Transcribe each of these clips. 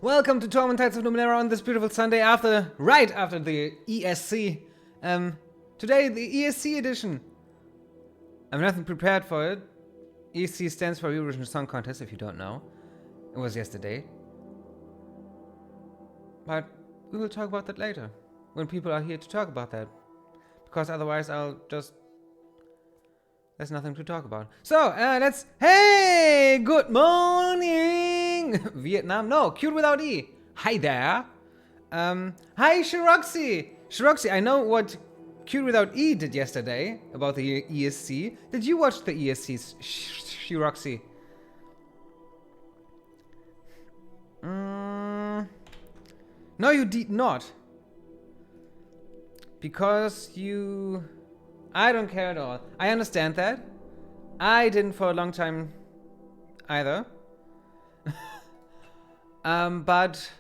Welcome to Torment of Numenera on this beautiful Sunday right after the ESC. Today, the ESC edition. I have nothing prepared for it. ESC stands for Eurovision Song Contest, if you don't know. It was yesterday. But we will talk about that later, when people are here to talk about that. Because otherwise there's nothing to talk about. So, hey, good morning! Vietnam, no, cute without E. Hi there. Hi, Shiroxy. Shiroxy, I know what Cute Without E did yesterday about the ESC. Did you watch the ESC, Shiroxy? No, you did not. Because I don't care at all. I understand that. I didn't for a long time either. But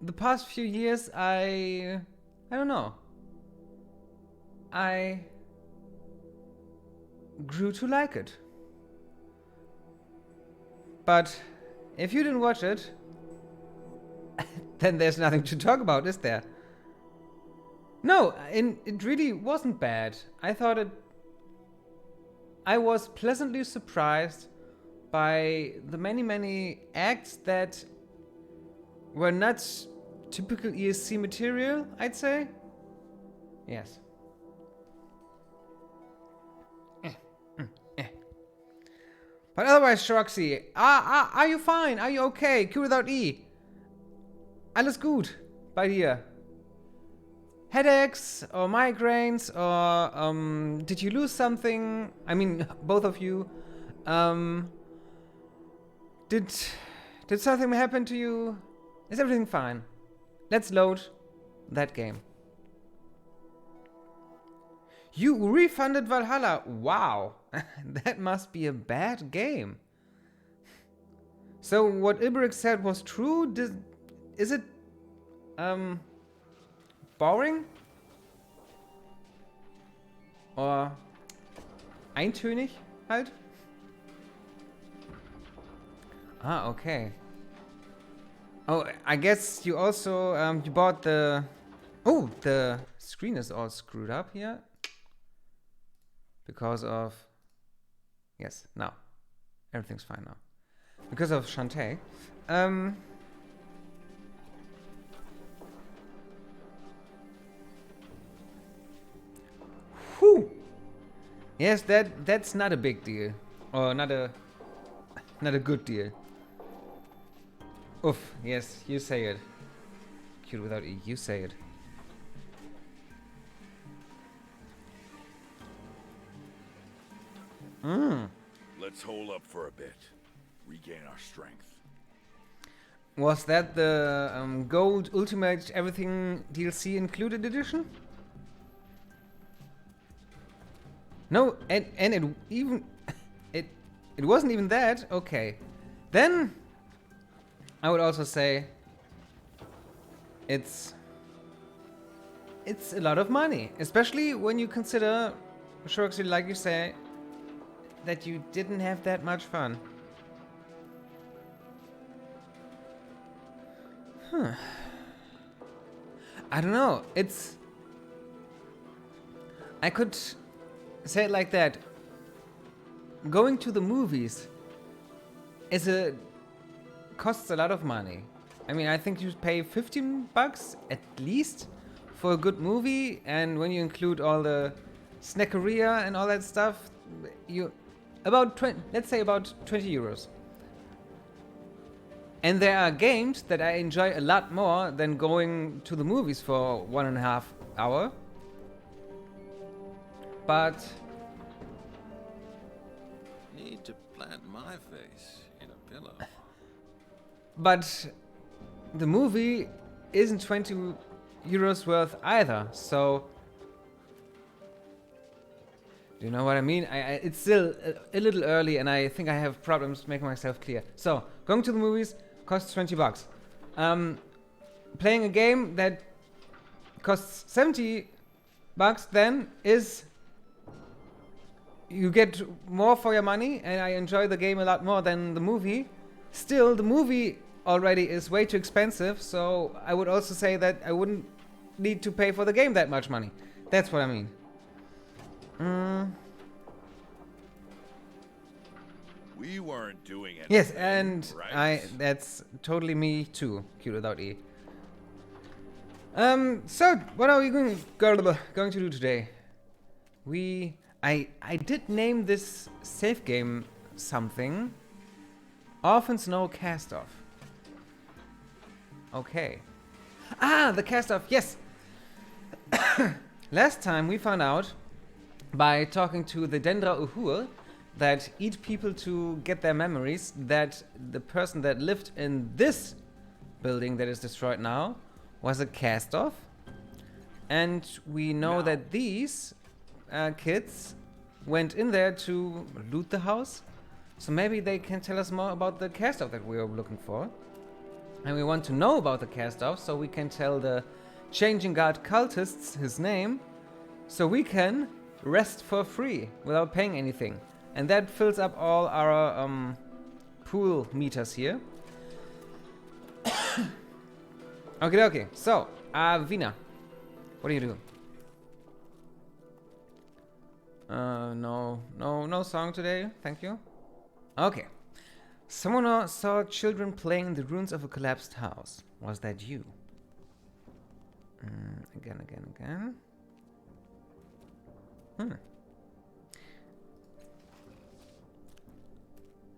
the past few years, I don't know. I grew to like it. But if you didn't watch it, then there's nothing to talk about, is there? No, it really wasn't bad. I was pleasantly surprised by the many acts that were not typical ESC material, I'd say. Yes. But otherwise, Shiroxy, are you fine? Are you okay? Q without E. Alles gut bei dir? Headaches or migraines or did you lose something? I mean, both of you. Did something happen to you? Is everything fine? Let's load that game. You refunded Valhalla. Wow, that must be a bad game. So what Iberic said was true. Is it boring? Or eintönig halt? Ah, okay. Oh, I guess you also you bought the. Oh, the screen is all screwed up here because of. Yes, now everything's fine now because of Shantae. Whew. Yes, that's not a big deal, or not a good deal. Oof, yes, you say it. Cute without E, you say it. Let's hole up for a bit. Regain our strength. Was that the Gold Ultimate Everything DLC included edition? No, and it wasn't even that. Okay, then I would also say it's a lot of money, especially when you consider, Shiroxy, like you say, that you didn't have that much fun. I don't know. I could say it like that. Going to the movies costs a lot of money. I mean, I think you pay $15 at least for a good movie, and when you include all the snackeria and all that stuff, let's say about 20 euros. And there are games that I enjoy a lot more than going to the movies for 1.5 hours. But need to plant my face in a pillow. But the movie isn't 20 euros worth either, so do you know what I mean? It's still a little early, and I think I have problems making myself clear. So, going to the movies costs $20. Playing a game that costs $70 then is you get more for your money, and I enjoy the game a lot more than the movie. Still, the movie already is way too expensive, so I would also say that I wouldn't need to pay for the game that much money. That's what I mean. We weren't doing anything. Yes, and right? that's totally me too, Q without E. So what are we going to do today? I did name this safe game something. Orphan's No Cast Off. Okay. Ah, the cast off, yes! Last time we found out by talking to the Dendra Uhur that eat people to get their memories, that the person that lived in this building that is destroyed now was a cast off. And we know that these kids went in there to loot the house. So maybe they can tell us more about the cast off that we are looking for. And we want to know about the cast off so we can tell the Changing Guard cultists his name, so we can rest for free without paying anything. And that fills up all our pool meters here. Okay. So, Vina, what do you do? No song today, thank you. Okay. Someone saw children playing in the ruins of a collapsed house. Was that you? Again.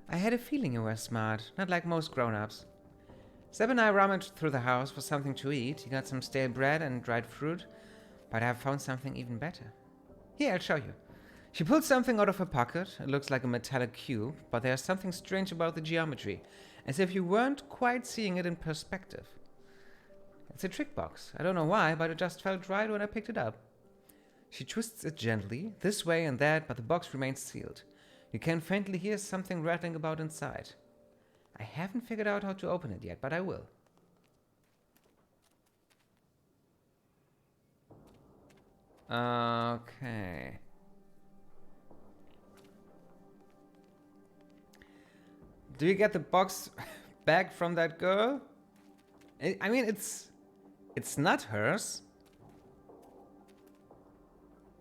I had a feeling you were smart, not like most grown-ups. Zeb and I rummaged through the house for something to eat. You got some stale bread and dried fruit, but I've found something even better. Here, I'll show you. She pulled something out of her pocket. It looks like a metallic cube, but there's something strange about the geometry, as if you weren't quite seeing it in perspective. It's a trick box. I don't know why, but it just felt right when I picked it up. She twists it gently, this way and that, but the box remains sealed. You can faintly hear something rattling about inside. I haven't figured out how to open it yet, but I will. Okay. Do you get the box back from that girl? I mean, it's not hers.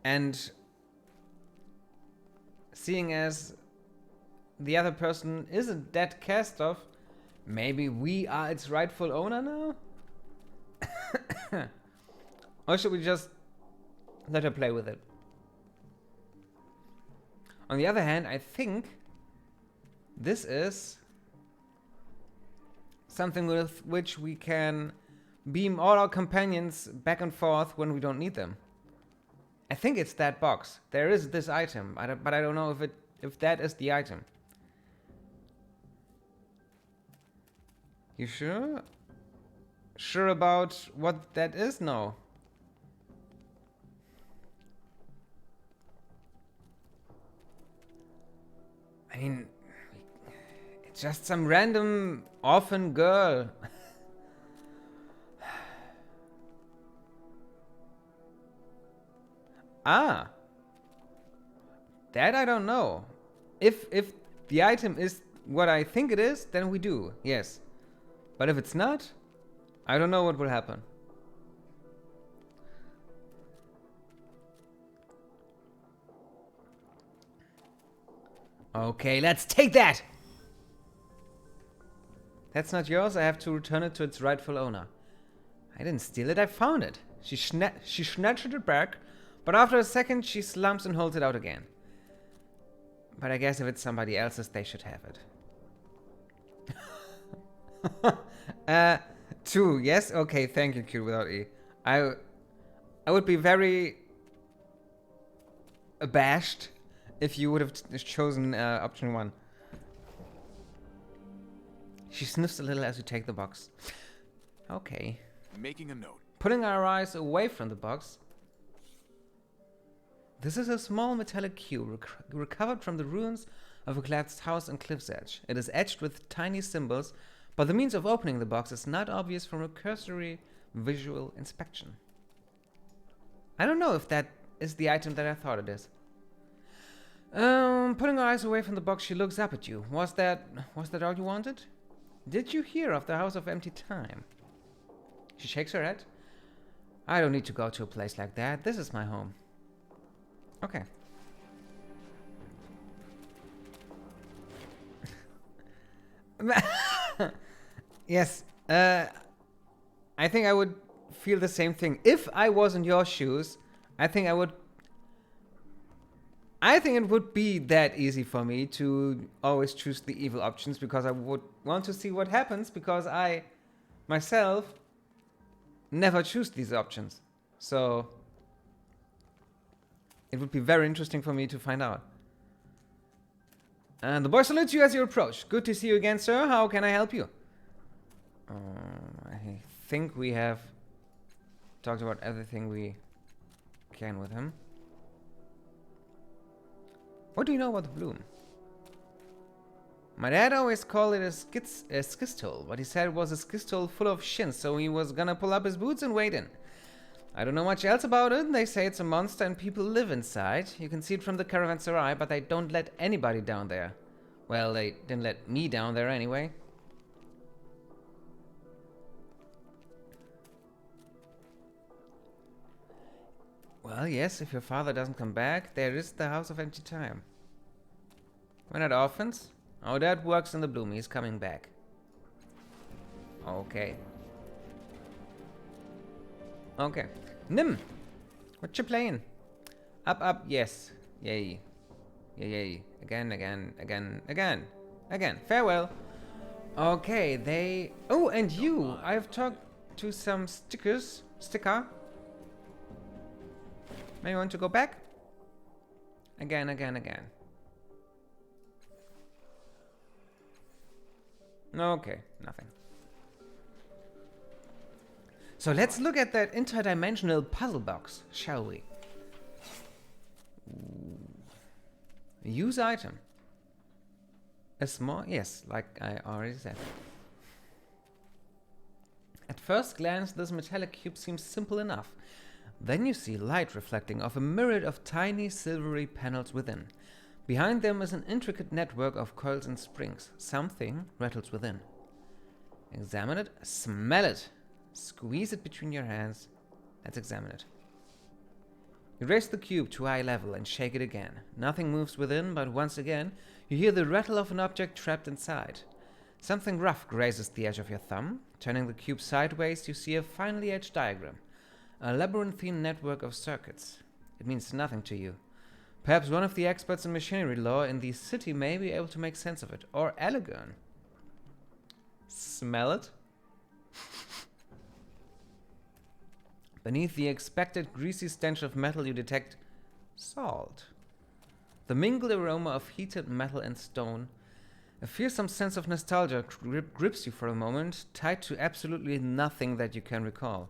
And seeing as the other person is a dead cast-off, maybe we are its rightful owner now? Or should we just let her play with it? On the other hand, I think this is something with which we can beam all our companions back and forth when we don't need them. I think it's that box. There is this item, but I don't know if that is the item. You sure? Sure about what that is? No. I mean, it's just some random orphan girl. Ah. That I don't know. If the item is what I think it is, then we do, yes. But if it's not, I don't know what will happen. Okay, let's take that! That's not yours, I have to return it to its rightful owner. I didn't steal it, I found it. She snatched it back, but after a second she slumps and holds it out again. But I guess if it's somebody else's, they should have it. 2, yes? Okay, thank you, Q without E. I would be very abashed if you would have chosen option 1. She sniffs a little as you take the box. Okay. Making a note. Putting our eyes away from the box. This is a small metallic cube recovered from the ruins of a collapsed house on Cliff's Edge. It is etched with tiny symbols, but the means of opening the box is not obvious from a cursory visual inspection. I don't know if that is the item that I thought it is. Putting her eyes away from the box, she looks up at you. Was that all you wanted? Did you hear of the House of Empty Time? She shakes her head. I don't need to go to a place like that. This is my home. Okay. Yes. I think I would feel the same thing. If I was in your shoes, I think it would be that easy for me to always choose the evil options because I would want to see what happens because I myself never choose these options. So it would be very interesting for me to find out. And the boy salutes you as you approach. Good to see you again, sir. How can I help you? I think we have talked about everything we can with him. What do you know about the bloom? My dad always called it a skistole, but he said it was a skistole full of shins, so he was gonna pull up his boots and wade in. I don't know much else about it. They say it's a monster and people live inside. You can see it from the caravanserai, but they don't let anybody down there. Well, they didn't let me down there anyway. Well, yes, if your father doesn't come back, there is the House of Empty Time. When at orphans? Oh, Dad works in the bloom. He's coming back. Okay. Okay. Nim! What you playing? Up, yes. Yay. Yay. Again. Farewell. Okay, they... Oh, and you! I've talked to some sticker. Maybe want to go back? Again. Okay, nothing. So let's look at that interdimensional puzzle box, shall we? Use item. A small... Yes, like I already said. At first glance, this metallic cube seems simple enough. Then you see light reflecting off a myriad of tiny silvery panels within. Behind them is an intricate network of coils and springs. Something rattles within. Examine it. Smell it. Squeeze it between your hands. Let's examine it. You raise the cube to eye level and shake it again. Nothing moves within, but once again, you hear the rattle of an object trapped inside. Something rough grazes the edge of your thumb. Turning the cube sideways, you see a finely etched diagram. A labyrinthine network of circuits. It means nothing to you. Perhaps one of the experts in machinery lore in the city may be able to make sense of it. Or Elegern. Smell it? Beneath the expected greasy stench of metal you detect salt. The mingled aroma of heated metal and stone. A fearsome sense of nostalgia grips you for a moment, tied to absolutely nothing that you can recall.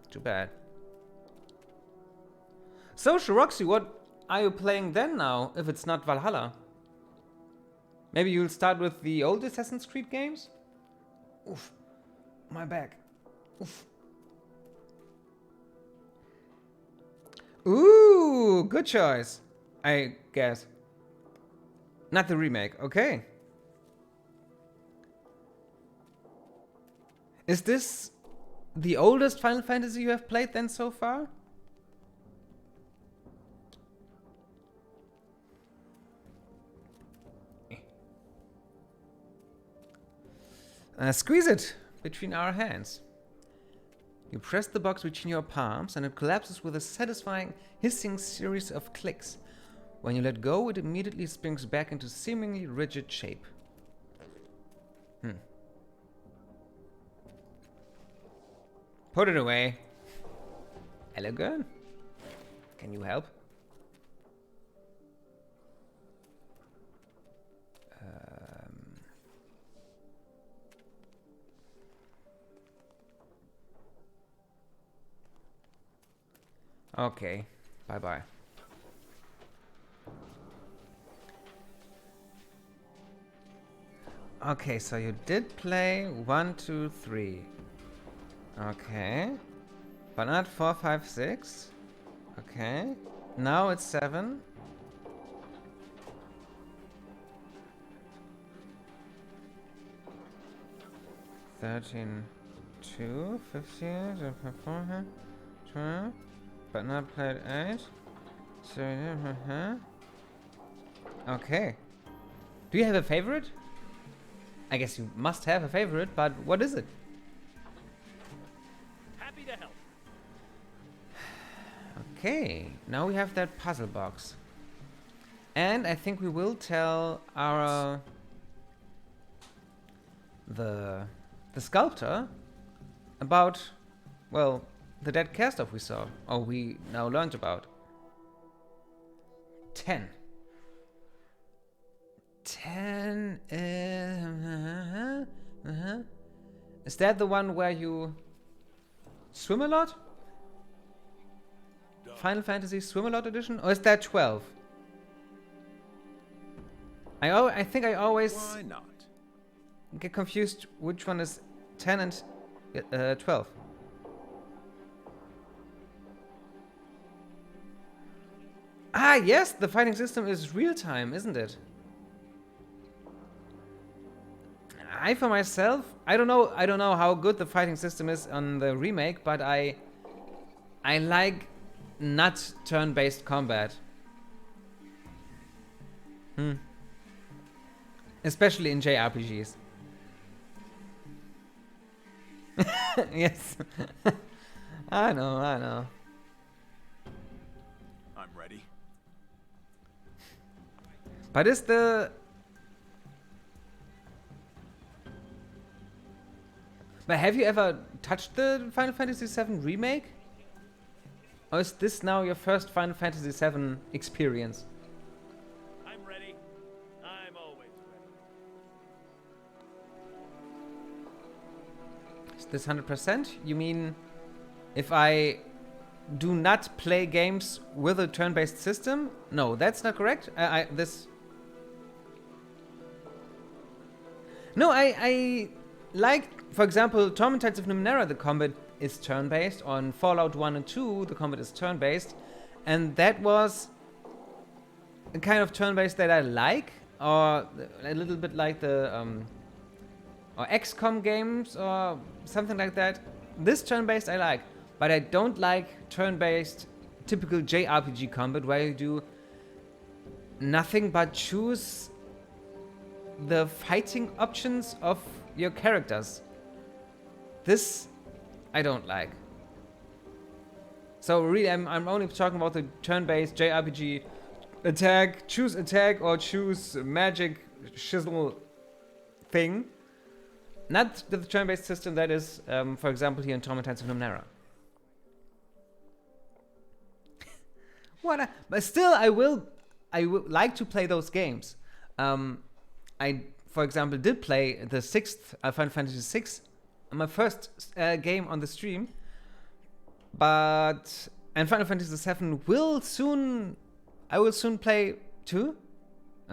Too bad. So, Shiroxy, what are you playing then now, if it's not Valhalla? Maybe you'll start with the old Assassin's Creed games? Oof. My back. Oof. Ooh, good choice. I guess. Not the remake, okay. Is this the oldest Final Fantasy you have played then so far? Squeeze it between our hands. You press the box between your palms and it collapses with a satisfying hissing series of clicks. When you let go, it immediately springs back into seemingly rigid shape. Put it away. Elegern? Can you help? Okay. Bye-bye. Okay, so you did play 1, 2, 3. Okay. But not 4, 5, 6. Okay. Now it's 7. 13, 2, 15, 12, but not played 8. So, okay. Do you have a favorite? I guess you must have a favorite, but what is it? Happy to help. Okay, now we have that puzzle box. And I think we will tell our the sculptor about, well, the dead cast off we saw, or we now learned about. 10. 10 is that the one where you swim a lot? Final Fantasy Swim a Lot edition? Or is that 12? I think I always Why not? get confused which one is 10 and 12. Ah, yes, the fighting system is real time, isn't it? I for myself, I don't know how good the fighting system is on the remake, but I like not turn-based combat. Especially in JRPGs. Yes. I know. I'm ready. But is the... But have you ever touched the Final Fantasy VII Remake? Or is this now your first Final Fantasy VII experience? I'm ready. I'm always ready. Is this 100%? You mean if I do not play games with a turn-based system? No, that's not correct. No, I like, for example, Torment of Numenera, the combat is turn-based. On Fallout 1 and 2, the combat is turn-based. And that was a kind of turn-based that I like. Or a little bit like the or XCOM games or something like that. This turn-based I like. But I don't like turn-based typical JRPG combat where you do nothing but choose the fighting options of your characters. This I don't like. So really I'm only talking about the turn-based JRPG choose attack or choose magic shizzle thing. Not the turn-based system that is, for example, here in Torment of Numenera. But still, I would like to play those games. I, for example, did play the 6th Final Fantasy VI, my first game on the stream. And Final Fantasy VII will soon, I will soon play too.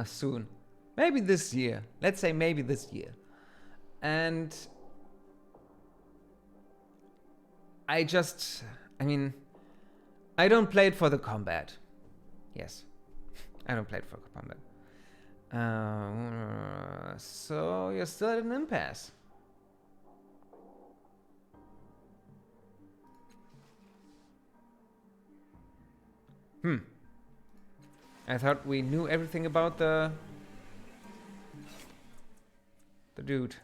Soon. Maybe this year. Let's say maybe this year. And I don't play it for the combat. Yes. I don't play it for combat. So you're still at an impasse. I thought we knew everything about the dude.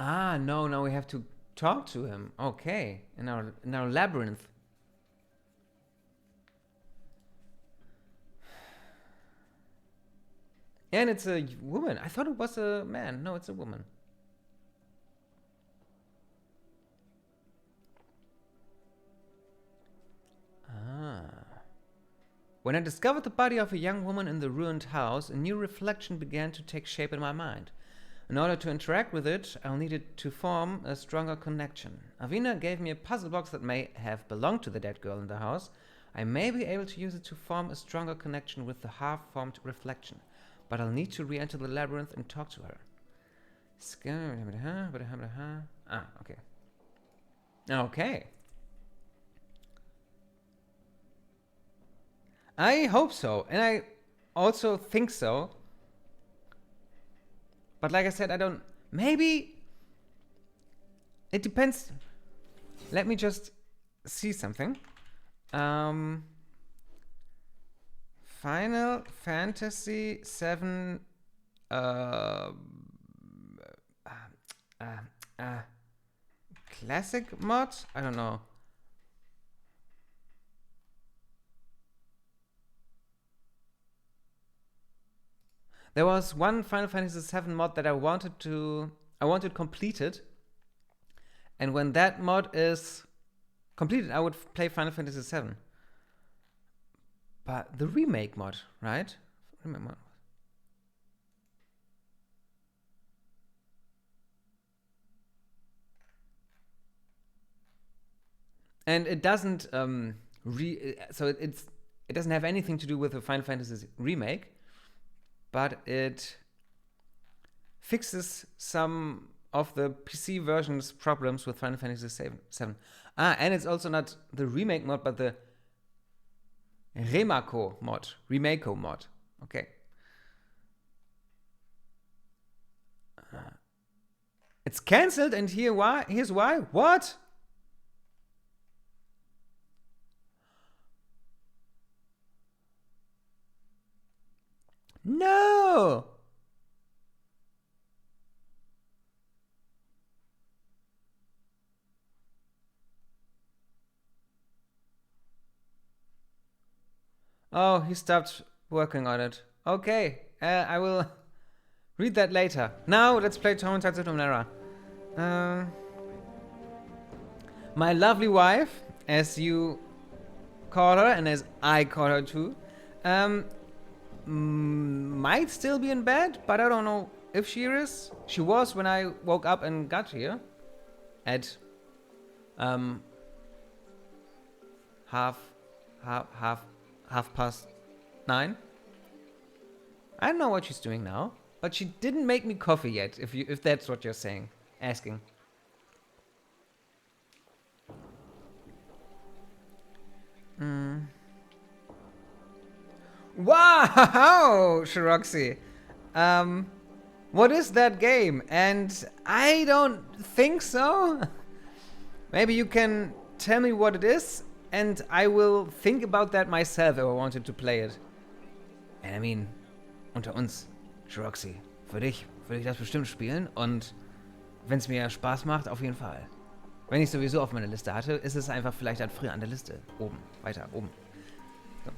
Ah, no, now we have to talk to him. Okay, in our labyrinth. And it's a woman. I thought it was a man. No, it's a woman. Ah. When I discovered the body of a young woman in the ruined house, a new reflection began to take shape in my mind. In order to interact with it, I needed to form a stronger connection. Avina gave me a puzzle box that may have belonged to the dead girl in the house. I may be able to use it to form a stronger connection with the half-formed reflection. But I'll need to re-enter the labyrinth and talk to her. Ah, okay. Okay. I hope so. And I also think so. But like I said, I don't... Maybe... It depends. Let me just see something. Final Fantasy 7 classic mod? I don't know. There was one Final Fantasy 7 mod that I wanted completed. And when that mod is completed, I would play Final Fantasy 7. But the remake mod, right? Remake mod. And it doesn't it doesn't have anything to do with the Final Fantasy remake, but it fixes some of the PC version's problems with Final Fantasy 7. And it's also not the remake mod, but the Remako mod. Okay. It's cancelled, and here's why. What? No! Oh, he stopped working on it. Okay, I will read that later. Now, let's play Torment of Numenera. My lovely wife, as you call her, and as I call her too, might still be in bed, but I don't know if she is. She was when I woke up and got here at half past 9. I don't know what she's doing now, but she didn't make me coffee yet, if that's what you're asking. Wow, Shiroxy. What is that game? And I don't think so. Maybe you can tell me what it is, and I will think about that myself if I wanted to play it. And I mean, unter uns, Shiroxy, würde ich das bestimmt spielen, und wenn es mir Spaß macht, auf jeden Fall. Wenn ich sowieso auf meiner Liste hatte, ist es einfach vielleicht halt früher an der Liste. Oben, weiter, oben. So.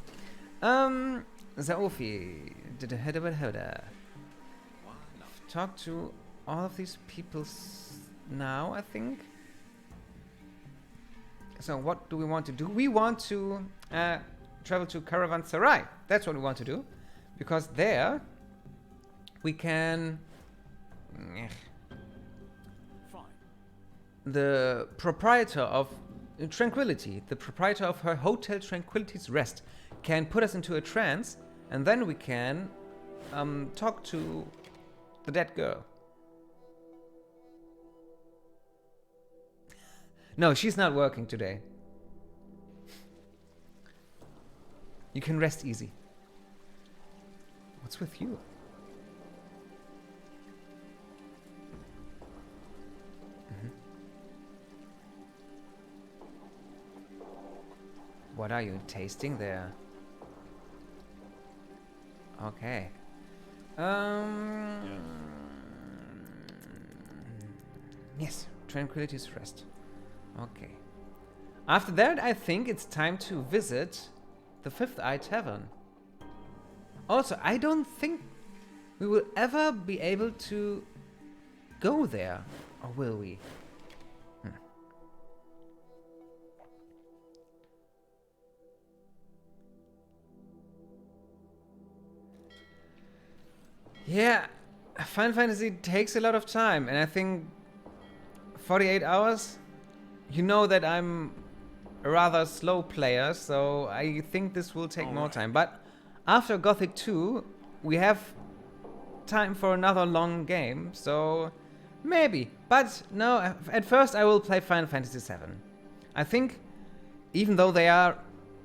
Zaofi. Talk to all of these people now, I think. So what do we want to do? We want to travel to Caravanserai. That's what we want to do. Because there we can... The proprietor of Tranquility, the proprietor of her Hotel Tranquility's Rest, can put us into a trance, and then we can talk to the dead girl. No, she's not working today. You can rest easy. What's with you? What are you tasting there? Okay. Yes, Tranquility's Rest. Okay. After that, I think it's time to visit the Fifth Eye Tavern. Also, I don't think we will ever be able to go there. Or will we? Yeah, Final Fantasy takes a lot of time, and I think 48 hours? You know that I'm a rather slow player, so I think this will take more time. But after Gothic 2, we have time for another long game, so maybe. But no, at first I will play Final Fantasy 7. I think, even though they are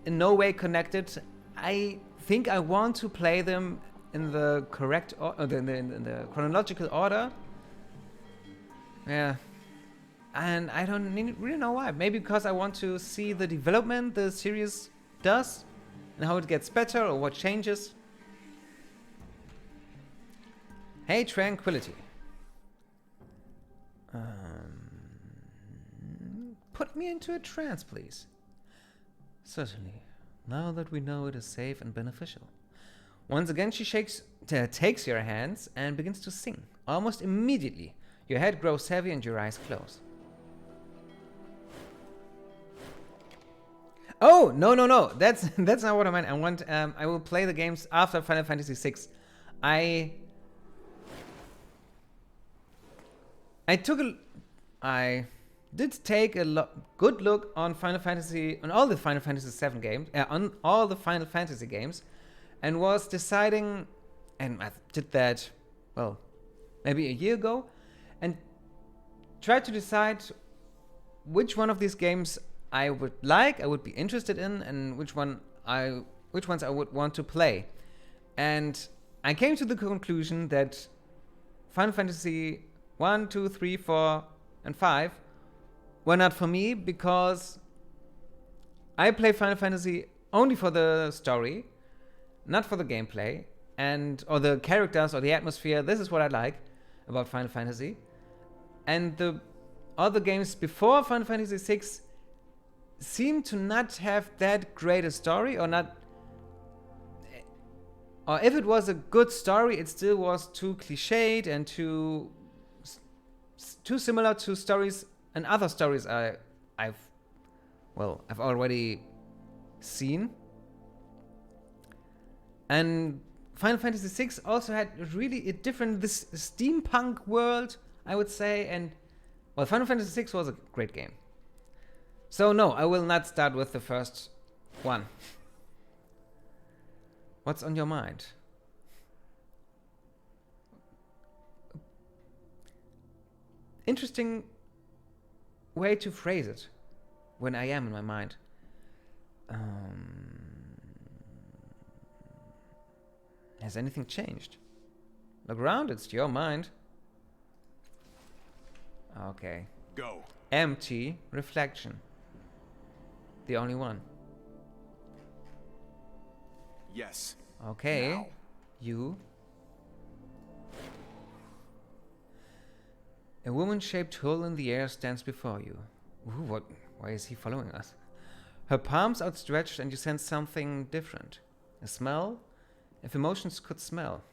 in no way connected, I think I want to play them in the correct in the chronological order. Yeah. And I don't really know why. Maybe because I want to see the development the series does and how it gets better or what changes. Hey, Tranquility. Put me into a trance, please. Certainly. Now that we know it is safe and beneficial. Once again, she takes your hands and begins to sing. Almost immediately, your head grows heavy and your eyes close. Oh, no. That's not what I meant. I will play the games after Final Fantasy VI. I did take a good look on all the Final Fantasy VII games, on all the Final Fantasy games, and was deciding, and I did that, well, maybe a year ago, and tried to decide which one of these games I would be interested in, and which ones I would want to play. And I came to the conclusion that Final Fantasy 1, 2, 3, 4, and 5 were not for me because I play Final Fantasy only for the story, not for the gameplay, or the characters or the atmosphere. This is what I like about Final Fantasy. And the other games before Final Fantasy VI seem to not have that great a story, or if it was a good story, it still was too cliched and too similar to stories and other stories I've already seen. And Final Fantasy VI also had really a different, this steampunk world, I would say, and well, Final Fantasy VI was a great game. So no, I will not start with the first one. What's on your mind? Interesting way to phrase it. When I am in my mind. Has anything changed? Look around, it's your mind. Okay. Go. Empty reflection. The only one. Yes. Okay. Now. You. A woman-shaped hole in the air stands before you. Ooh, what? Why is he following us? Her palms outstretched and you sense something different. A smell? If emotions could smell.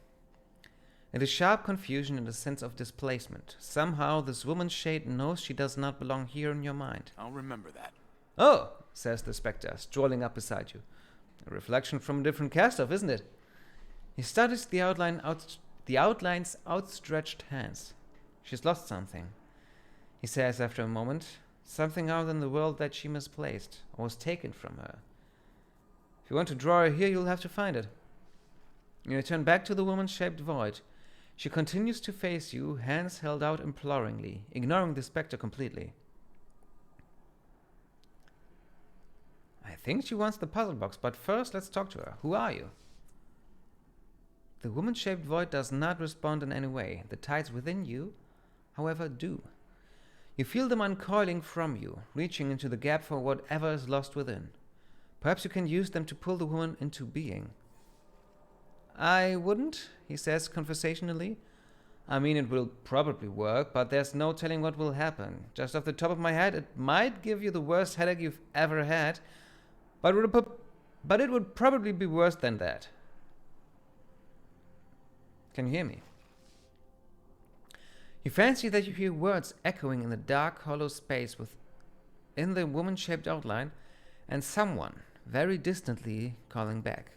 It is sharp confusion and a sense of displacement. Somehow this woman's shade knows she does not belong here in your mind. I'll remember that. Oh, says the spectre, strolling up beside you. A reflection from a different cast-off, isn't it? He studies the outline's outstretched hands. She's lost something. He says after a moment, something out in the world that she misplaced, or was taken from her. If you want to draw her here, you'll have to find it. You return back to the woman-shaped void. She continues to face you, hands held out imploringly, ignoring the spectre completely. I think she wants the puzzle box, but first let's talk to her. Who are you? The woman-shaped void does not respond in any way. The tides within you, however, do. You feel them uncoiling from you, reaching into the gap for whatever is lost within. Perhaps you can use them to pull the woman into being. I wouldn't, he says conversationally. I mean, it will probably work, but there's no telling what will happen. Just off the top of my head, it might give you the worst headache you've ever had, but it would probably be worse than that. Can you hear me? You fancy that you hear words echoing in the dark, hollow space within the woman-shaped outline, and someone, very distantly, calling back.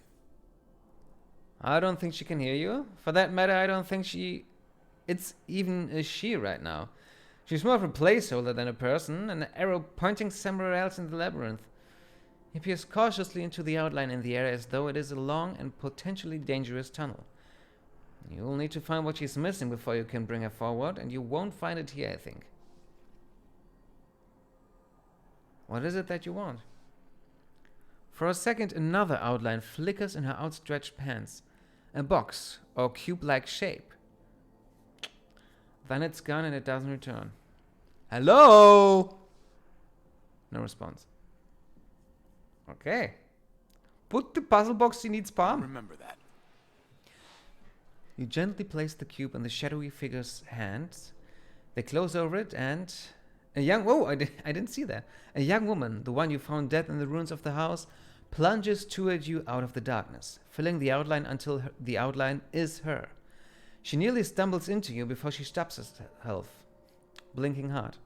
I don't think she can hear you. For that matter, I don't think it's even a she right now. She's more of a placeholder than a person, an arrow pointing somewhere else in the labyrinth. He peers cautiously into the outline in the air as though it is a long and potentially dangerous tunnel. You'll need to find what she's missing before you can bring her forward, and you won't find it here, I think. What is it that you want? For a second, another outline flickers in her outstretched hands. A box or cube-like shape. Then it's gone and it doesn't return. Hello? No response. Okay. Put the puzzle box in its palm. Remember that. You gently place the cube in the shadowy figure's hands. They close over it and... A young... Oh, I didn't see that. A young woman, the one you found dead in the ruins of the house, plunges toward you out of the darkness, filling the outline until the outline is her. She nearly stumbles into you before she stops herself, blinking hard.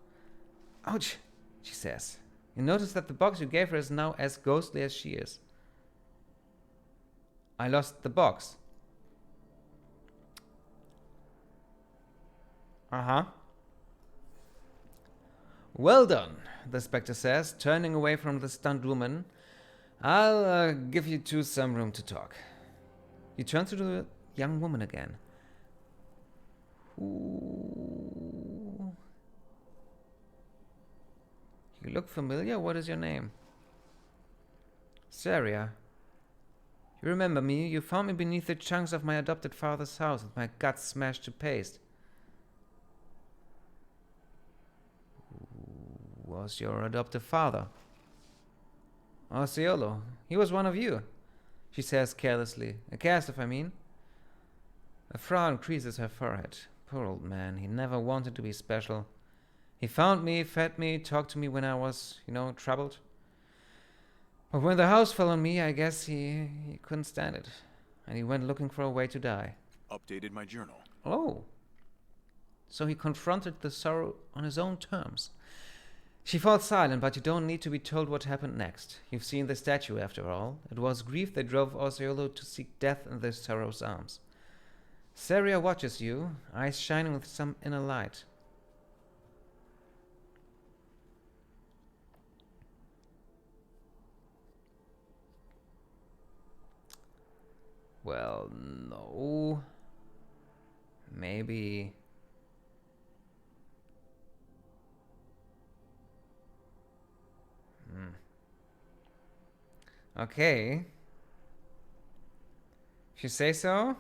Ouch, she says. You notice that the box you gave her is now as ghostly as she is. I lost the box. Uh-huh. Well done, the Spectre says, turning away from the stunned woman. I'll give you two some room to talk. You turn to the young woman again. Ooh. You look familiar. What is your name? Seria. You remember me? You found me beneath the chunks of my adopted father's house with my guts smashed to paste. Who was your adoptive father? Osceolo. He was one of you, she says carelessly. A castiff, I mean. A frown creases her forehead. Poor old man. He never wanted to be special. He found me, fed me, talked to me when I was, troubled. But when the house fell on me, I guess he couldn't stand it. And he went looking for a way to die. Updated my journal. Oh. So he confronted the sorrow on his own terms. She falls silent, but you don't need to be told what happened next. You've seen the statue, after all. It was grief that drove Osceolo to seek death in the sorrow's arms. Seria watches you, eyes shining with some inner light. Well, no. Maybe... Okay. If you say so,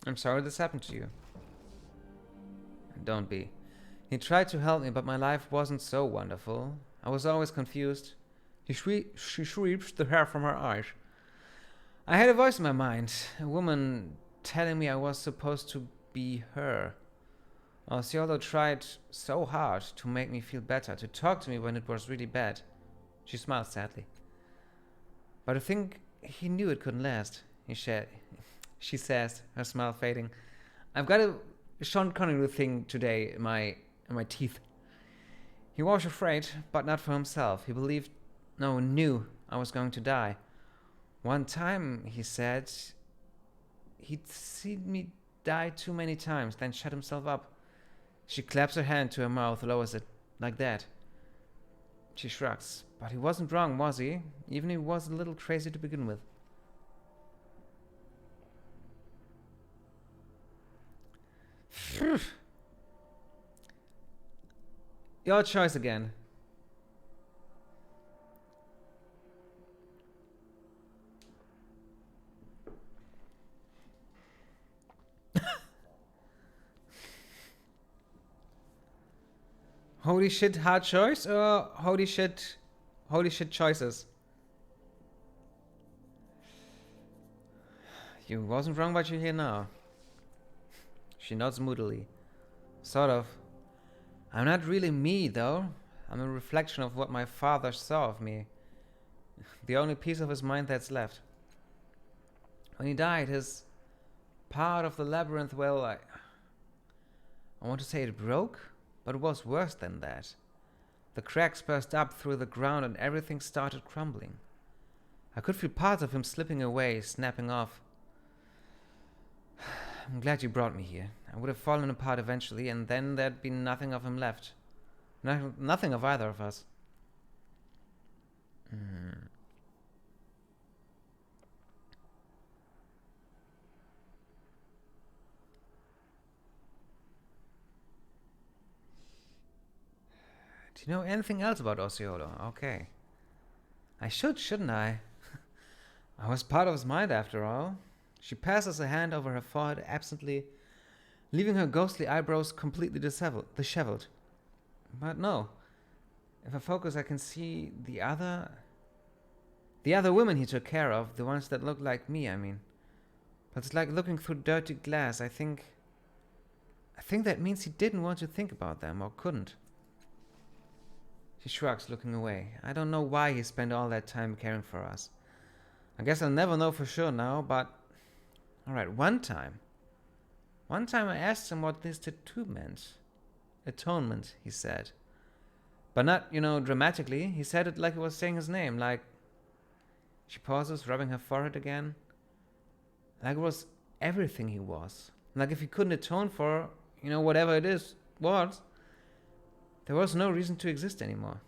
I'm sorry this happened to you. Don't be. He tried to help me, but my life wasn't so wonderful. I was always confused. She sweeps the hair from her eyes. I had a voice in my mind, a woman telling me I was supposed to be her. Osceolo tried so hard to make me feel better, to talk to me when it was really bad. She smiled sadly. But I think he knew it couldn't last, she says, her smile fading. I've got a Sean Connery thing today in my teeth. He was afraid, but not for himself. He knew I was going to die. One time, he said, he'd seen me die too many times, then shut himself up. She claps her hand to her mouth, lowers it, like that. She shrugs. But he wasn't wrong, was he? Even if he was a little crazy to begin with. Your choice again. Holy shit, hard choice or holy shit choices? You wasn't wrong, but you're here now. She nods moodily. Sort of. I'm not really me, though. I'm a reflection of what my father saw of me. The only piece of his mind that's left. When he died, his part of the labyrinth, well, I want to say it broke, but it was worse than that. The cracks burst up through the ground and everything started crumbling. I could feel parts of him slipping away, snapping off. I'm glad you brought me here. I would have fallen apart eventually, and then there'd be nothing of him left. Nothing of either of us. Do you know anything else about Osceolo? Okay. I shouldn't I? I was part of his mind after all. She passes a hand over her forehead absently, leaving her ghostly eyebrows completely disheveled. But no. If I focus, I can see the other women he took care of, the ones that look like me, I mean. But it's like looking through dirty glass. I think that means he didn't want to think about them, or couldn't. She shrugs, looking away. I don't know why he spent all that time caring for us. I guess I'll never know for sure now, but... Alright, one time I asked him what this tattoo meant. Atonement, he said. But not, dramatically. He said it like he was saying his name, like... She pauses, rubbing her forehead again. Like it was everything he was. Like if he couldn't atone for, whatever it is, there was no reason to exist anymore.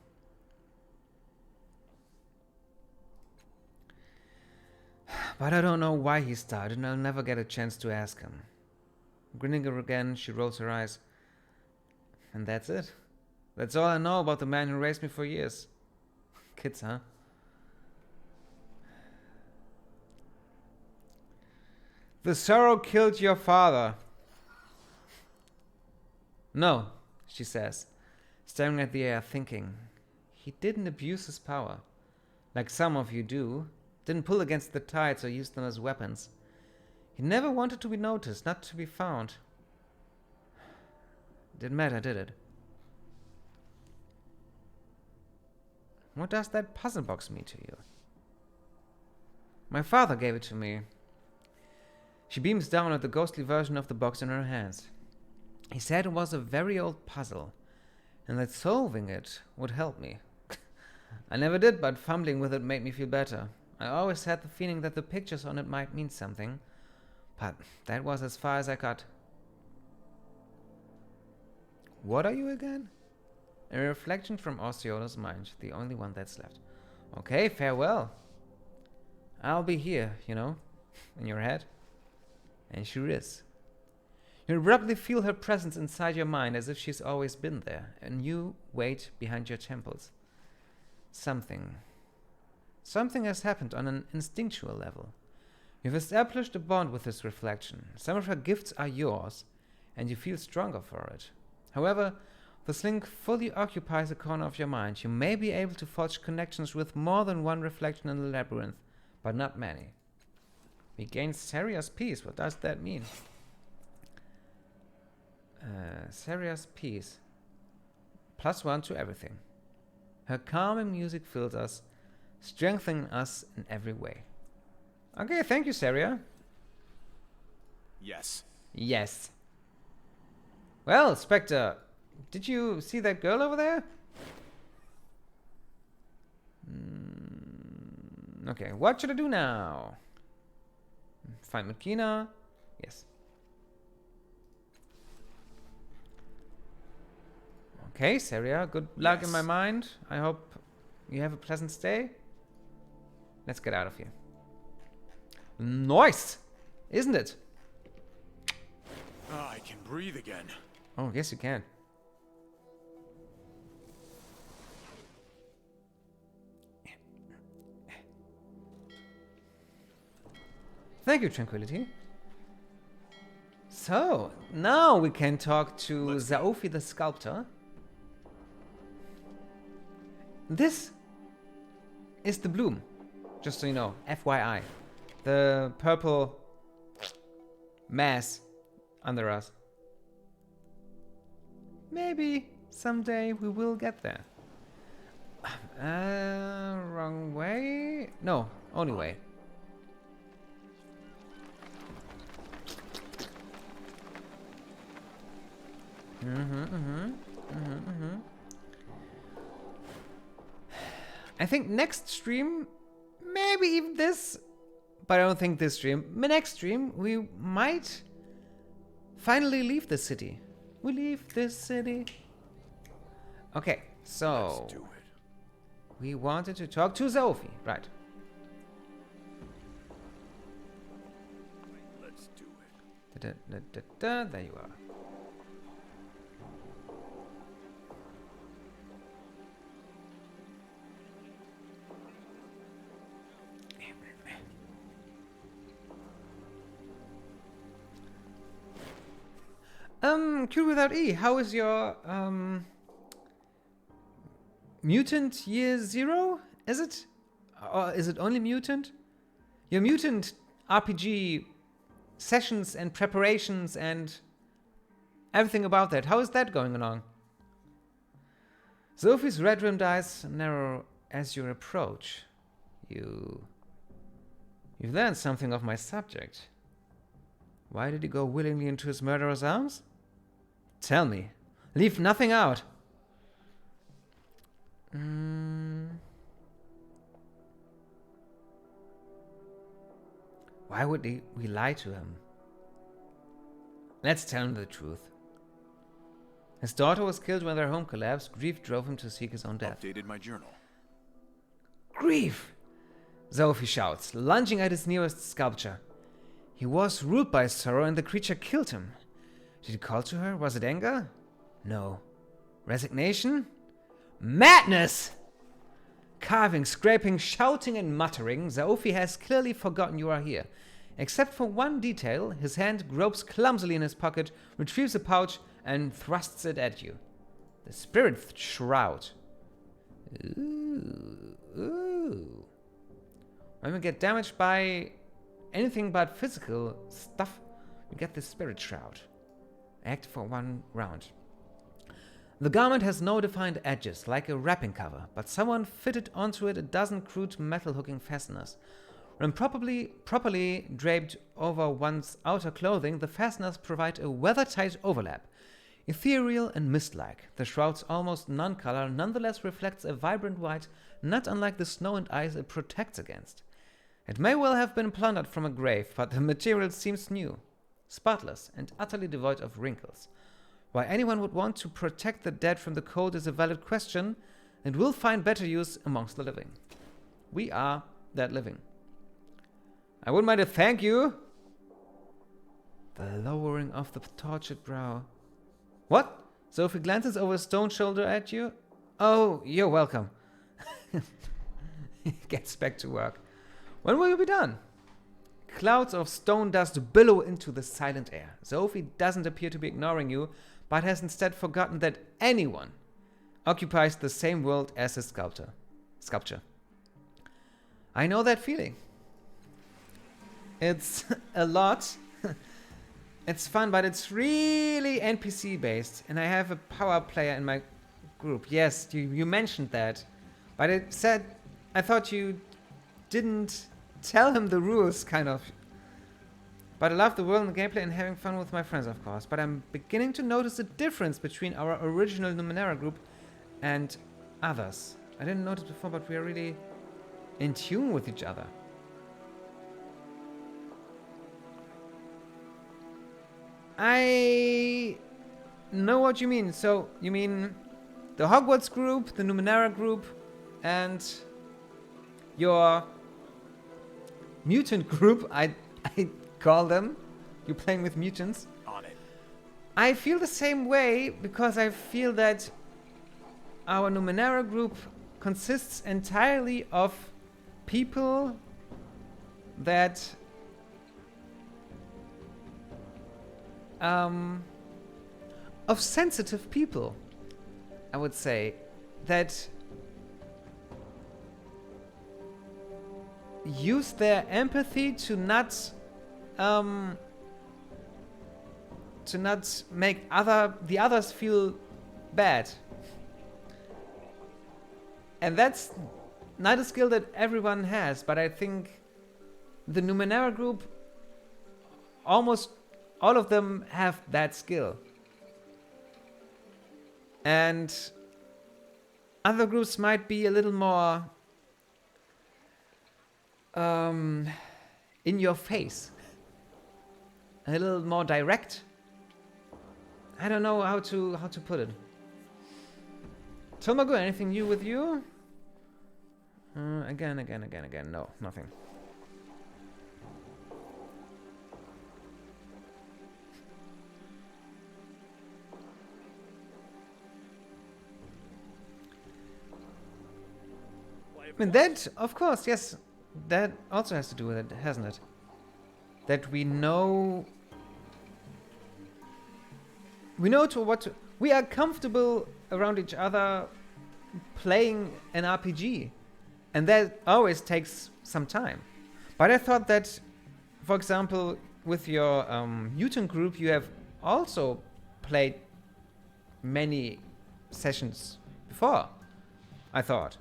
But I don't know why he started, and I'll never get a chance to ask him. Grinning again, she rolls her eyes. And that's it. That's all I know about the man who raised me for years. Kids, huh? The sorrow killed your father. No, she says, staring at the air, thinking. He didn't abuse his power, like some of you do. Didn't pull against the tides or use them as weapons. He never wanted to be noticed, not to be found. Didn't matter, did it? What does that puzzle box mean to you? My father gave it to me. She beams down at the ghostly version of the box in her hands. He said it was a very old puzzle, and that solving it would help me. I never did, but fumbling with it made me feel better. I always had the feeling that the pictures on it might mean something, but that was as far as I got. What are you again? A reflection from Osceola's mind, the only one that's left. Okay, farewell. I'll be here, in your head. And she is. You abruptly feel her presence inside your mind as if she's always been there, a new weight behind your temples. Something has happened on an instinctual level. You've established a bond with this reflection. Some of her gifts are yours, and you feel stronger for it. However, this link fully occupies a corner of your mind. You may be able to forge connections with more than one reflection in the labyrinth, but not many. Regain Seria's peace. What does that mean? Seria's peace. +1 to everything. Her calming music fills us, strengthening us in every way. Okay, thank you, Seria. Yes. Yes. Well, Spectre, did you see that girl over there? Okay, what should I do now? Find Makina. Yes. Okay, Seria, good luck in my mind. I hope you have a pleasant stay. Let's get out of here. Nice! Isn't it? I can breathe again. Oh, yes you can. Thank you, Tranquility. So, now we can talk to Zaofi the Sculptor. This is the bloom. Just so you know, FYI. The purple mass under us. Maybe someday we will get there. Wrong way? No, only way. I think next stream, maybe even this, but I don't think this stream. Next stream, we might finally leave the city. We leave this city. Okay, so Let's do it. we wanted to talk to Zaofi, right? Let's do it. There you are. Q without E, how is your, mutant year 0? Is it? Or is it only mutant? Your mutant RPG sessions and preparations and everything about that. How is that going along? Sophie's red rimmed eyes narrow as you approach. You've learned something of my subject. Why did he go willingly into his murderer's arms? Tell me. Leave nothing out. Why would we lie to him? Let's tell him the truth. His daughter was killed when their home collapsed. Grief drove him to seek his own death. Updated my journal. Grief! Sophie shouts, lunging at his nearest sculpture. He was ruled by sorrow and the creature killed him. Did he call to her? Was it anger? No. Resignation? Madness! Carving, scraping, shouting and muttering, Sophie has clearly forgotten you are here. Except for one detail, his hand gropes clumsily in his pocket, retrieves a pouch, and thrusts it at you. The spirit shroud. Ooh. When we get damaged by anything but physical stuff, we get the spirit shroud. Active for 1 round. The garment has no defined edges, like a wrapping cover, but someone fitted onto it a dozen crude metal-hooking fasteners. When properly draped over one's outer clothing, the fasteners provide a weather-tight overlap. Ethereal and mist-like, the shroud's almost non-color nonetheless reflects a vibrant white, not unlike the snow and ice it protects against. It may well have been plundered from a grave, but the material seems new, spotless, and utterly devoid of wrinkles. Why anyone would want to protect the dead from the cold is a valid question, and will find better use amongst the living. We are that living. I wouldn't mind a thank you. The lowering of the tortured brow. What? Sophie glances over a stone shoulder at you. Oh, you're welcome. Gets back to work. When will you be done? Clouds of stone dust billow into the silent air. Sophie doesn't appear to be ignoring you, but has instead forgotten that anyone occupies the same world as his sculpture. I know that feeling. It's a lot. It's fun, but it's really NPC based, and I have a power player in my group. Yes, you mentioned that, but it said I thought you didn't tell him the rules, kind of. But I love the world and the gameplay and having fun with my friends, of course. But I'm beginning to notice a difference between our original Numenera group and others. I didn't notice before, but we are really in tune with each other. I know what you mean. So, you mean the Hogwarts group, the Numenera group, and your mutant group, I call them. You're playing with mutants. On it. I feel the same way because I feel that our Numenera group consists entirely of people that of sensitive people, I would say, that use their empathy to not make the others feel bad. And that's not a skill that everyone has, but I think the Numenera group, almost all of them have that skill. And other groups might be a little more in your face. A little more direct. I don't know how to put it. Tomago, anything new with you? Again. No, nothing. I mean, that, of course, yes, that also has to do with it, hasn't it? That we know We know to what to, we are comfortable around each other playing an RPG, and that always takes some time. But I thought that, for example, with your mutant group, you have also played many sessions before, I thought.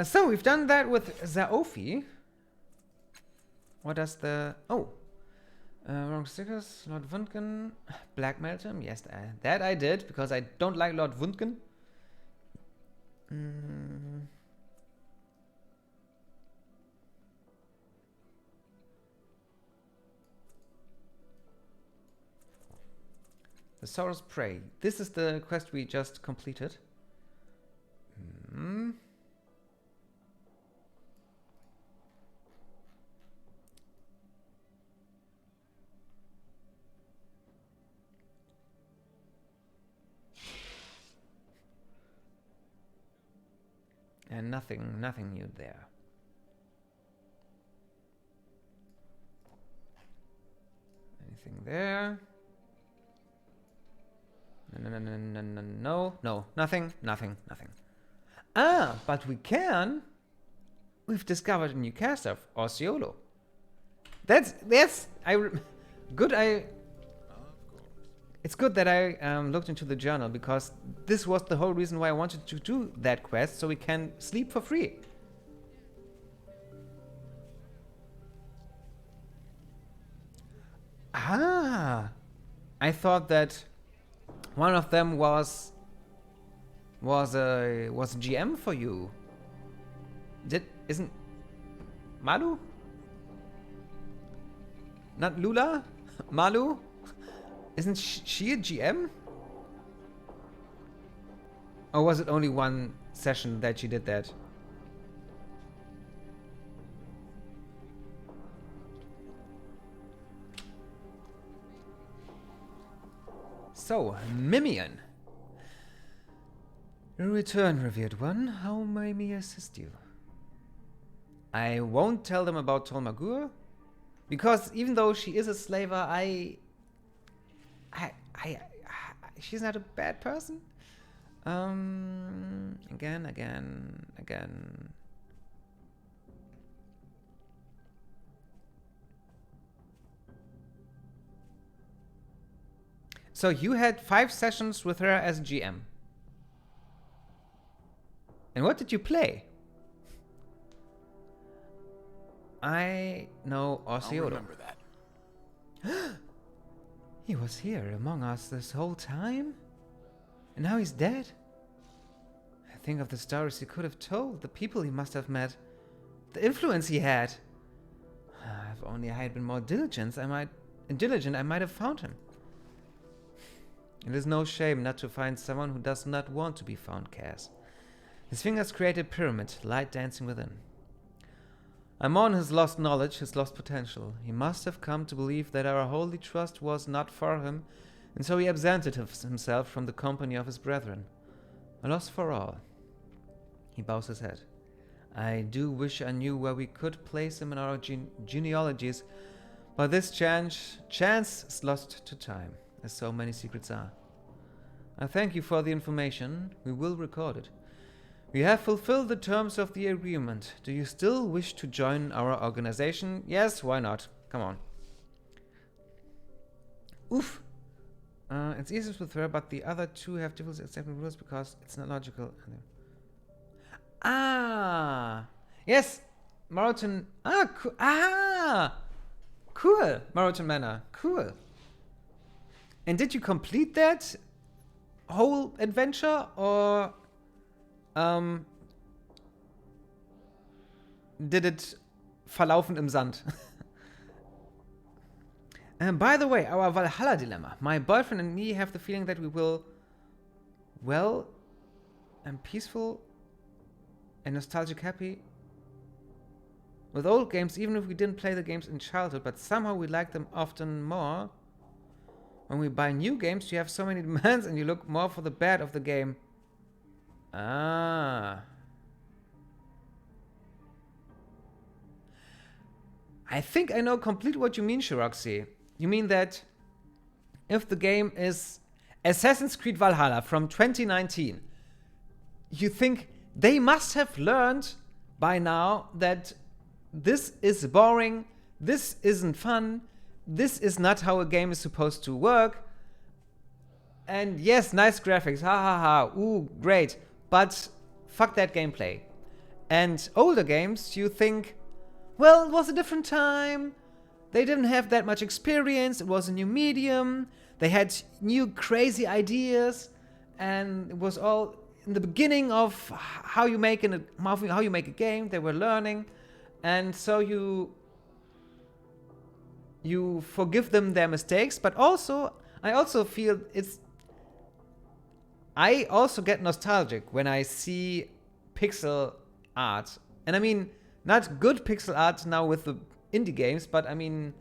So we've done that with Zaofi. What does the... Oh. Wrong stickers. Lord Wundgen. Blackmailed him. Yes, that I did, because I don't like Lord Wundgen. The Sorrow's Prey. This is the quest we just completed. And nothing new there. Anything there? No, nothing. Ah, but we can. We've discovered a new cast of Orsiolo. That's good. It's good that I looked into the journal, because this was the whole reason why I wanted to do that quest, so we can sleep for free. Ah, I thought that one of them was GM for you. Isn't Malu? Not Lula? Malu? Isn't she a GM? Or was it only one session that she did that? So, Mimian. Return, revered one. How may we assist you? I won't tell them about Tolmagur, because even though she is a slaver, she's not a bad person. Again. So you had 5 sessions with her as GM. And what did you play? I know Orsiolo. I'll remember that. He was here among us this whole time? And now he's dead? I think of the stories he could have told, the people he must have met, the influence he had. If only I had been more diligent, I might have found him. It is no shame not to find someone who does not want to be found, Cass. His fingers create a pyramid, light dancing within. I mourn his lost knowledge, his lost potential. He must have come to believe that our holy trust was not for him, and so he absented himself from the company of his brethren. A loss for all. He bows his head. I do wish I knew where we could place him in our genealogies, but this chance is lost to time, as so many secrets are. I thank you for the information. We will record it. We have fulfilled the terms of the agreement. Do you still wish to join our organization? Yes, why not? Come on. Oof. It's easiest with her, but the other two have difficulty accepting rules because it's not logical. Ah! Yes! Moreton. Cool! Moreton Manor. Cool. And did you complete that whole adventure, or did it verlaufen im Sand? By the way, our Valhalla dilemma. My boyfriend and me have the feeling that we will, well, and peaceful and nostalgic happy with old games, even if we didn't play the games in childhood, but somehow we like them often more. When we buy new games, you have so many demands and you look more for the bad of the game. Ah. I think I know completely what you mean, Shiroxy. You mean that if the game is Assassin's Creed Valhalla from 2019, you think they must have learned by now that this is boring, this isn't fun, this is not how a game is supposed to work. And yes, nice graphics, ha ha ha, ooh, great, but fuck that gameplay. And older games, you think, well, it was a different time, they didn't have that much experience, it was a new medium, they had new crazy ideas, and it was all in the beginning of how you make a game. They were learning, and so you forgive them their mistakes. But also, I also feel I also get nostalgic when I see pixel art, and I mean not good pixel art now with the indie games, but I mean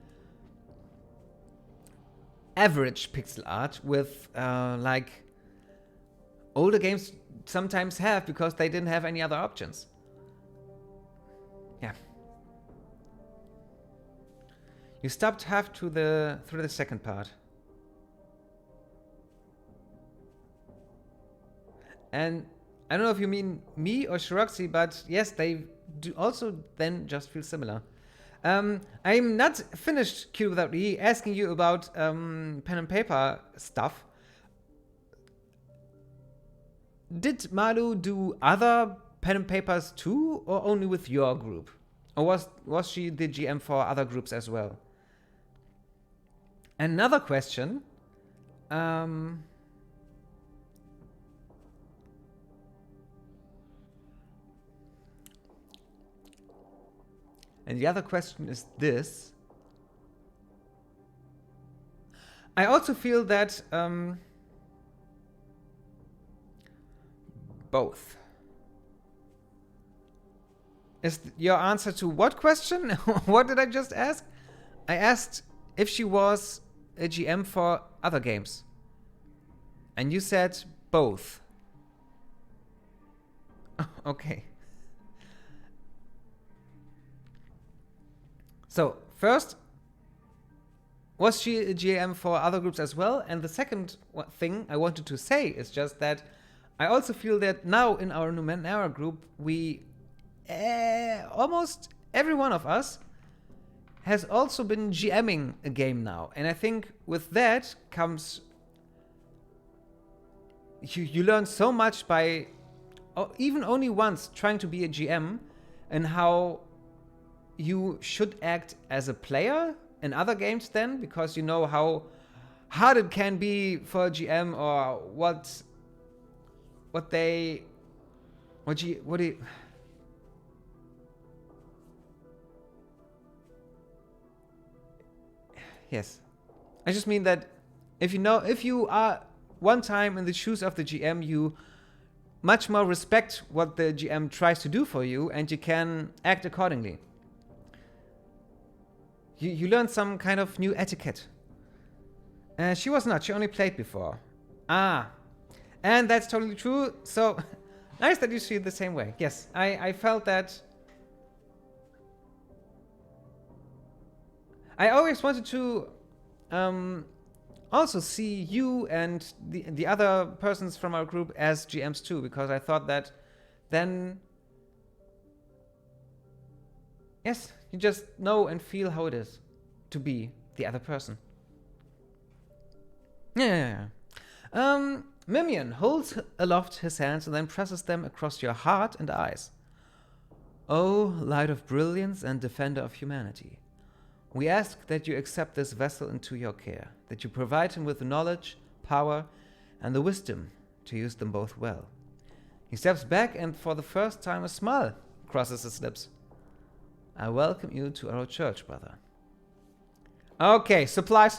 average pixel art with like older games sometimes have, because they didn't have any other options. Yeah. You stopped half through the second part. And I don't know if you mean me or Shiroxy, but yes, they do also then just feel similar. I'm not finished, Q without E, asking you about pen and paper stuff. Did Malu do other pen and papers too, or only with your group? Or was she the GM for other groups as well? Another question. And the other question is this. I also feel that both. Is your answer to what question? What did I just ask? I asked if she was a GM for other games. And you said both. Okay. So, first, was she a GM for other groups as well? And the second thing I wanted to say is just that I also feel that now in our Numenera group, we almost every one of us has also been GMing a game now. And I think with that comes you learn so much by even only once trying to be a GM, and how you should act as a player in other games then, because you know how hard it can be for a GM, or what yes. I just mean that if you are one time in the shoes of the GM, you much more respect what the GM tries to do for you, and you can act accordingly. You learn some kind of new etiquette. She was not. She only played before. And that's totally true. So, nice that you see it the same way. Yes, I felt that. I always wanted to also see you and the other persons from our group as GMs too, because I thought that then, yes, you just know and feel how it is to be the other person. Yeah. Mimian holds aloft his hands and then presses them across your heart and eyes. O light of brilliance and defender of humanity, we ask that you accept this vessel into your care, that you provide him with the knowledge, power, and the wisdom to use them both well. He steps back, and for the first time a smile crosses his lips. I welcome you to our church, brother. Okay, supplies.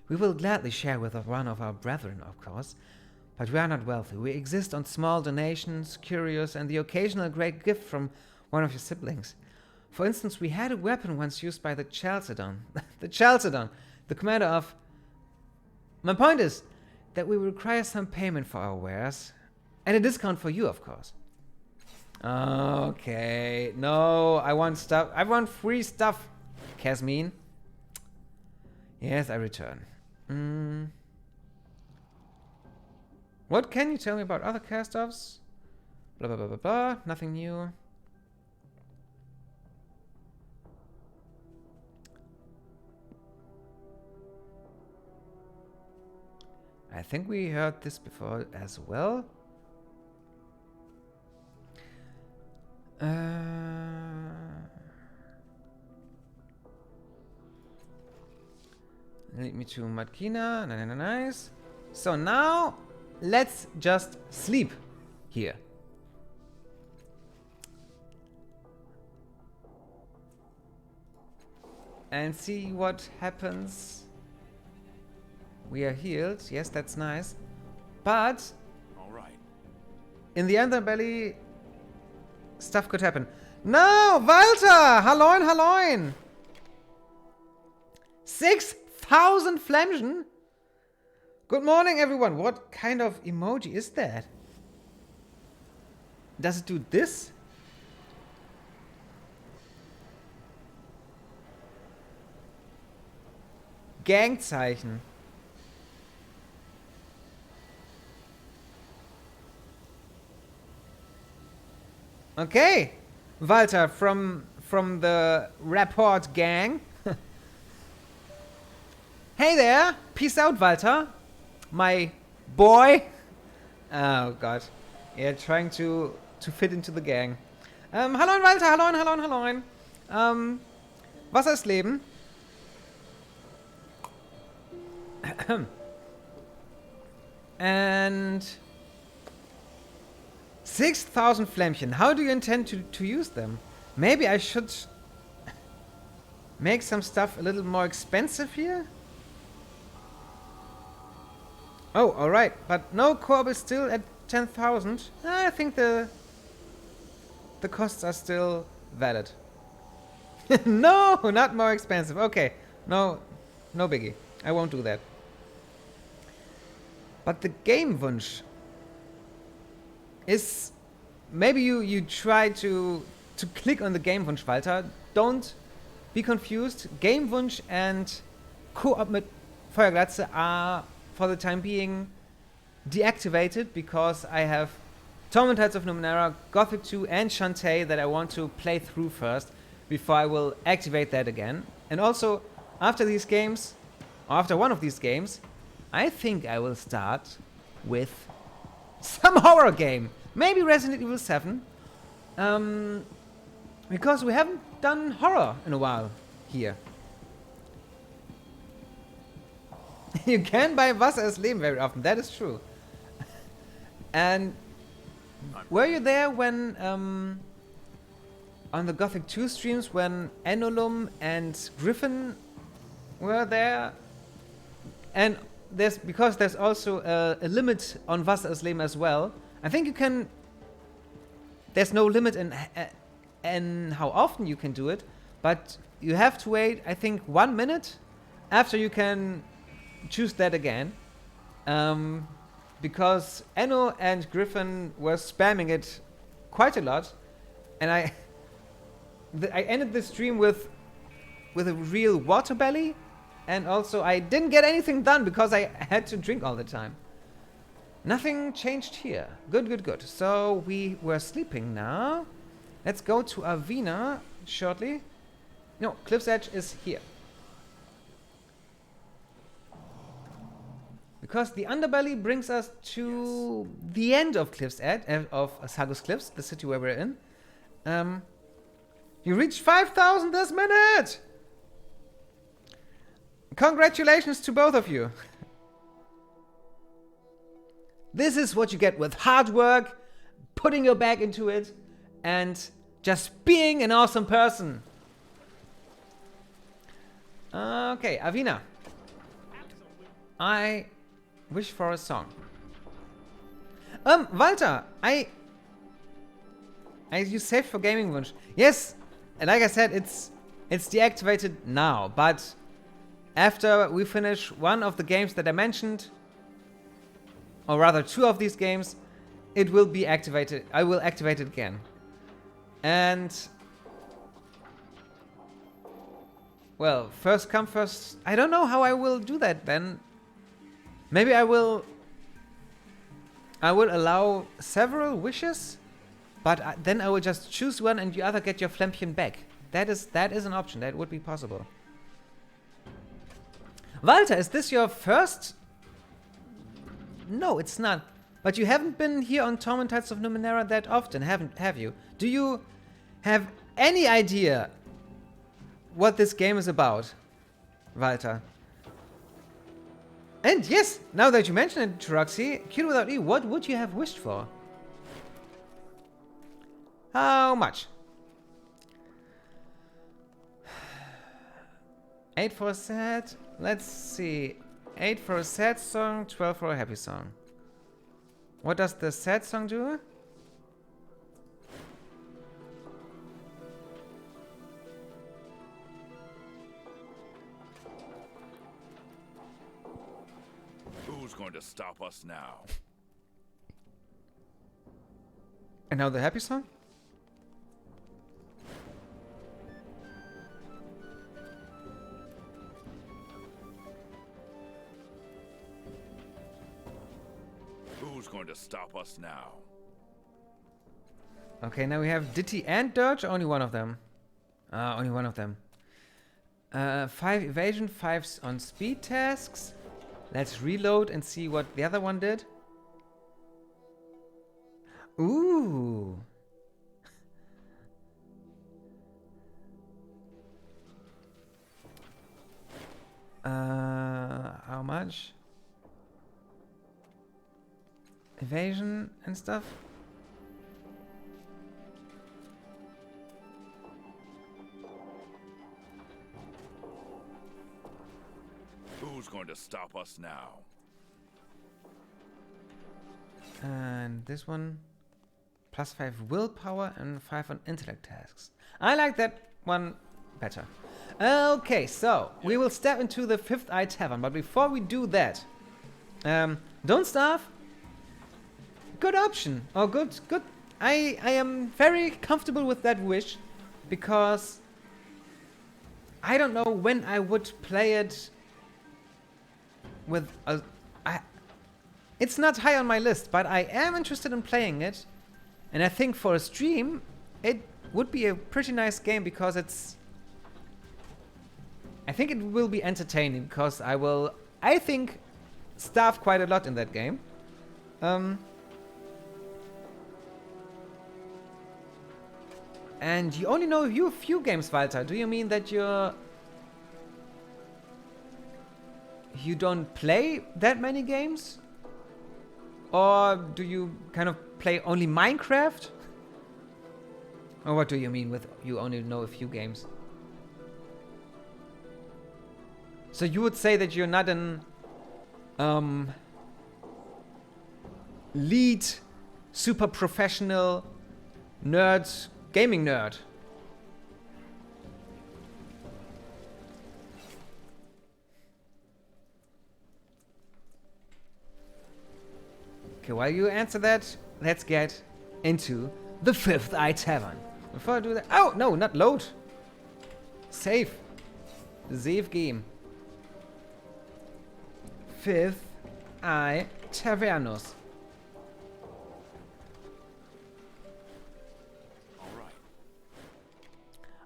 We will gladly share with one of our brethren, of course, but we are not wealthy. We exist on small donations, curios, and the occasional great gift from one of your siblings. For instance, we had a weapon once used by the Chalcedon. The commander of... My point is that we will require some payment for our wares, and a discount for you, of course. Okay. No, I want stuff. I want free stuff. Casmine. Yes, I return. What can you tell me about other cast-offs? Blah, blah, blah, blah, blah. Nothing new. I think we heard this before as well. Lead me to Matkina. Nice. So now, let's just sleep here. And see what happens. We are healed. Yes, that's nice. But All right. in the underbelly, stuff could happen. No, Walter! Halloin, halloin! 6,000 Flemschen? Good morning, everyone. What kind of emoji is that? Does it do this? Gangzeichen. Okay, Walter from the Rapport gang. Hey there, peace out, Walter, my boy. Oh God, yeah, trying to fit into the gang. Hallo Walter, hallo. Was ist Leben? And 6,000 Flämmchen. How do you intend to use them? Maybe I should make some stuff a little more expensive here? Oh, alright. But no, Corb is still at 10,000. I think the costs are still valid. No, not more expensive. Okay. No biggie. I won't do that. But the game Wunsch is, maybe you try to click on the Game Wunsch, Walter. Don't be confused. Game Wunsch and Co-op mit Feuerglatze are for the time being deactivated because I have Torment of Numenera, Gothic 2 and Shantae that I want to play through first before I will activate that again. And also after these games, or after one of these games, I think I will start with some horror game. Maybe Resident Evil 7. Because we haven't done horror in a while here. You can buy Wasser as Leben very often, that is true. And were you there when, on the Gothic 2 streams, when Enolum and Griffin were there? And because there's also a limit on Wasser as Leben as well. I think you can. There's no limit in how often you can do it, but you have to wait, I think, 1 minute after you can choose that again. Because Enno and Griffin were spamming it quite a lot, and I ended the stream with a real water belly. And also, I didn't get anything done because I had to drink all the time. Nothing changed here. Good. So, we were sleeping now. Let's go to Avina shortly. No, Cliff's Edge is here. Because the underbelly brings us to the end of Cliff's Edge, of Sagus Cliffs, the city where we're in. You reached 5,000 this minute! Congratulations to both of you. This is what you get with hard work, putting your back into it, and just being an awesome person. Okay, Avina. I wish for a song. Walter, you saved for Gaming Wunsch. Yes, and like I said, it's deactivated now, but after we finish one of the games that I mentioned, or rather 2 of these games, it will be activated. I will activate it again. And well, first come first. I don't know how I will do that then. Maybe I will allow several wishes, but then I will just choose one and the other get your Flampion back. That is an option. That would be possible. Walter, is this your first? No, it's not. But you haven't been here on Torment Tides of Numenera that often, have you? Do you have any idea what this game is about, Walter? And yes, now that you mention it, Troxy, Cute Without E, what would you have wished for? How much? 8 for a sad. Let's see. 8 for a sad song, 12 for a happy song. What does the sad song do? Who's going to stop us now? And now the happy song? Who's going to stop us now? Okay, now we have Ditty and Dirge, only one of them. Only one of them. 5 evasion, 5 on speed tasks. Let's reload and see what the other one did. Ooh. How much? Evasion and stuff? Who's going to stop us now? And this one, +5 willpower and 5 on intellect tasks. I like that one better. Okay, so we will step into the Fifth Eye Tavern, but before we do that, don't starve. Good option, or good. I am very comfortable with that wish, because I don't know when I would play it with a... It's not high on my list, but I am interested in playing it. And I think for a stream, it would be a pretty nice game because it's... I think it will be entertaining because I think, starve quite a lot in that game. And you only know a few games, Walter. Do you mean that you don't play that many games? Or do you kind of play only Minecraft? Or what do you mean with you only know a few games? So you would say that you're not an lead, super professional nerd, gaming nerd. Okay, while you answer that, let's get into the Fifth Eye Tavern. Before I do that... Oh, no, not load. Save. Save game. Fifth Eye Tavernus. All right.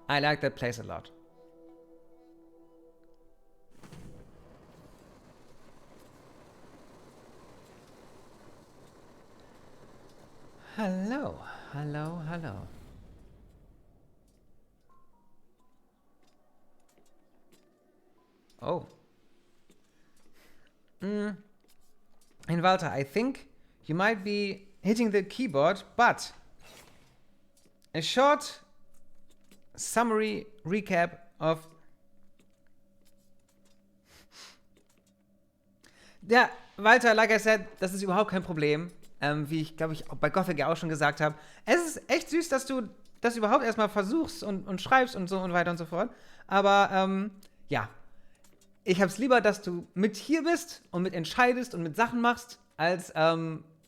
I like that place a lot. Hello, hello, hello. Oh. And Walter, I think you might be hitting the keyboard, but a short summary recap of... Ja, Walter, like I said, das ist überhaupt kein Problem. Wie ich, glaube ich, auch bei Gothic ja auch schon gesagt habe. Es ist echt süß, dass du das überhaupt erstmal versuchst und schreibst und so und weiter und so fort. Aber, ja. Ich hab's lieber, dass du mit hier bist und mit entscheidest und mit Sachen machst, als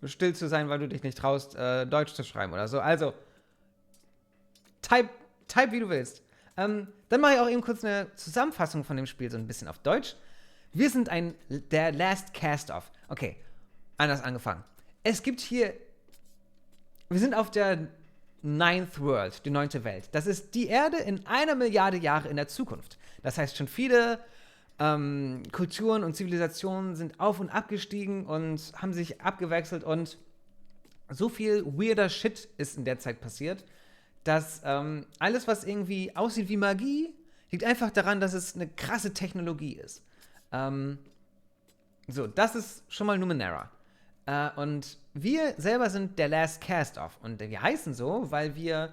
still zu sein, weil du dich nicht traust, Deutsch zu schreiben oder so. Also, Type wie du willst. Dann mache ich auch eben kurz eine Zusammenfassung von dem Spiel, so ein bisschen auf Deutsch. Wir sind der Last Cast-Off. Okay, anders angefangen. Es gibt hier, wir sind auf der Ninth World, die 9. Welt. Das ist die Erde in 1 Milliarde Jahre in der Zukunft. Das heißt, schon viele Kulturen und Zivilisationen sind auf und abgestiegen und haben sich abgewechselt und so viel weirder Shit ist in der Zeit passiert, dass alles, was irgendwie aussieht wie Magie, liegt einfach daran, dass es eine krasse Technologie ist. So, das ist schon mal Numenera. Und wir selber sind der Last Cast-Off. Und wir heißen so, weil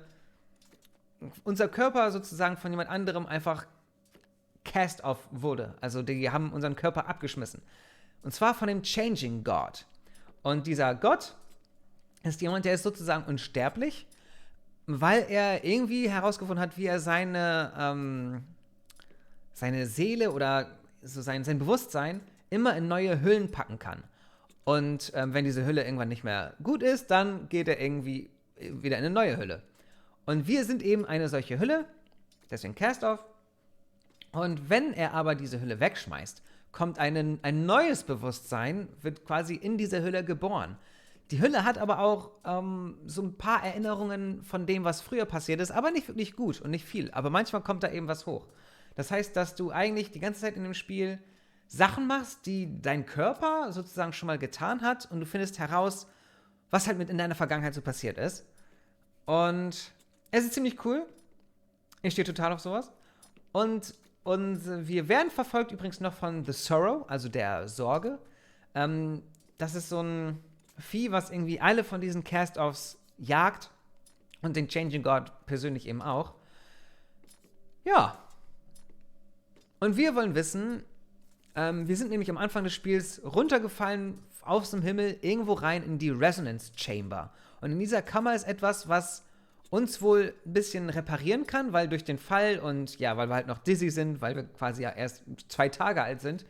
unser Körper sozusagen von jemand anderem einfach Cast-Off wurde. Also die haben unseren Körper abgeschmissen. Und zwar von dem Changing God. Und dieser Gott ist jemand, der ist sozusagen unsterblich, weil er irgendwie herausgefunden hat, wie er seine Seele oder so sein Bewusstsein immer in neue Hüllen packen kann. Und wenn diese Hülle irgendwann nicht mehr gut ist, dann geht er irgendwie wieder in eine neue Hülle. Und wir sind eben eine solche Hülle, deswegen Cast-Off. Und wenn er aber diese Hülle wegschmeißt, kommt ein neues Bewusstsein, wird quasi in diese Hülle geboren. Die Hülle hat aber auch so ein paar Erinnerungen von dem, was früher passiert ist, aber nicht wirklich gut und nicht viel. Aber manchmal kommt da eben was hoch. Das heißt, dass du eigentlich die ganze Zeit in dem Spiel Sachen machst, die dein Körper sozusagen schon mal getan hat und du findest heraus, was halt mit in deiner Vergangenheit so passiert ist. Und es ist ziemlich cool. Ich stehe total auf sowas. Und wir werden verfolgt übrigens noch von The Sorrow, also der Sorge. Das ist so ein Vieh, was irgendwie alle von diesen Cast-Offs jagt und den Changing God persönlich eben auch. Ja. Und wir wollen wissen, wir sind nämlich am Anfang des Spiels runtergefallen aus dem Himmel irgendwo rein in die Resonance Chamber. Und in dieser Kammer ist etwas, was uns wohl ein bisschen reparieren kann, weil durch den Fall und ja, weil wir halt noch dizzy sind, weil wir quasi ja erst 2 Tage alt sind,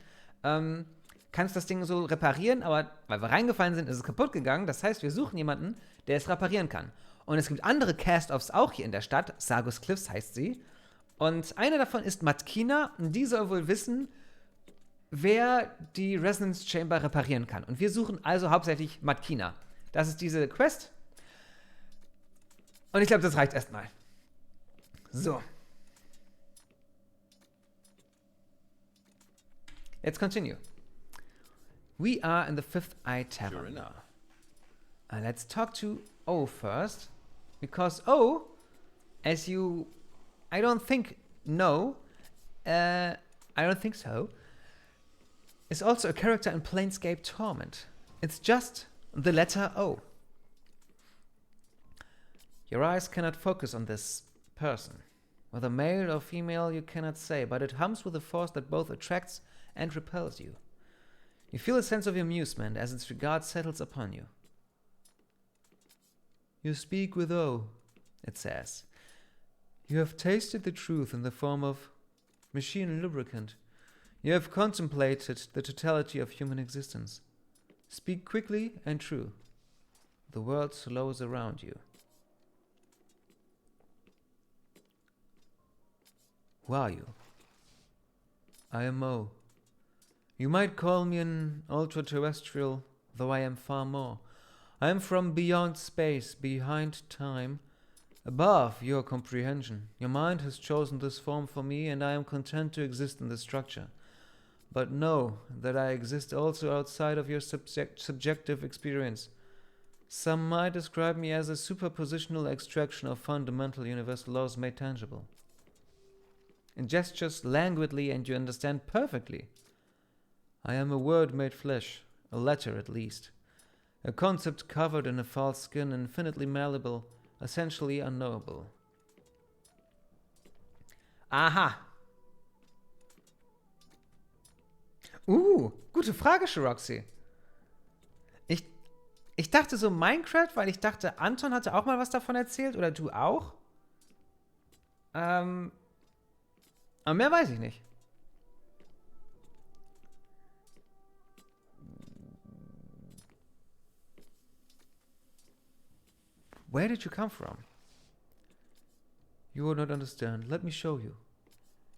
kannst das Ding so reparieren, aber weil wir reingefallen sind, ist es kaputt gegangen. Das heißt, wir suchen jemanden, der es reparieren kann. Und es gibt andere Cast-Offs auch hier in der Stadt. Sargus Cliffs heißt sie. Und eine davon ist Matkina. Und die soll wohl wissen, wer die Resonance Chamber reparieren kann. Und wir suchen also hauptsächlich Matkina. Das ist diese Quest. Und ich glaube, das reicht erstmal. So. Let's continue. We are in the Fifth Eye Tavern. Sure enough. Let's talk to O first. Because O, as you, I don't think so, is also a character in Planescape Torment. It's just the letter O. Your eyes cannot focus on this person. Whether male or female, you cannot say, but it hums with a force that both attracts and repels you. You feel a sense of amusement as its regard settles upon you. You speak with O, it says. You have tasted the truth in the form of machine lubricant. You have contemplated the totality of human existence. Speak quickly and true. The world slows around you. Who are you? I am Mo. You might call me an ultra-terrestrial, though I am far more. I am from beyond space, behind time, above your comprehension. Your mind has chosen this form for me, and I am content to exist in this structure. But know that I exist also outside of your subjective experience. Some might describe me as a superpositional extraction of fundamental universal laws made tangible. In gestures languidly, and you understand perfectly. I am a word made flesh, a letter at least. A concept covered in a false skin, infinitely malleable, essentially unknowable. Aha. Gute Frage, Shiroxy. Ich dachte so Minecraft, weil ich dachte, Anton hatte auch mal was davon erzählt, oder du auch? Aber mehr weiß ich nicht. Where did you come from? You will not understand. Let me show you.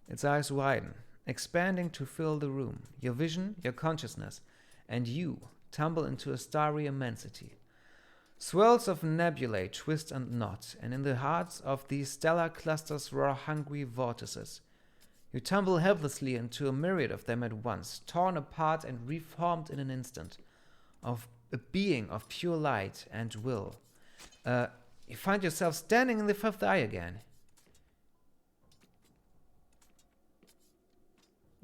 Its eyes widen, expanding to fill the room. Your vision, your consciousness, and you tumble into a starry immensity. Swirls of nebulae twist and knot, and in the hearts of these stellar clusters roar hungry vortices. You tumble helplessly into a myriad of them at once, torn apart and reformed in an instant, of a being of pure light and will. You find yourself standing in the Fifth Eye again.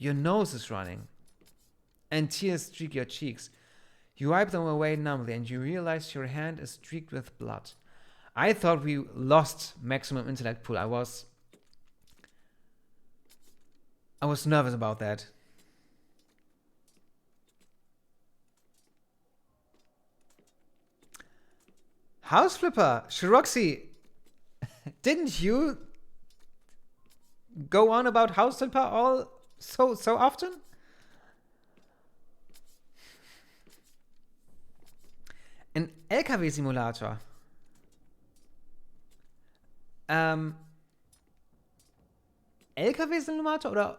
Your nose is running, and tears streak your cheeks. You wipe them away numbly, and you realize your hand is streaked with blood. I thought we lost maximum intellect pool. I was nervous about that. House Flipper, Shiroxy, didn't you go on about House Flipper all so often? Ein LKW-Simulator. LKW-Simulator oder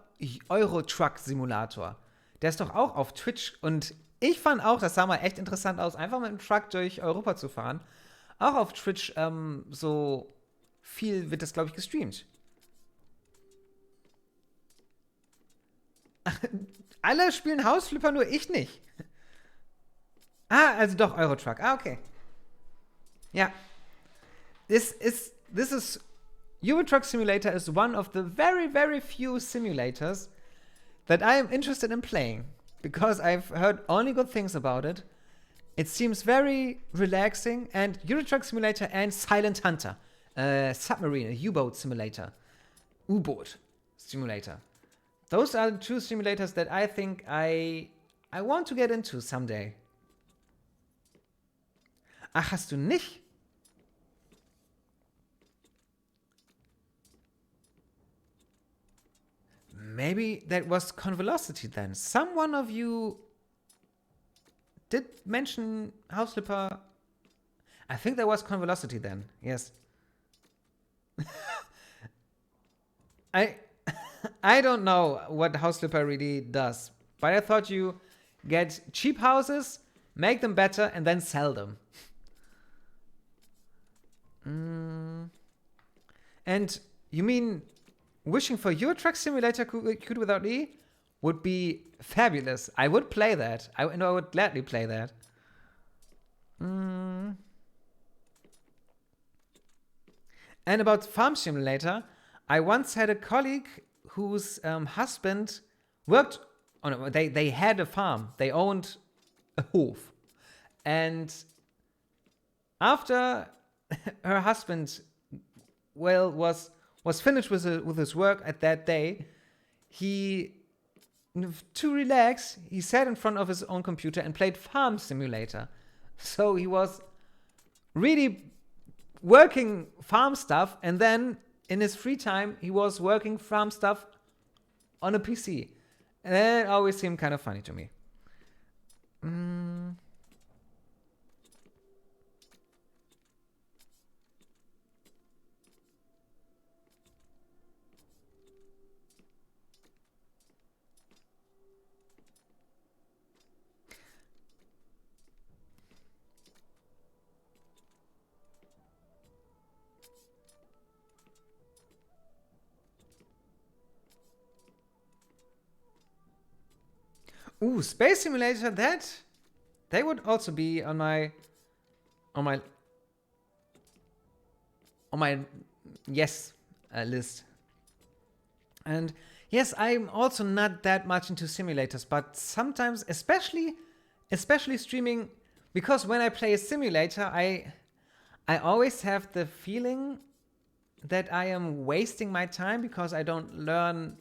Euro-Truck-Simulator? Der ist doch auch auf Twitch und ich fand auch, das sah mal echt interessant aus, einfach mit dem Truck durch Europa zu fahren. Auch auf Twitch, so viel wird das, glaube ich, gestreamt. Alle spielen Hausflipper, nur ich nicht. Also doch Eurotruck. Okay. Ja. This is Euro Truck Simulator is one of the very, very few simulators that I am interested in playing because I've heard only good things about it. It seems very relaxing, and Euro Truck Simulator and Silent Hunter, submarine, a U-boat simulator, U-boat simulator. Those are the two simulators that I think I want to get into someday. Ach, hast du nicht? Maybe that was Convelocity then. Someone of you did mention House Flipper. I think there was Convelocity then. Yes. I don't know what House Flipper really does, but I thought you get cheap houses, make them better, and then sell them. And you mean wishing for your truck simulator could without E would be fabulous. I would play that. I would gladly play that. And about Farm Simulator, I once had a colleague whose husband worked on it. They had a farm. They owned a Hof. And after her husband was finished with his work at that day, to relax, he sat in front of his own computer and played Farm Simulator. So he was really working farm stuff, and then in his free time he was working farm stuff on a PC. And that always seemed kind of funny to me. Ooh, Space Simulator, they would also be on my yes list. And yes, I'm also not that much into simulators, but sometimes, especially streaming, because when I play a simulator, I always have the feeling that I am wasting my time because I don't learn,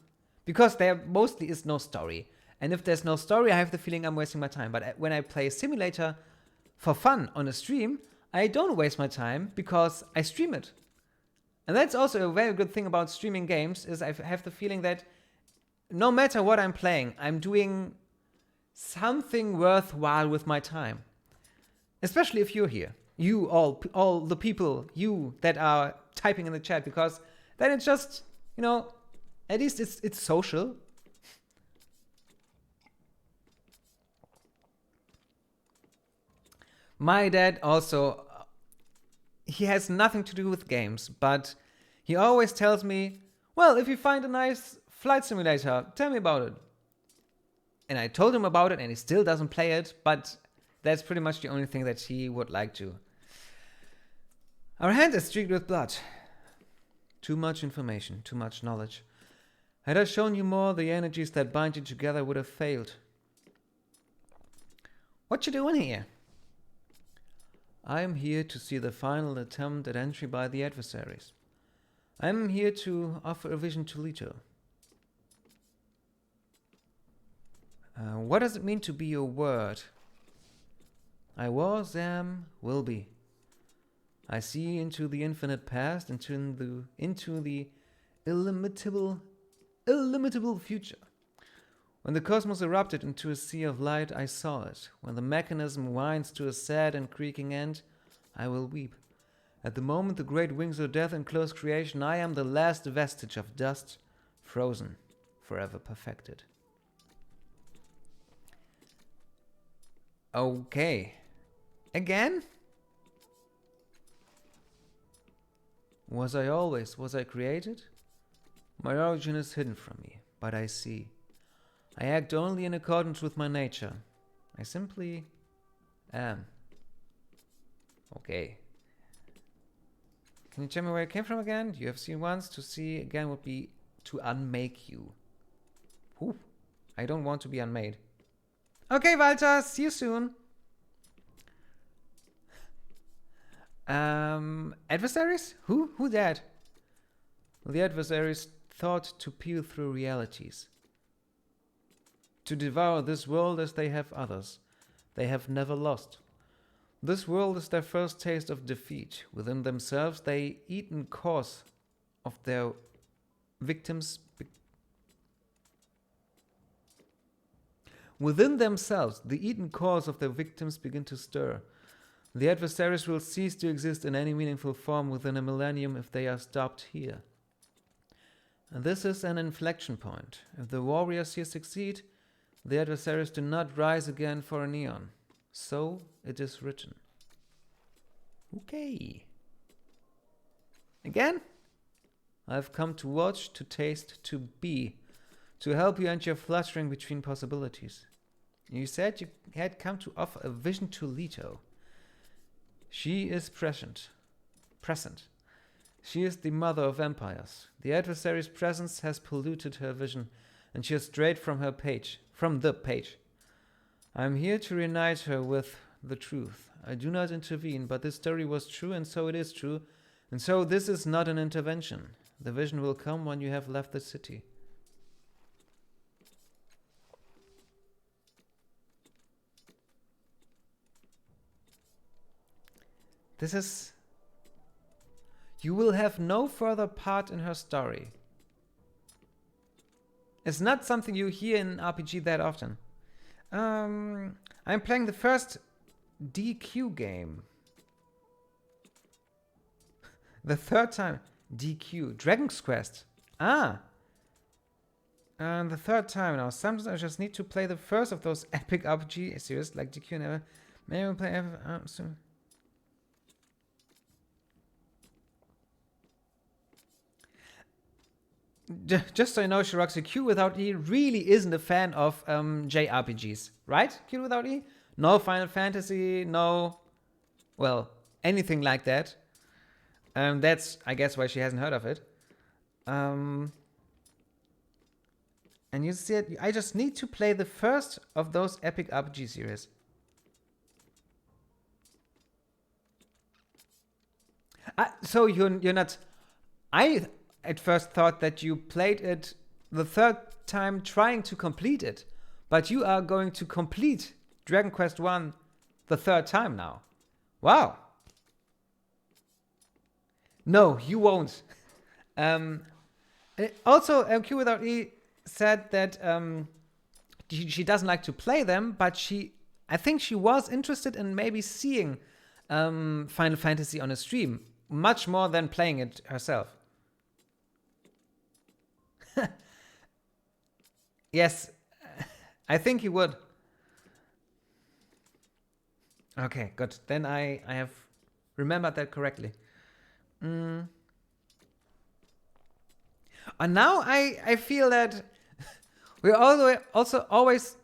because there mostly is no story. And if there's no story, I have the feeling I'm wasting my time. But when I play a simulator for fun on a stream, I don't waste my time because I stream it. And that's also a very good thing about streaming games, is I have the feeling that no matter what I'm playing, I'm doing something worthwhile with my time. Especially if you're here. You, all the people, you that are typing in the chat, because then it's just, at least it's social. My dad also, he has nothing to do with games, but he always tells me, well, if you find a nice flight simulator, tell me about it. And I told him about it and he still doesn't play it, but that's pretty much the only thing that he would like to. Our hand is streaked with blood. Too much information, too much knowledge. Had I shown you more, the energies that bind you together would have failed. What you doing here? I am here to see the final attempt at entry by the adversaries. I am here to offer a vision to Leto. What does it mean to be your word? I was, am, will be. I see into the infinite past, into the illimitable future. When the cosmos erupted into a sea of light, I saw it. When the mechanism winds to a sad and creaking end, I will weep. At the moment the great wings of death enclose creation, I am the last vestige of dust, frozen, forever perfected. Okay. Again? Was I always? Was I created? My origin is hidden from me, but I see. I act only in accordance with my nature. I simply am. Okay. Can you tell me where it came from again? You have seen once. To see again would be to unmake you. Whew. I don't want to be unmade. Okay, Walter. See you soon. Adversaries? Who that? The adversaries thought to peer through realities. To devour this world as they have others. They have never lost. This world is their first taste of defeat. Within themselves, they eaten cause of their victims. Within themselves, the eaten cause of their victims begin to stir. The adversaries will cease to exist in any meaningful form within a millennium if they are stopped here. And this is an inflection point. If the warriors here succeed, the adversaries do not rise again for an eon. So it is written. Okay. Again? I've come to watch, to taste, to be, to help you end your fluttering between possibilities. You said you had come to offer a vision to Leto. She is present. She is the mother of empires. The adversary's presence has polluted her vision, and she has strayed from the page. I am here to reunite her with the truth. I do not intervene, but this story was true, and so it is true, and so this is not an intervention. The vision will come when you have left the city. This is... You will have no further part in her story. It's not something you hear in RPG that often. I'm playing the first DQ game. The third time. DQ. Dragon's Quest. And the third time now. Sometimes I just need to play the first of those epic RPG series like DQ and ever. Maybe I'll play ever soon. Just so you know, Shiroxy, Q without E really isn't a fan of JRPGs, right? Q without E? No Final Fantasy, no... Well, anything like that. That's, I guess, why she hasn't heard of it. And you said, I just need to play the first of those epic RPG series. So you're not... I at first thought that you played it the third time trying to complete it. But you are going to complete Dragon Quest I the third time now. Wow. No, you won't. Also, Q without E said that she doesn't like to play them, but I think she was interested in maybe seeing Final Fantasy on a stream much more than playing it herself. Yes, I think he would. Okay, good. Then I have remembered that correctly. And now I feel that we also always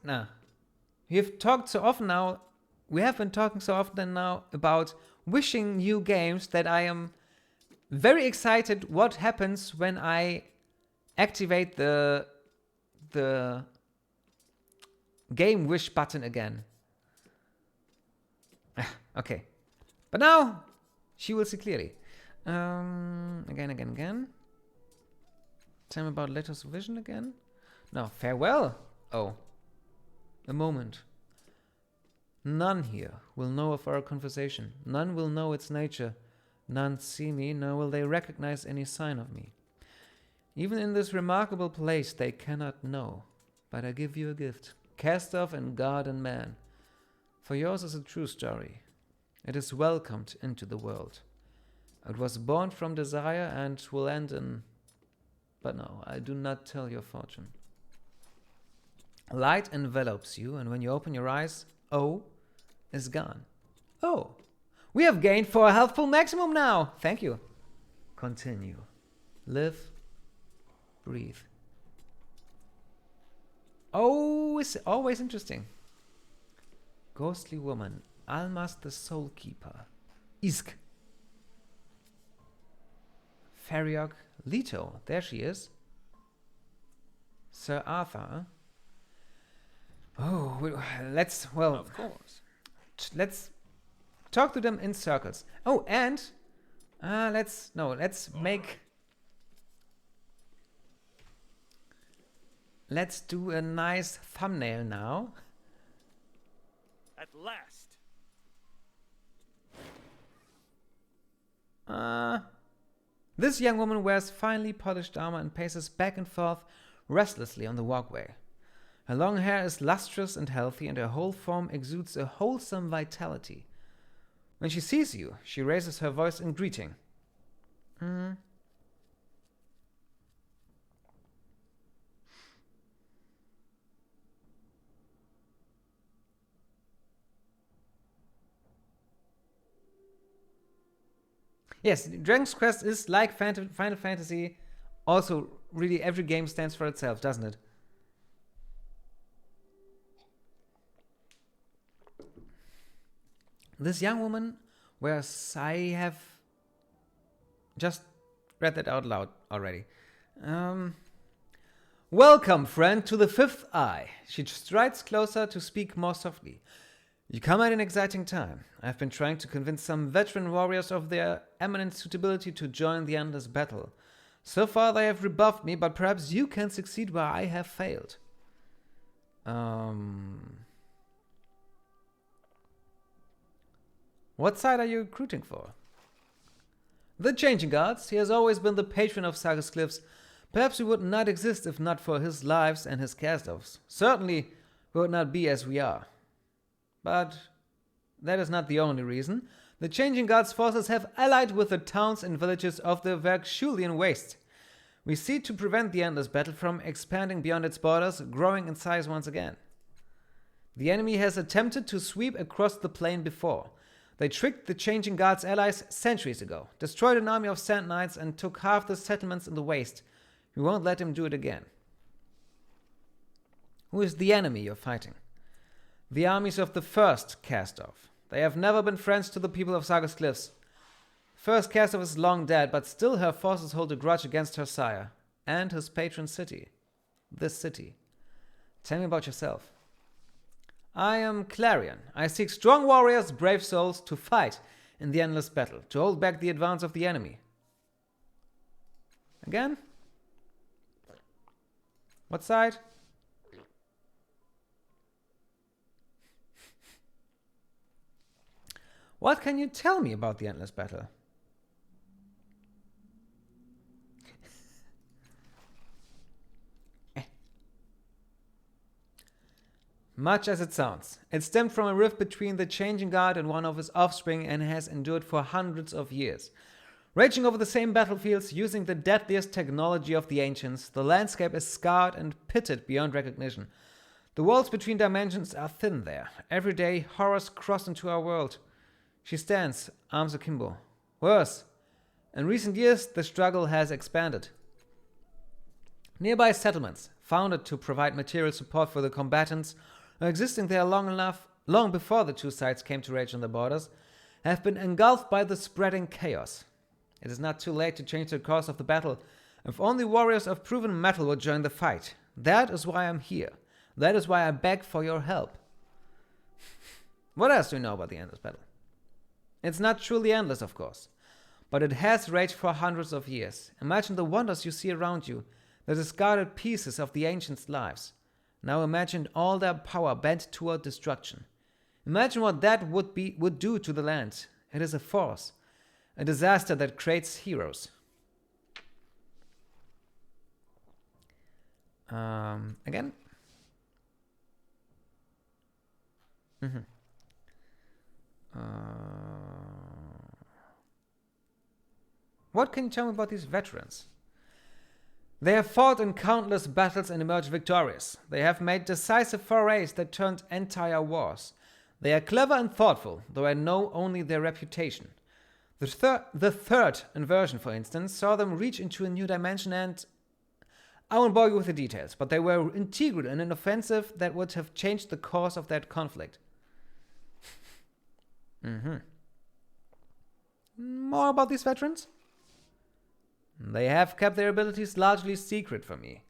we've talked so often now. We have been talking so often now about wishing new games that I am very excited what happens when I activate the game wish button again. Okay. But now she will see clearly. Again. Tell me about Leto's vision again. No, farewell. Oh. A moment. None here will know of our conversation. None will know its nature. None see me, nor will they recognize any sign of me. Even in this remarkable place they cannot know. But I give you a gift. Cast off in God and man. For yours is a true story. It is welcomed into the world. It was born from desire and will end in... But no, I do not tell your fortune. Light envelops you, and when you open your eyes, O is gone. Oh, we have gained 4 healthful maximum now. Thank you. Continue. Live. Breathe. Oh, it's always interesting. Ghostly woman. Almas the Soul Keeper. Isk. Feriok. Leto. There she is. Sir Arthour. Oh, let's, well... Of course. Let's talk to them in circles. Oh, and... let's make... Let's do a nice thumbnail now. At last. This young woman wears finely polished armor and paces back and forth restlessly on the walkway. Her long hair is lustrous and healthy, and her whole form exudes a wholesome vitality. When she sees you, she raises her voice in greeting. Yes, Dragon's Quest is like Final Fantasy. Also, really, every game stands for itself, doesn't it? This young woman wears... I have just read that out loud already. Welcome, friend, to the Fifth Eye. She strides closer to speak more softly. You come at an exciting time. I've been trying to convince some veteran warriors of their eminent suitability to join the endless battle. So far they have rebuffed me, but perhaps you can succeed where I have failed. What side are you recruiting for? The Changing Guards. He has always been the patron of Sagas Cliffs. Perhaps we would not exist if not for his lives and his cast-offs. Certainly we would not be as we are. But that is not the only reason. The Changing Guards forces have allied with the towns and villages of the Verkshulian Waste. We seek to prevent the endless battle from expanding beyond its borders, growing in size once again. The enemy has attempted to sweep across the plain before. They tricked the Changing Guards' allies centuries ago, destroyed an army of Sand Knights, and took half the settlements in the Waste. We won't let him do it again. Who is the enemy you're fighting? The armies of the first cast-off. They have never been friends to the people of Sagas Cliffs. First cast-off is long dead, but still her forces hold a grudge against her sire and his patron city. This city. Tell me about yourself. I am Clarion. I seek strong warriors, brave souls, to fight in the endless battle, to hold back the advance of the enemy. Again? What side? What can you tell me about the endless battle? Much as it sounds. It stemmed from a rift between the Changing Guard and one of his offspring and has endured for hundreds of years. Raging over the same battlefields, using the deadliest technology of the ancients, the landscape is scarred and pitted beyond recognition. The walls between dimensions are thin there. Every day, horrors cross into our world. She stands, arms akimbo. Worse, in recent years, the struggle has expanded. Nearby settlements, founded to provide material support for the combatants, are existing there long before the two sides came to rage on the borders, have been engulfed by the spreading chaos. It is not too late to change the course of the battle. If only warriors of proven mettle would join the fight. That is why I'm here. That is why I beg for your help. What else do you know about the endless battle? It's not truly endless, of course, but it has raged for hundreds of years. Imagine the wonders you see around you, the discarded pieces of the ancients' lives. Now imagine all their power bent toward destruction. Imagine what that would do to the land. It is a force, a disaster that creates heroes. Again? What can you tell me about these veterans? They have fought in countless battles and emerged victorious. They have made decisive forays that turned entire wars. They are clever and thoughtful, though I know only their reputation. The third inversion, for instance, saw them reach into a new dimension and... I won't bore you with the details, but they were integral in an offensive that would have changed the course of that conflict. More about these veterans? They have kept their abilities largely secret from me.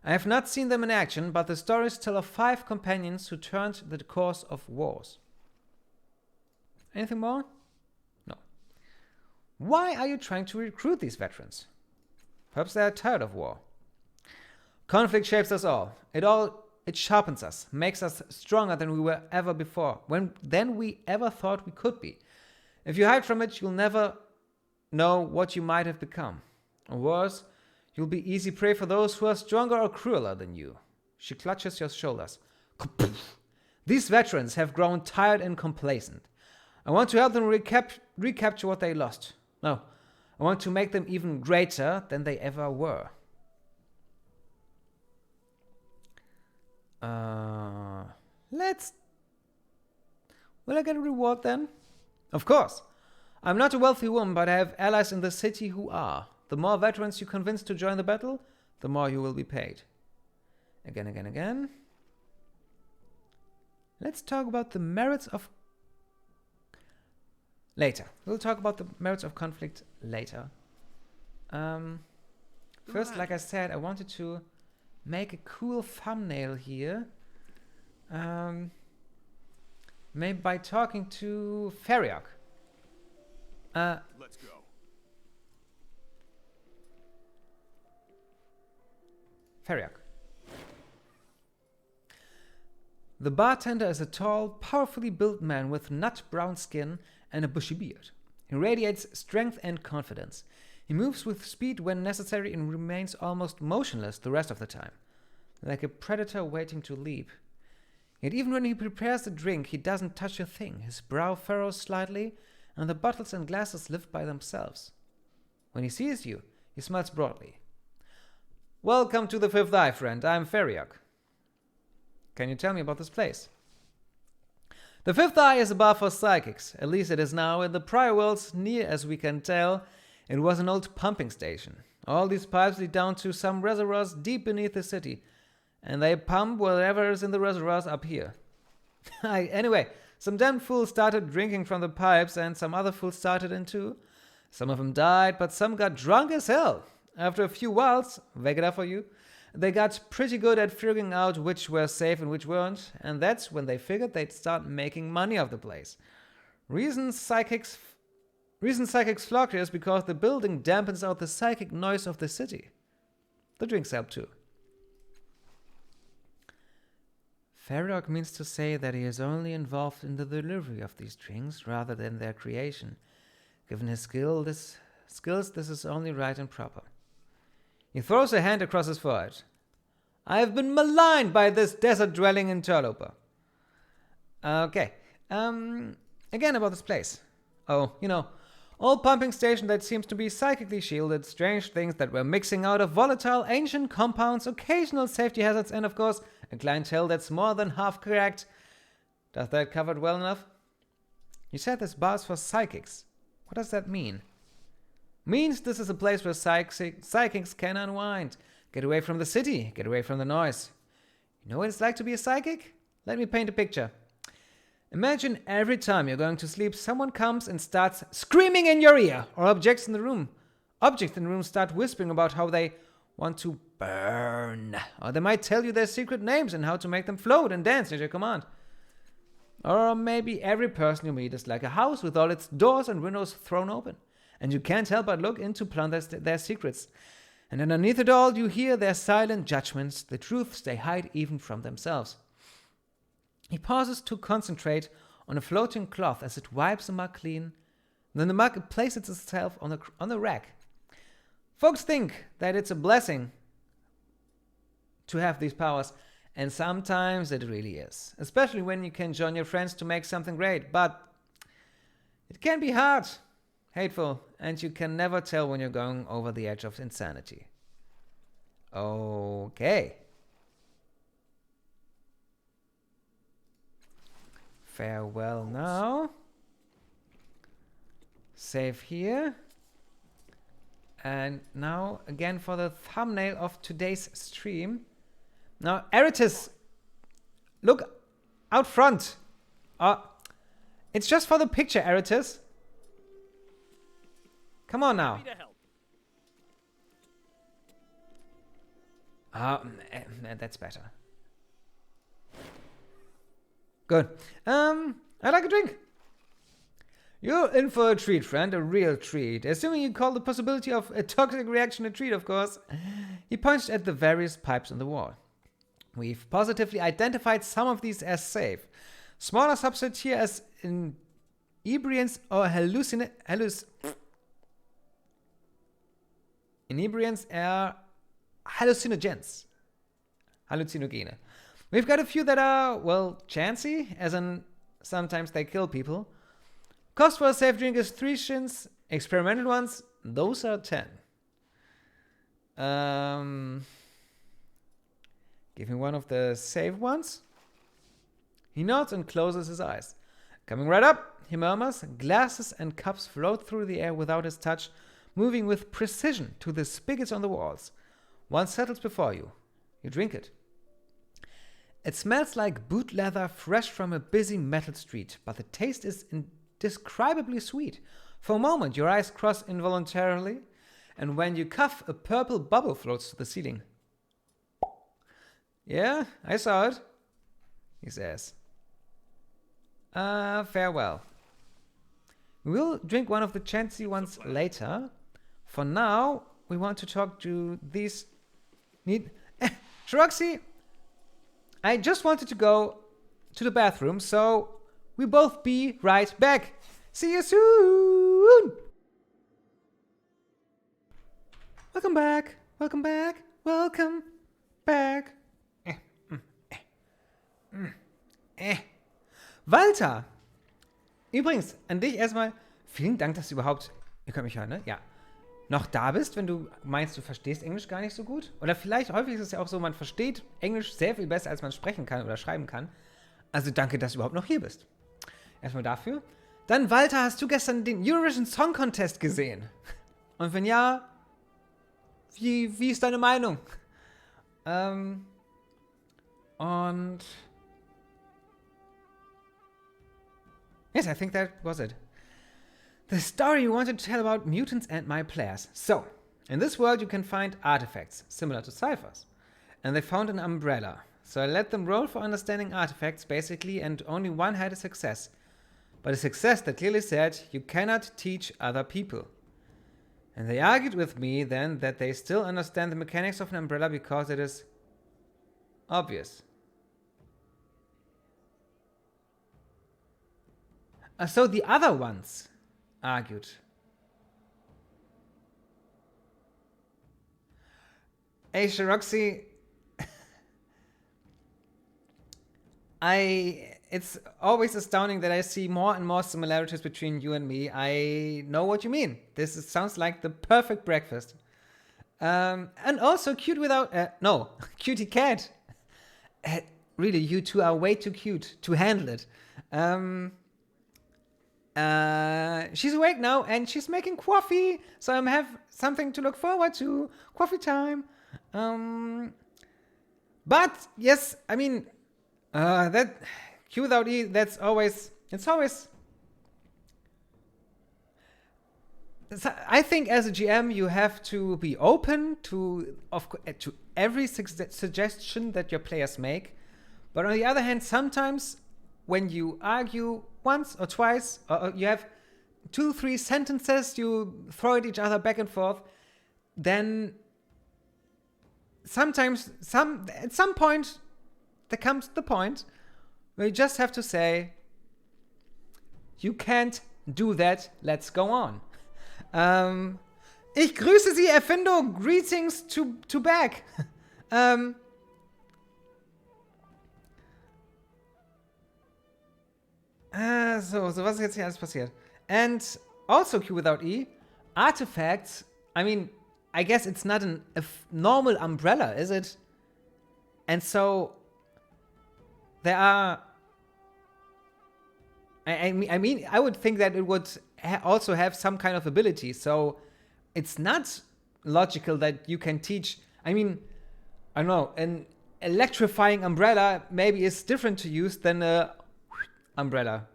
I have not seen them in action, but the stories tell of 5 companions who turned the course of wars. Anything more? No. Why are you trying to recruit these veterans? Perhaps they are tired of war. Conflict shapes us all. It sharpens us, makes us stronger than we were ever before, than we ever thought we could be. If you hide from it, you'll never know what you might have become. Or worse, you'll be easy prey for those who are stronger or crueler than you. She clutches your shoulders. These veterans have grown tired and complacent. I want to help them recapture what they lost. No, I want to make them even greater than they ever were. Will I get a reward then? Of course. I'm not a wealthy woman, but I have allies in the city who are. The more veterans you convince to join the battle, the more you will be paid. Again. Let's talk about the merits of... Later. We'll talk about the merits of conflict later. First, like I said, I wanted to make a cool thumbnail here. Maybe by talking to Feriok. Let's go. Feriok. The bartender is a tall, powerfully built man with nut-brown skin and a bushy beard. He radiates strength and confidence. He moves with speed when necessary and remains almost motionless the rest of the time, like a predator waiting to leap. Yet even when he prepares a drink, he doesn't touch a thing. His brow furrows slightly, and the bottles and glasses lift by themselves. When he sees you, he smiles broadly. Welcome to the Fifth Eye, friend. I'm Feriok. Can you tell me about this place? The Fifth Eye is a bar for psychics. At least it is now. In the prior worlds, near as we can tell, it was an old pumping station. All these pipes lead down to some reservoirs deep beneath the city, and they pump whatever is in the reservoirs up here. Anyway, some damn fools started drinking from the pipes, and some other fools started in too. Some of them died, but some got drunk as hell. After a few whiles, wake it up for you, they got pretty good at figuring out which were safe and which weren't, and that's when they figured they'd start making money off the place. Reason psychics flock here is because the building dampens out the psychic noise of the city. The drinks help too. Feriok means to say that he is only involved in the delivery of these drinks rather than their creation. Given his skills, this is only right and proper. He throws a hand across his forehead. I have been maligned by this desert-dwelling interloper. Okay. Again about this place. Oh, Old pumping station that seems to be psychically shielded, strange things that were mixing out of volatile ancient compounds, occasional safety hazards, and of course, a clientele that's more than half correct. Does that cover it well enough? You said this bar's for psychics. What does that mean? Means this is a place where psychics can unwind. Get away from the city, get away from the noise. You know what it's like to be a psychic? Let me paint a picture. Imagine every time you're going to sleep, someone comes and starts screaming in your ear, or objects in the room start whispering about how they want to burn, or they might tell you their secret names and how to make them float and dance at your command. Or maybe every person you meet is like a house with all its doors and windows thrown open, and you can't help but look in to plunder their secrets. And underneath it all, you hear their silent judgments, the truths they hide even from themselves. He pauses to concentrate on a floating cloth as it wipes the mug clean. Then the mug places itself on the rack. Folks think that it's a blessing to have these powers, and sometimes it really is. Especially when you can join your friends to make something great. But it can be hard, hateful, and you can never tell when you're going over the edge of insanity. Okay. Farewell now. Save here. And now again for the thumbnail of today's stream. Now, Eritis, look out front. It's just for the picture, Eritis. Come on now. That's better. Good. I'd like a drink. You're in for a treat, friend, a real treat. Assuming you call the possibility of a toxic reaction a treat, of course. He pointed at the various pipes on the wall. We've positively identified some of these as safe. Smaller subsets here as inebriants or inebriants are hallucinogens. Hallucinogene. We've got a few that are, well, chancy, as in sometimes they kill people. Cost for a safe drink is 3 shins. Experimental ones, those are 10. Give me one of the safe ones. He nods and closes his eyes. Coming right up, he murmurs. Glasses and cups float through the air without his touch, moving with precision to the spigots on the walls. One settles before you. You drink it. It smells like boot leather fresh from a busy metal street, but the taste is indescribably sweet. For a moment, your eyes cross involuntarily, and when you cough, a purple bubble floats to the ceiling. Yeah, I saw it, he says. Farewell. We'll drink one of the chancy ones later. For now, we want to talk to these... Shroxy, I just wanted to go to the bathroom, so we'll both be right back. See you soon! Welcome back, welcome back, welcome back. Walter! Übrigens, an dich erstmal, vielen Dank, dass du überhaupt, ihr könnt mich hören, ne? Ja. Noch da bist, wenn du meinst, du verstehst Englisch gar nicht so gut. Oder vielleicht, häufig ist es ja auch so, man versteht Englisch sehr viel besser, als man sprechen kann oder schreiben kann. Also danke, dass du überhaupt noch hier bist. Erstmal dafür. Dann, Walter, hast du gestern den Eurovision Song Contest gesehen? Und wenn ja, wie ist deine Meinung? Und... Yes, I think that was it. The story you wanted to tell about mutants and my players. So, in this world you can find artifacts, similar to ciphers. And they found an umbrella. So I let them roll for understanding artifacts, basically, and only one had a success. But a success that clearly said, you cannot teach other people. And they argued with me then that they still understand the mechanics of an umbrella because it is obvious. So the other ones argued. Hey, Shiroxy. I it's always astounding that I see more and more similarities between you and me. I know what you mean. Sounds like the perfect breakfast. And also cute without... no, cutie cat. Really, you two are way too cute to handle it. She's awake now and she's making coffee. So I have something to look forward to. Coffee time. But, yes, I mean... that... Q without E, it's always... I think as a GM, you have to be open to every suggestion that your players make. But on the other hand, sometimes when you argue once or twice, or you have 2-3 sentences, you throw at each other back and forth, then sometimes at some point there comes the point where you just have to say, you can't do that, let's go on. Ich grüße Sie, Erfindo. Greetings to back. So was ist jetzt hier alles passiert? And also Q without E, artifacts. I mean, I guess it's not a normal umbrella, is it? And so there are... I mean, I would think that it would also have some kind of ability. So it's not logical that you can teach. I mean, I don't know, an electrifying umbrella maybe is different to use than a umbrella.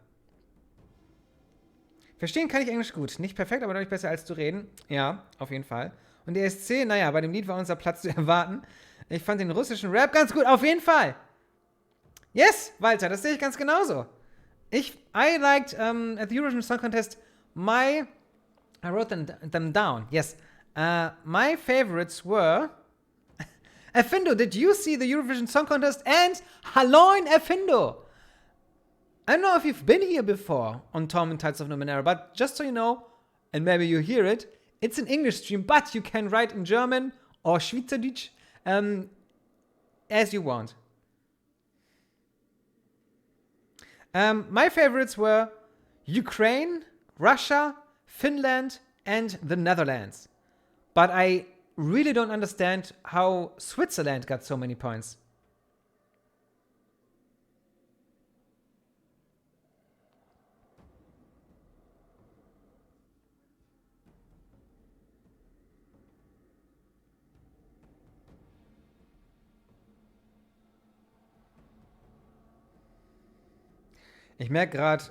Verstehen kann ich Englisch gut. Nicht perfekt, aber deutlich besser als zu reden. Ja, auf jeden Fall. Und der ESC, naja, bei dem Lied war unser Platz zu erwarten. Ich fand den russischen Rap ganz gut, auf jeden Fall. Yes, Walter, das sehe ich ganz genauso. I liked at the Eurovision Song Contest. I wrote them down. Yes, my favorites were. Erfindo, did you see the Eurovision Song Contest? And Halloin Erfindo. I don't know if you've been here before on Torment Tides of Numenera, but just so you know, and maybe you hear it, it's an English stream, but you can write in German or Schweizerdeutsch as you want. My favorites were Ukraine, Russia, Finland, and the Netherlands. But I really don't understand how Switzerland got so many points. Ich merke gerade,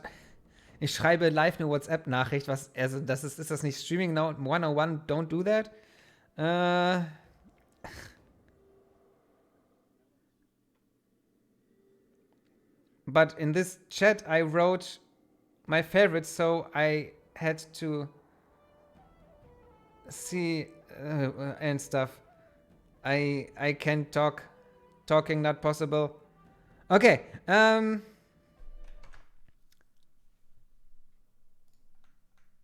ich schreibe live eine WhatsApp-Nachricht, also ist das nicht Streaming Now 101, don't do that? But in this chat I wrote my favorites, so I had to see and stuff. I can't talking not possible. Okay,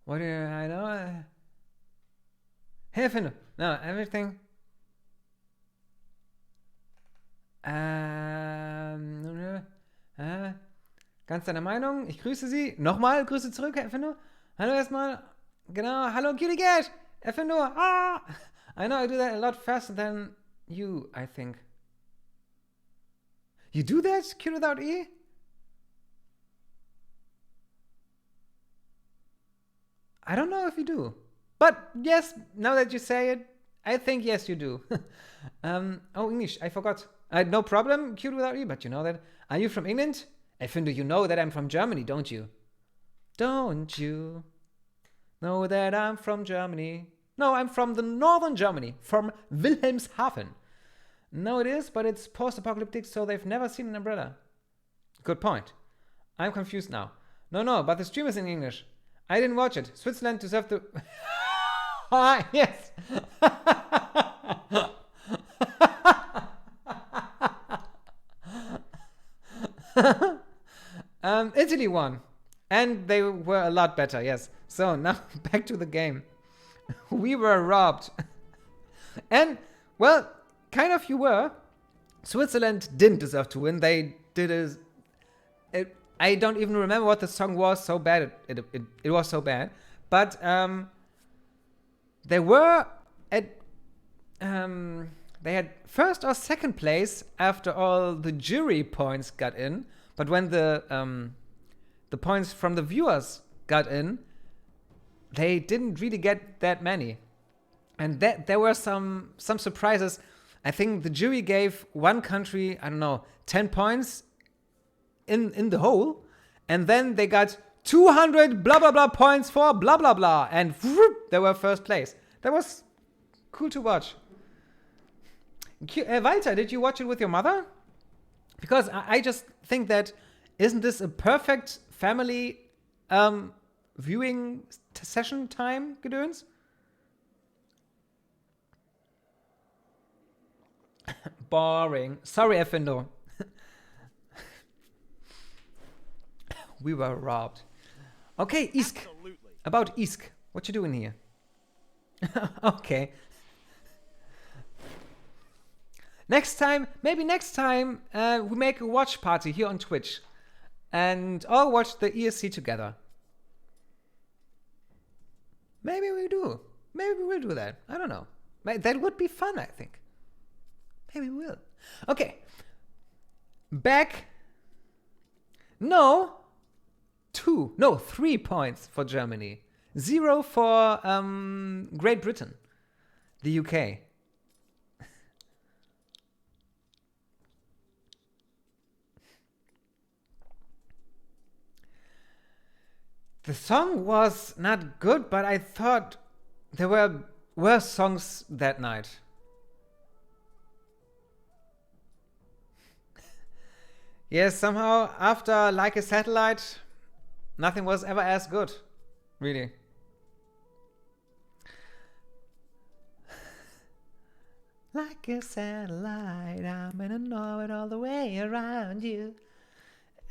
what do I know? Hey, Finn. No, everything. Ganz deiner Meinung? Ich grüße Sie. Nochmal, Grüße zurück, Herr Findo. Hallo erstmal. Genau, hallo, Cutie Cat. Herr Findo. Ah! I know I do that a lot faster than you, I think. You do that, Q without E? I don't know if you do. But yes, now that you say it, I think yes, you do. Oh, English, I forgot. No problem, Q without E, but you know that. Are you from England? I think you know that I'm from Germany, don't you? Don't you know that I'm from Germany? No, I'm from the northern Germany, from Wilhelmshaven. No, it is, but it's post-apocalyptic, so they've never seen an umbrella. Good point. I'm confused now. No, but the stream is in English. I didn't watch it. Switzerland deserved to... yes! Italy won. And they were a lot better, yes. So, now back to the game. We were robbed. And, well, kind of you were. Switzerland didn't deserve to win. They did I don't even remember what the song was. So bad, it was so bad. But they were at they had first or second place after all the jury points got in. But when the points from the viewers got in, they didn't really get that many. And there were some surprises. I think the jury gave one country, I don't know, 10 points in the whole. And then they got 200 blah blah blah points for blah blah blah. And whoop, they were first place. That was cool to watch. Walter, did you watch it with your mother? Because I just think that, isn't this a perfect family viewing session time, Gedöns? Boring. Sorry, Effindo. We were robbed. Okay, Isk. Absolutely. About Isk. What you doing here? Okay. Maybe next time, we make a watch party here on Twitch. And all watch the ESC together. Maybe we do. Maybe we'll do that. I don't know. That would be fun, I think. Maybe we will. Okay. Back. No. 3 points for Germany. 0 for Great Britain. The UK. The song was not good, but I thought there were worse songs that night. Yes, somehow after Like a Satellite, nothing was ever as good. Really. Like a satellite, I'm in an orbit all the way around you.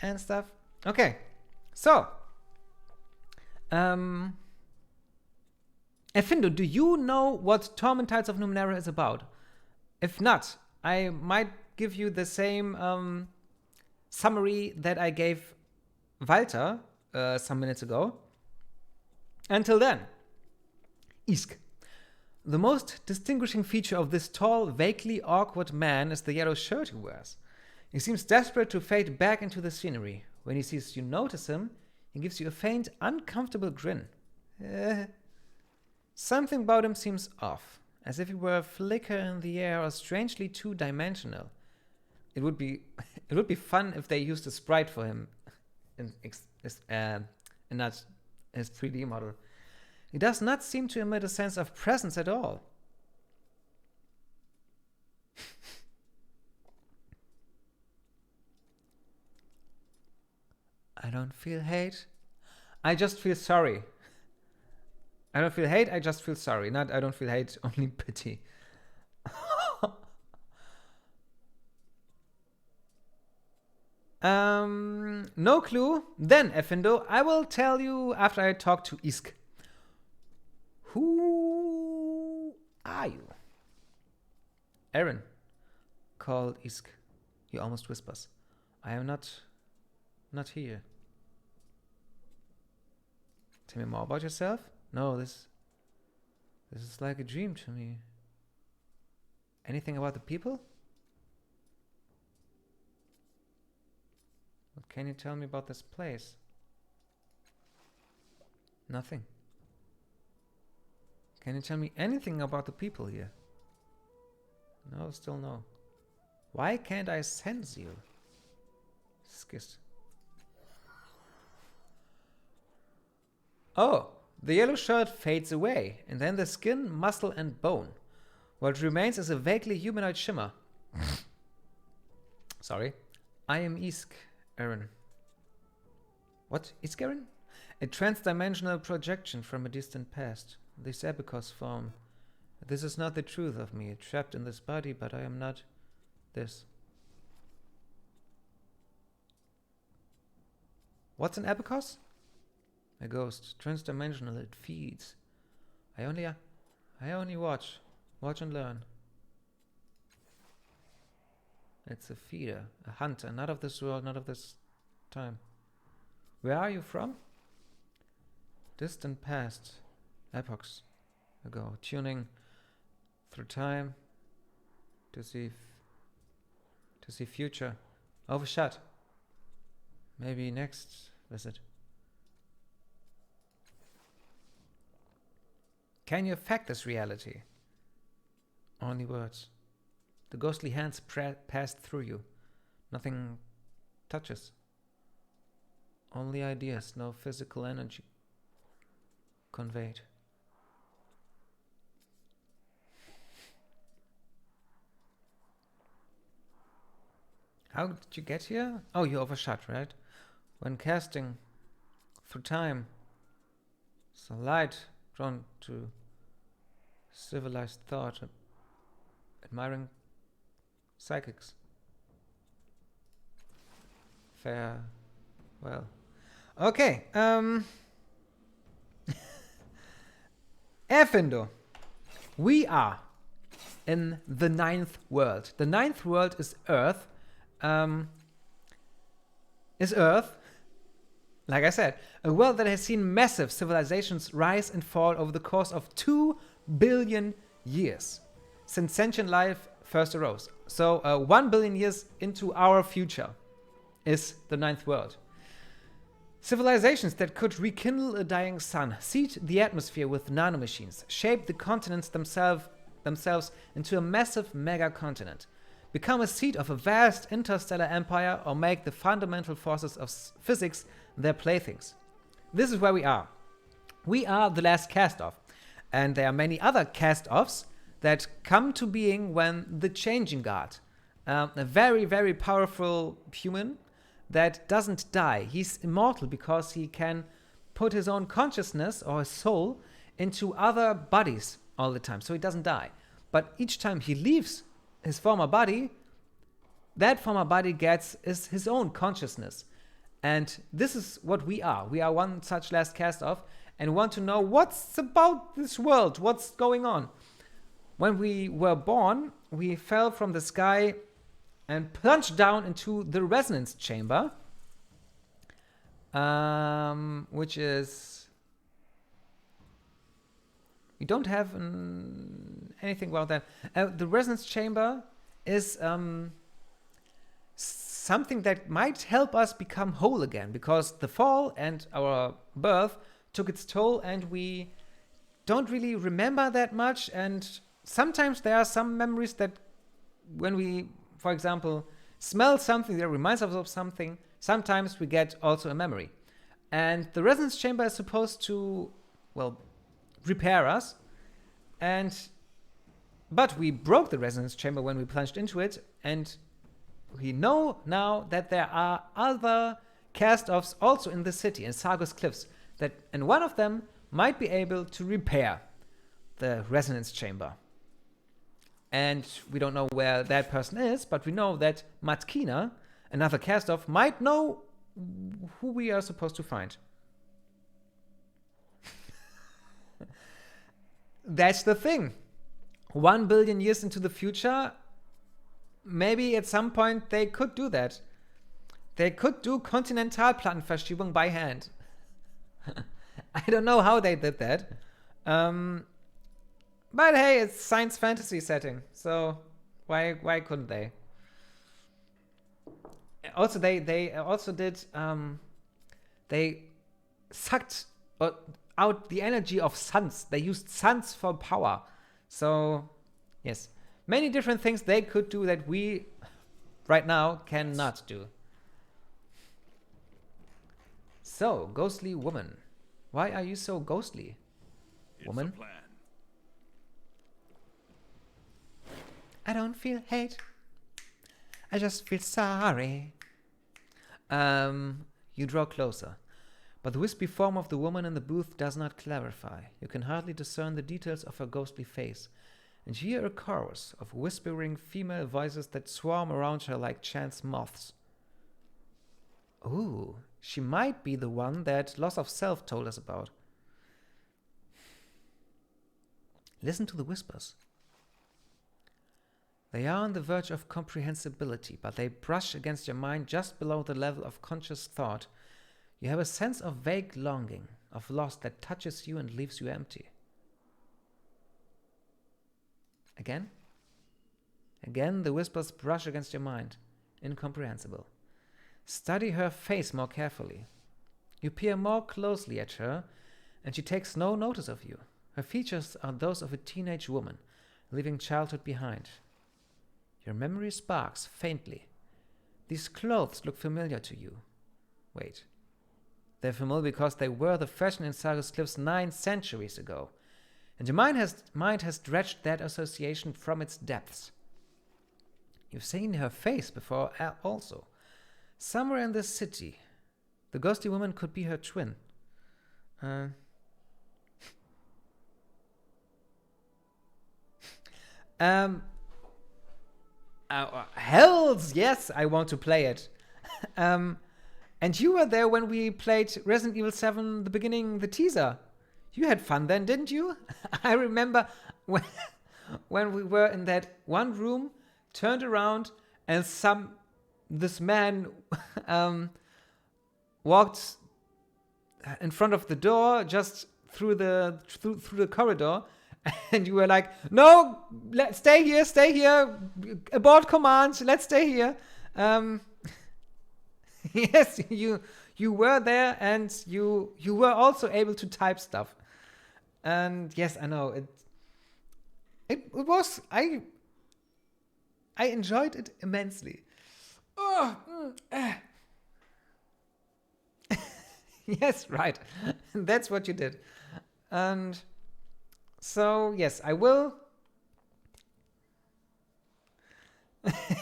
And stuff. Okay, so. Effindo, do you know what Torment Tides of Numenera is about? If not, I might give you the same summary that I gave Walter some minutes ago. Until then, Isk. The most distinguishing feature of this tall, vaguely awkward man is the yellow shirt he wears. He seems desperate to fade back into the scenery. When he sees you notice him, he gives you a faint, uncomfortable grin. Something about him seems off, as if he were a flicker in the air or strangely two-dimensional. It would be fun if they used a sprite for him, and not his 3D model. He does not seem to emit a sense of presence at all. I don't feel hate. I just feel sorry. I don't feel hate, I just feel sorry. Not I don't feel hate, only pity. No clue. Then, Effindo, I will tell you after I talk to Isk. Who are you? Aaron, called Isk. He almost whispers. I am not here. Tell me more about yourself? No, this is like a dream to me. Anything about the people? What can you tell me about this place? Nothing. Can you tell me anything about the people here? No, still no. Why can't I sense you? Skist. Oh, the yellow shirt fades away, and then the skin, muscle, and bone. What remains is a vaguely humanoid shimmer. Sorry. I am Isk, Aaron. What? Isk, Aaron? A trans-dimensional projection from a distant past. This Abacus form. This is not the truth of me, trapped in this body, but I am not this. What's an Abacus? A ghost, trans-dimensional, it feeds. I only watch and learn. It's a feeder, a hunter, not of this world, not of this time. Where are you from? Distant past, epochs ago, tuning through time to see future. Overshot. Maybe next visit. Can you affect this reality? Only words. The ghostly hands passed through you. Nothing touches. Only ideas, no physical energy conveyed. How did you get here? Oh, you overshot, right? When casting through time, so light drawn to civilized thought, admiring psychics. Fair. Well. Okay. Erfindo. We are in the 9th world. The 9th world is Earth. Like I said, a world that has seen massive civilizations rise and fall over the course of 2 billion years since sentient life first arose. So 1 billion years into our future is the 9th world. Civilizations that could rekindle a dying sun, seed the atmosphere with nanomachines, shape the continents themselves into a massive mega-continent, become a seat of a vast interstellar empire, or make the fundamental forces of physics their playthings. This is where we are. We are the last cast-off, and there are many other cast-offs that come to being when the Changing Guard, a very, very powerful human that doesn't die. He's immortal because he can put his own consciousness or his soul into other bodies all the time, so he doesn't die. But each time he leaves his former body, that former body gets his own consciousness. And this is what we are. We are one such last cast-off and want to know what's about this world, what's going on. When we were born, we fell from the sky and plunged down into the resonance chamber, which is... We don't have anything about that. The resonance chamber is something that might help us become whole again, because the fall and our birth took its toll, and we don't really remember that much. And sometimes there are some memories that when we, for example, smell something that reminds us of something, sometimes we get also a memory. And the resonance chamber is supposed to, well, repair us. But we broke the resonance chamber when we plunged into it, and we know now that there are other cast-offs also in the city, in Sargos Cliffs, and one of them might be able to repair the resonance chamber. And we don't know where that person is, but we know that Matkina, another cast-off, might know who we are supposed to find. That's the thing. 1 billion years into the future, maybe at some point they could do that. They could do Kontinentalplattenverschiebung by hand. I don't know how they did that. But hey, it's science fantasy setting, so why couldn't they? Also, they also did they sucked out the energy of suns. They used suns for power. So yes, many different things they could do that we right now cannot do. So, ghostly woman, why are you so ghostly, woman? It's a plan. I don't feel hate. I just feel sorry. You draw closer. But the wispy form of the woman in the booth does not clarify. You can hardly discern the details of her ghostly face, and hear a chorus of whispering female voices that swarm around her like chance moths. Ooh, she might be the one that Loss of Self told us about. Listen to the whispers. They are on the verge of comprehensibility, but they brush against your mind just below the level of conscious thought. You have a sense of vague longing, of loss that touches you and leaves you empty. Again? Again, the whispers brush against your mind. Incomprehensible. Study her face more carefully. You peer more closely at her, and she takes no notice of you. Her features are those of a teenage woman, leaving childhood behind. Your memory sparks faintly. These clothes look familiar to you. Wait. They're familiar because they were the fashion in Sargus Cliffs 9 centuries ago. And your mind has dredged that association from its depths. You've seen her face before also. Somewhere in this city. The ghostly woman could be her twin. Hells yes, I want to play it. And you were there when we played Resident Evil 7, the beginning, the teaser. You had fun then, didn't you? I remember when we were in that one room, turned around, and this man walked in front of the door, just through the corridor, and you were like, "No, let's stay here, abort command, let's stay here." Yes, you were there, and you were also able to type stuff. And yes, I know it was I enjoyed it immensely. Yes, right. That's what you did. And so yes, I will.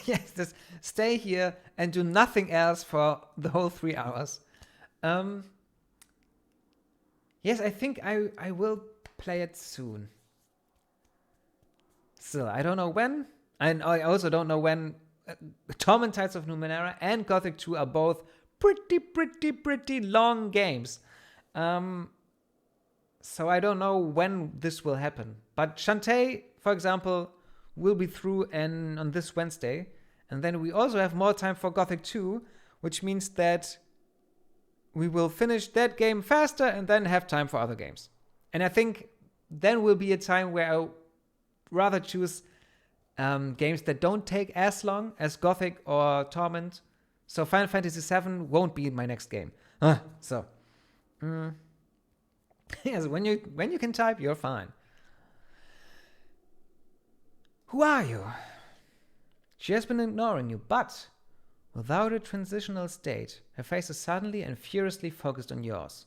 Yes, just stay here and do nothing else for the whole 3 hours. Yes, I think I will play it soon. Still, I don't know when. And I also don't know when. Torment Tides of Numenera and Gothic 2 are both pretty long games. So I don't know when this will happen. But Shantae, for example, will be through on this Wednesday. And then we also have more time for Gothic 2, which means that we will finish that game faster and then have time for other games. And I think then will be a time where I'll rather choose games that don't take as long as Gothic or Torment. So Final Fantasy VII won't be my next game. Yes, when you can type, you're fine. Who are you? She has been ignoring you, but without a transitional state, her face is suddenly and furiously focused on yours.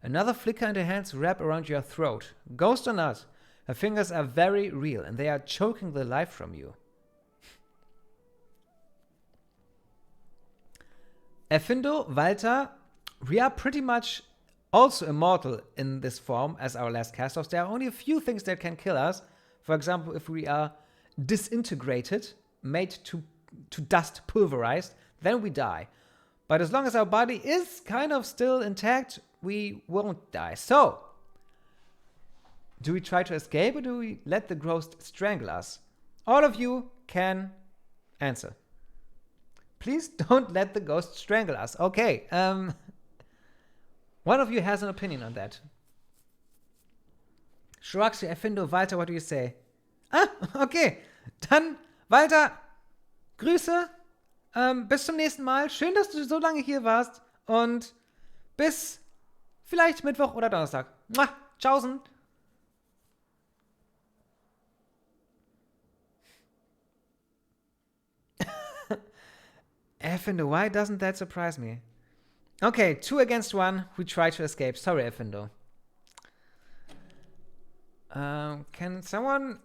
Another flicker and her hands wrap around your throat. Ghost or not, her fingers are very real and they are choking the life from you. Erfindo, Walter, we are pretty much also immortal in this form as our last cast-offs. There are only a few things that can kill us. For example, if we are disintegrated, made to dust, pulverized, then we die. But as long as our body is kind of still intact, we won't die. So, do we try to escape or do we let the ghost strangle us? All of you can answer. Please don't let the ghost strangle us. Okay, one of you has an opinion on that. Shiraxi, Erfindo, Walter, what do you say? Okay. Dann, Walter, Grüße. Bis zum nächsten Mal. Schön, dass du so lange hier warst. Und bis vielleicht Mittwoch oder Donnerstag. Tschaußen. Erfindo, why doesn't that surprise me? Okay, 2 against 1. We try to escape. Sorry, Erfindo. Can someone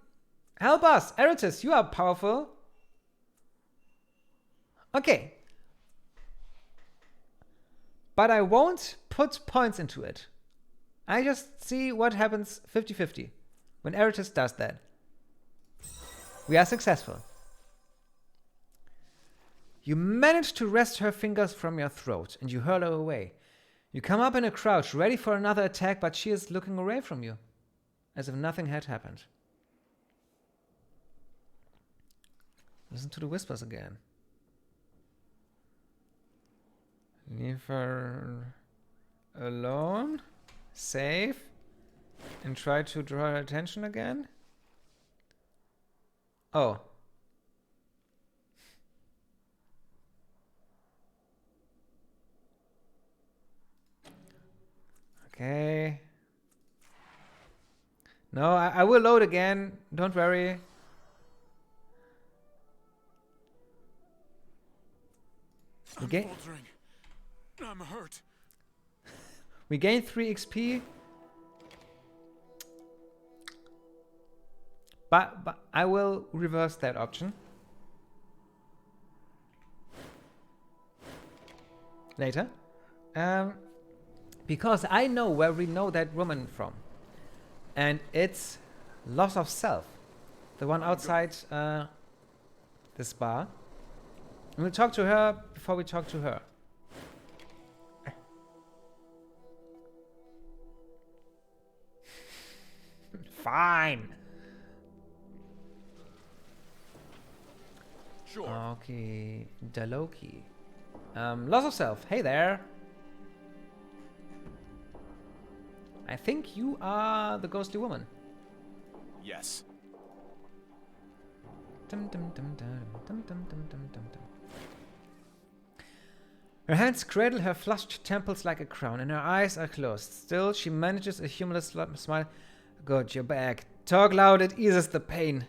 help us? Eritus, you are powerful. Okay. But I won't put points into it. I just see what happens 50-50 when Eritus does that. We are successful. You manage to wrest her fingers from your throat and you hurl her away. You come up in a crouch, ready for another attack, but she is looking away from you, as if nothing had happened. Listen to the whispers again. Leave her alone. Save. And try to draw her attention again. Oh. Okay. No, I will load again. Don't worry. I'm faltering. I'm hurt. We gain 3 XP. But I will reverse that option. Later. Because I know where we know that woman from. And it's Loss of Self. The one outside this bar. And we'll talk to her before we talk to her. Fine. Sure. Okay. Daloki. Loss of Self. Hey there. I think you are the ghostly woman. Yes. Dum, dum, dum, dum, dum, dum, dum, dum, dum, dum. Her hands cradle her flushed temples like a crown, and her eyes are closed. Still, she manages a humorless smile. Good, you're back. Talk loud, it eases the pain.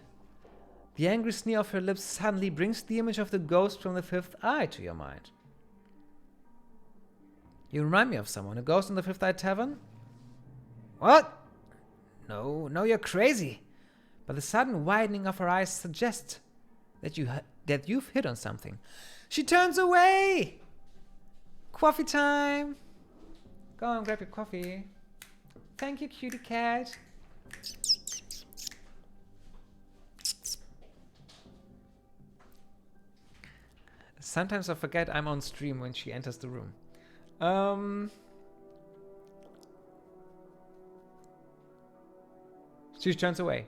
The angry sneer of her lips suddenly brings the image of the ghost from the Fifth Eye to your mind. You remind me of someone, a ghost in the Fifth Eye Tavern? What? No, you're crazy. But the sudden widening of her eyes suggests that you've hit on something. She turns away. Coffee time. Go and grab your coffee. Thank you, cutie cat. Sometimes I forget I'm on stream when she enters the room. She turns away.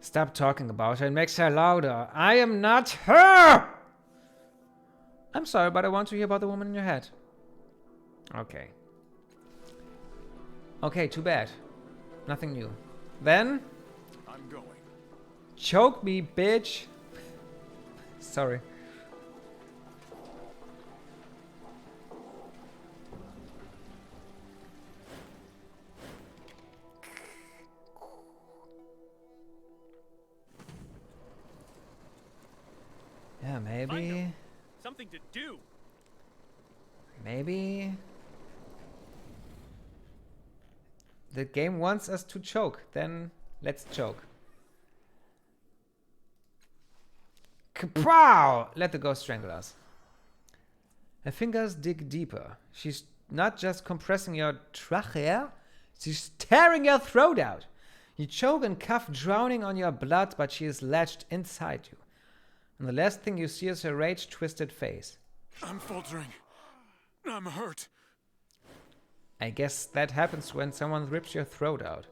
Stop talking about her. It makes her louder. I am not her! I'm sorry, but I want to hear about the woman in your head. Okay. Okay, too bad. Nothing new. Then... I'm going. Choke me, bitch. Sorry. Yeah, maybe. Something to do. Maybe. The game wants us to choke. Then let's choke. Kapow! Let the ghost strangle us. Her fingers dig deeper. She's not just compressing your trachea, she's tearing your throat out. You choke and cough, drowning on your blood, but she is latched inside you. And the last thing you see is her rage-twisted face. I'm faltering. I'm hurt. I guess that happens when someone rips your throat out.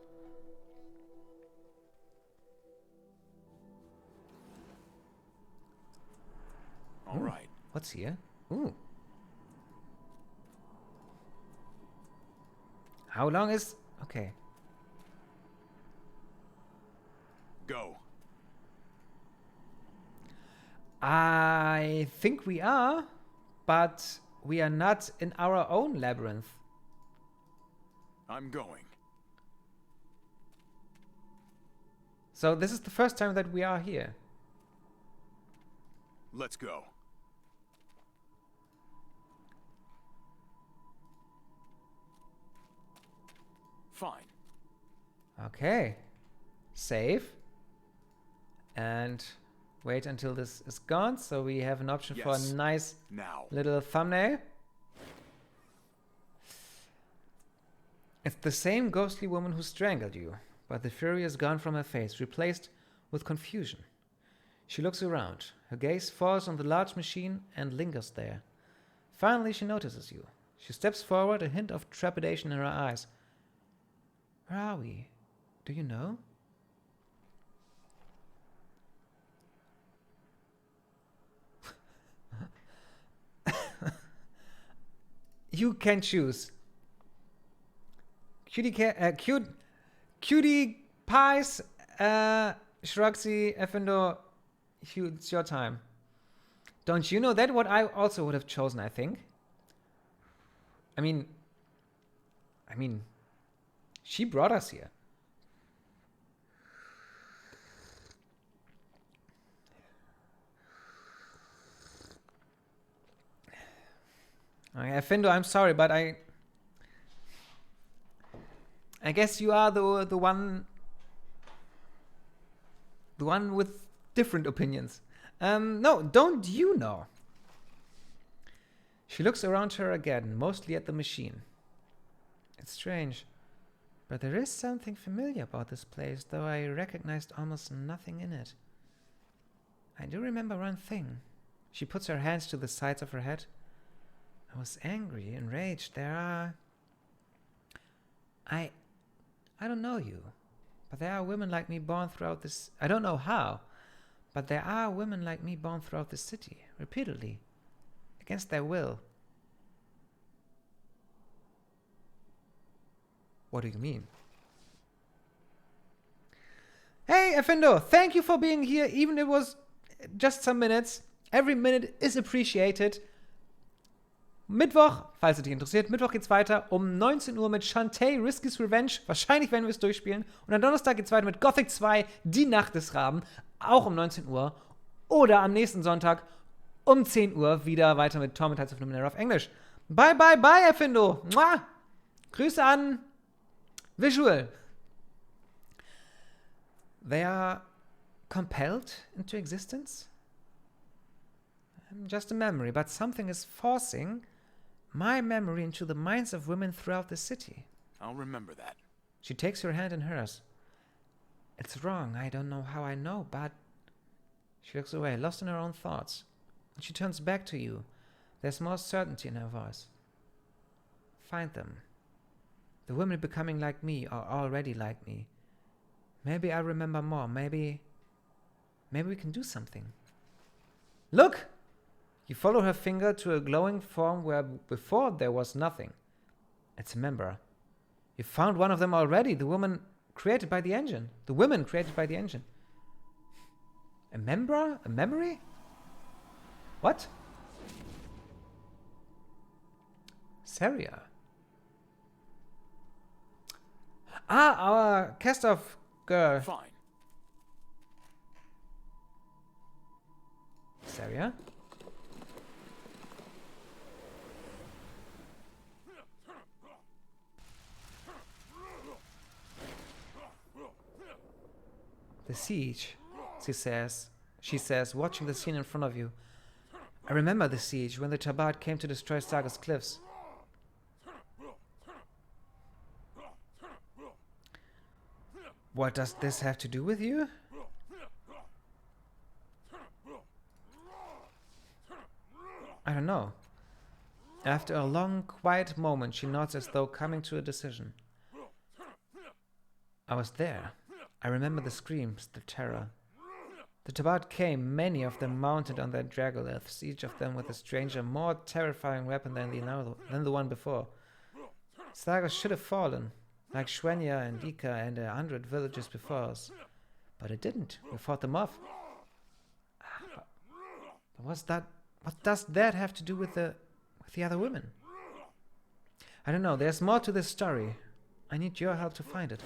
All right. What's here? Ooh. How long is... Okay. Go. I think we are, but we are not in our own labyrinth. I'm going. So this is the first time that we are here. Let's go. Fine. Okay. Save. And wait until this is gone, so we have an option for a nice now little thumbnail. It's the same ghostly woman who strangled you, but the fury is gone from her face, replaced with confusion. She looks around. Her gaze falls on the large machine and lingers there. Finally, she notices you. She steps forward, a hint of trepidation in her eyes. Where are we? Do you know? You can choose. Cutie pies, Shrugsy, Effendo, it's your time. Don't you know that? What I also would have chosen, I think. I mean, she brought us here. Okay, Effendo, I'm sorry, but I guess you are the one with different opinions. No, don't you know? She looks around her again, mostly at the machine. It's strange, but there is something familiar about this place, though I recognized almost nothing in it. I do remember one thing. She puts her hands to the sides of her head. I was angry, enraged. I don't know you, but there are women like me born throughout this... I don't know how, but there are women like me born throughout the city, repeatedly, against their will. What do you mean? Hey, Effendo, thank you for being here, even if it was just some minutes. Every minute is appreciated. Mittwoch, falls es dich interessiert, Mittwoch geht's weiter um 19 Uhr mit Shantae, Risky's Revenge. Wahrscheinlich werden wir es durchspielen. Und am Donnerstag geht's weiter mit Gothic 2, Die Nacht des Raben. Auch um 19 Uhr. Oder am nächsten Sonntag um 10 Uhr wieder weiter mit Torment of Numenera auf Englisch. Bye, bye, bye, Effendo. Mua! Grüße an Visual. They are compelled into existence? I'm just a memory, but something is forcing my memory into the minds of women throughout the city. I'll remember that. She takes your hand in hers. It's wrong, I don't know how I know, but... She looks away, lost in her own thoughts. And she turns back to you. There's more certainty in her voice. Find them. The women becoming like me are already like me. Maybe I remember more, maybe we can do something. Look! You follow her finger to a glowing form where before there was nothing. It's a member. You found one of them already, the woman created by the engine. The women created by the engine. A member? A memory? What? Seria. Ah, our cast-off girl. Fine. Seria? The siege, she says, watching the scene in front of you. I remember the siege, when the Tabard came to destroy Saga's cliffs. What does this have to do with you? I don't know. After a long, quiet moment, she nods as though coming to a decision. I was there. I remember the screams, the terror. The Tabard came, many of them mounted on their dragoliths, each of them with a stranger, more terrifying weapon than the one before. Saga should have fallen, like Shwenya and Ika and 100 villages before us. But it didn't. We fought them off. But what does that have to do with the other women? I don't know. There's more to this story. I need your help to find it.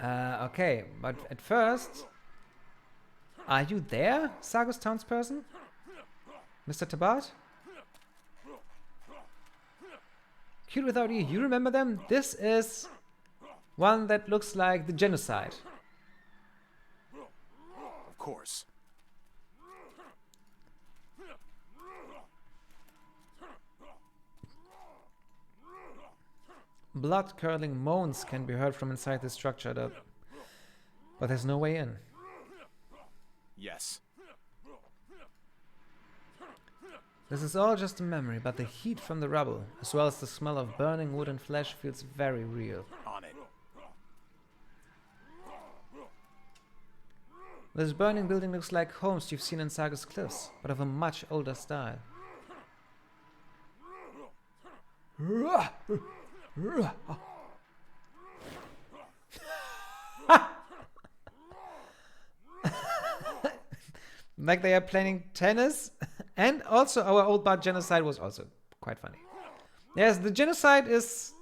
Okay, but at first... Are you there, Sargus townsperson? Mr. Tabard? Cute without you. You remember them? This is one that looks like the genocide. Of course. Blood-curdling moans can be heard from inside the structure, but there's no way in. Yes. This is all just a memory, but the heat from the rubble, as well as the smell of burning wood and flesh, feels very real. On it. This burning building looks like homes you've seen in Saga's Cliffs, but of a much older style. Like they are playing tennis. And also our old bard genocide was also quite funny. Yes, the genocide is...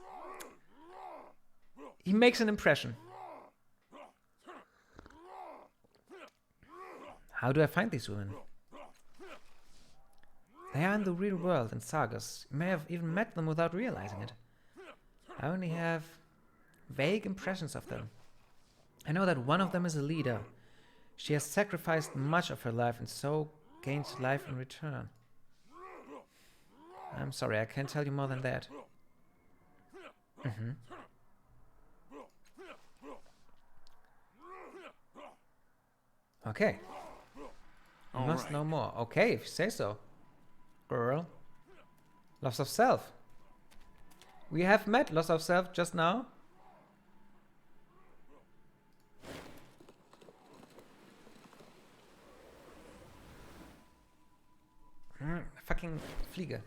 He makes an impression. How do I find these women? They are in the real world in sagas. You may have even met them without realizing it. I only have vague impressions of them. I know that one of them is a leader. She has sacrificed much of her life and so gained life in return. I'm sorry, I can't tell you more than that. Okay. You must know more. Okay, if you say so. Girl. Loss of self. We have met loss of self just now. Fucking Fliege.